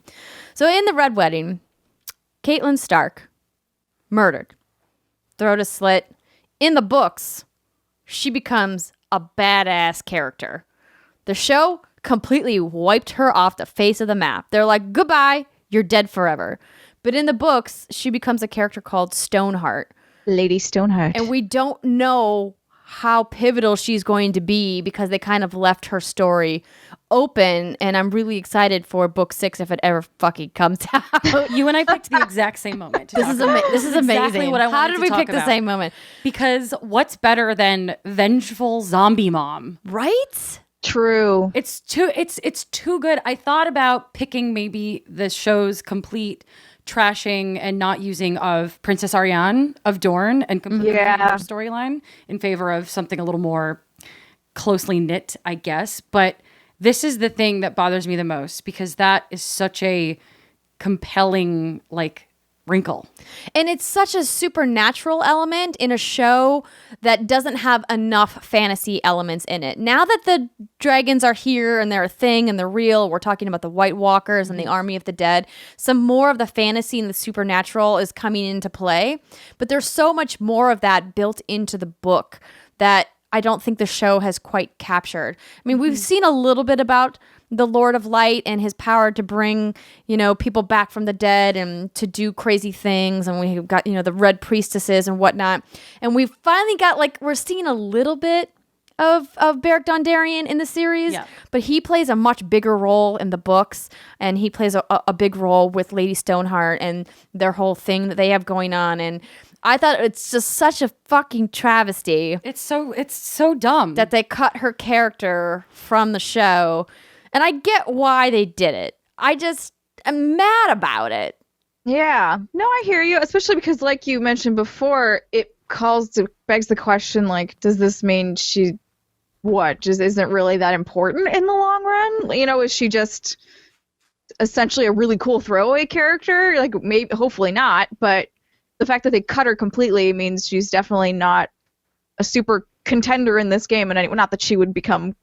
[SPEAKER 1] So in the Red Wedding, Catelyn Stark, murdered, throat is slit. In the books, she becomes a badass character. The show completely wiped her off the face of the map. They're like, goodbye, you're dead forever. But in the books, she becomes a character called Stoneheart.
[SPEAKER 3] Lady Stoneheart.
[SPEAKER 1] And we don't know how pivotal she's going to be because they kind of left her story open. And I'm really excited for book 6 if it ever fucking comes out.
[SPEAKER 2] You and I picked the exact same moment.
[SPEAKER 1] This is amazing.
[SPEAKER 2] Exactly what I
[SPEAKER 1] How
[SPEAKER 2] wanted
[SPEAKER 1] did
[SPEAKER 2] to
[SPEAKER 1] we
[SPEAKER 2] talk
[SPEAKER 1] pick the
[SPEAKER 2] about.
[SPEAKER 1] same moment?
[SPEAKER 2] Because what's better than vengeful zombie mom?
[SPEAKER 1] Right?
[SPEAKER 3] True.
[SPEAKER 2] It's too good. I thought about picking maybe the show's complete trashing and not using of Princess Ariane of Dorne and completely her storyline in favor of something a little more closely knit, I guess. But this is the thing that bothers me the most because that is such a compelling, like, wrinkle.
[SPEAKER 1] And it's such a supernatural element in a show that doesn't have enough fantasy elements in it. Now that the dragons are here and they're a thing and they're real, we're talking about the White Walkers and the Army of the Dead, some more of the fantasy and the supernatural is coming into play. But there's so much more of that built into the book that I don't think the show has quite captured. I mean, we've seen a little bit about the Lord of Light and his power to bring, people back from the dead and to do crazy things. And we've got, the red priestesses and whatnot. And we've finally got, we're seeing a little bit of Beric Dondarrion in the series. Yeah. But he plays a much bigger role in the books. And he plays a big role with Lady Stoneheart and their whole thing that they have going on. And I thought it's just such a fucking travesty.
[SPEAKER 2] It's so dumb
[SPEAKER 1] that they cut her character from the show. And I get why they did it. I'm mad about it.
[SPEAKER 3] Yeah. No, I hear you, especially because, like you mentioned before, it begs the question, does this mean she just isn't really that important in the long run? Is she just essentially a really cool throwaway character? Maybe, hopefully not, but the fact that they cut her completely means she's definitely not a super contender in this game. And not that she would become...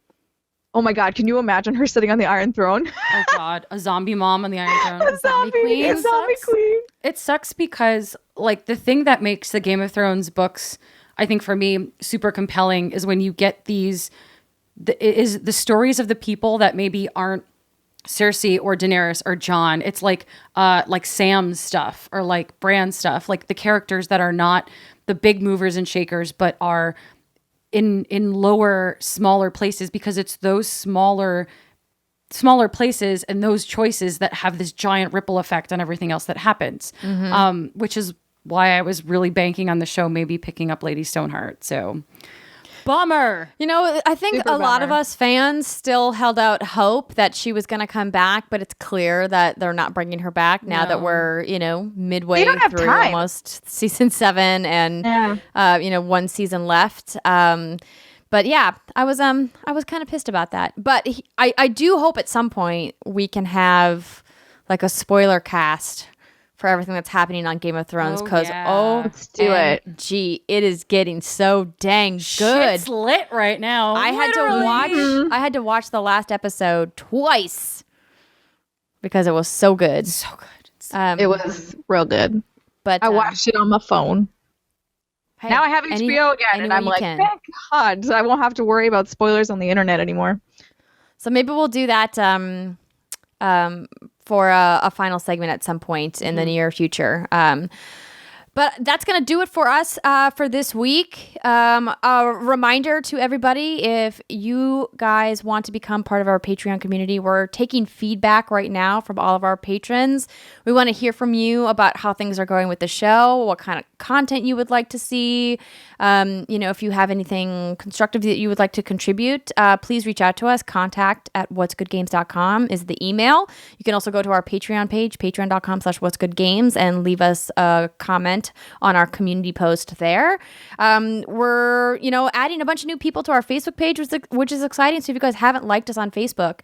[SPEAKER 3] Oh my God, can you imagine her sitting on the Iron Throne?
[SPEAKER 2] Oh God, a zombie mom on the Iron Throne.
[SPEAKER 3] A zombie queen.
[SPEAKER 2] It sucks because, the thing that makes the Game of Thrones books, I think for me, super compelling is when you get the stories of the people that maybe aren't Cersei or Daenerys or Jon. It's like Sam's stuff or like Bran's stuff, like the characters that are not the big movers and shakers, but are in lower, smaller places, because it's those smaller smaller places and those choices that have this giant ripple effect on everything else that happens, which is why I was really banking on the show maybe picking up Lady Stoneheart. So bummer.
[SPEAKER 1] You know, I think
[SPEAKER 3] Super
[SPEAKER 1] a lot of
[SPEAKER 3] bummer.
[SPEAKER 1] us fans still held out hope that she was going to come back, but it's clear that they're not bringing her back now that we're, midway
[SPEAKER 3] don't have
[SPEAKER 1] through
[SPEAKER 3] time.
[SPEAKER 1] almost season 7 and, one season left. But yeah, I was kind of pissed about that. But I do hope at some point we can have like a spoiler cast for everything that's happening on Game of Thrones, because
[SPEAKER 3] Let's do it.
[SPEAKER 1] Gee, it is getting so dang good.
[SPEAKER 2] Shit's lit right now.
[SPEAKER 1] I had to watch the last episode twice because it was so good.
[SPEAKER 2] So good.
[SPEAKER 3] It was real good.
[SPEAKER 1] But
[SPEAKER 3] I watched it on my phone.
[SPEAKER 1] hey,
[SPEAKER 3] Now I have
[SPEAKER 1] any-
[SPEAKER 3] HBO again, and
[SPEAKER 1] anywhere
[SPEAKER 3] I'm
[SPEAKER 1] you
[SPEAKER 3] like,
[SPEAKER 1] can.
[SPEAKER 3] thank God, so I won't have to worry about spoilers on the internet anymore.
[SPEAKER 1] So maybe we'll do that for a final segment at some point in the near future. But that's going to do it for us for this week. A reminder to everybody, if you guys want to become part of our Patreon community, we're taking feedback right now from all of our patrons. We want to hear from you about how things are going with the show, what kind of content you would like to see. If you have anything constructive that you would like to contribute, please reach out to us. contact@whatsgoodgames.com is the email. You can also go to our Patreon page, patreon.com/whatsgoodgames, and leave us a comment on our community post there. We're, adding a bunch of new people to our Facebook page, which is exciting. So if you guys haven't liked us on Facebook,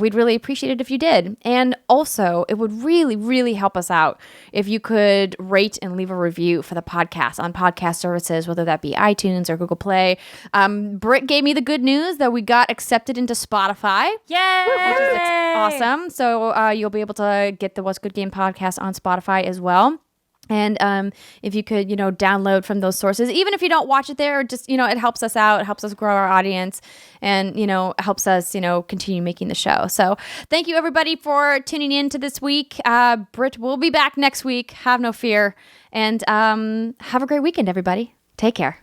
[SPEAKER 1] we'd really appreciate it if you did. And also, it would really, really help us out if you could rate and leave a review for the podcast on podcast services, whether that be iTunes or Google Play. Britt gave me the good news that we got accepted into Spotify.
[SPEAKER 2] Yay!
[SPEAKER 1] Which is awesome. So you'll be able to get the What's Good Game podcast on Spotify as well. And if you could, download from those sources, even if you don't watch it there, just, it helps us out, it helps us grow our audience, and, helps us, continue making the show. So thank you, everybody, for tuning in to this week. Britt will be back next week. Have no fear. And have a great weekend, everybody. Take care.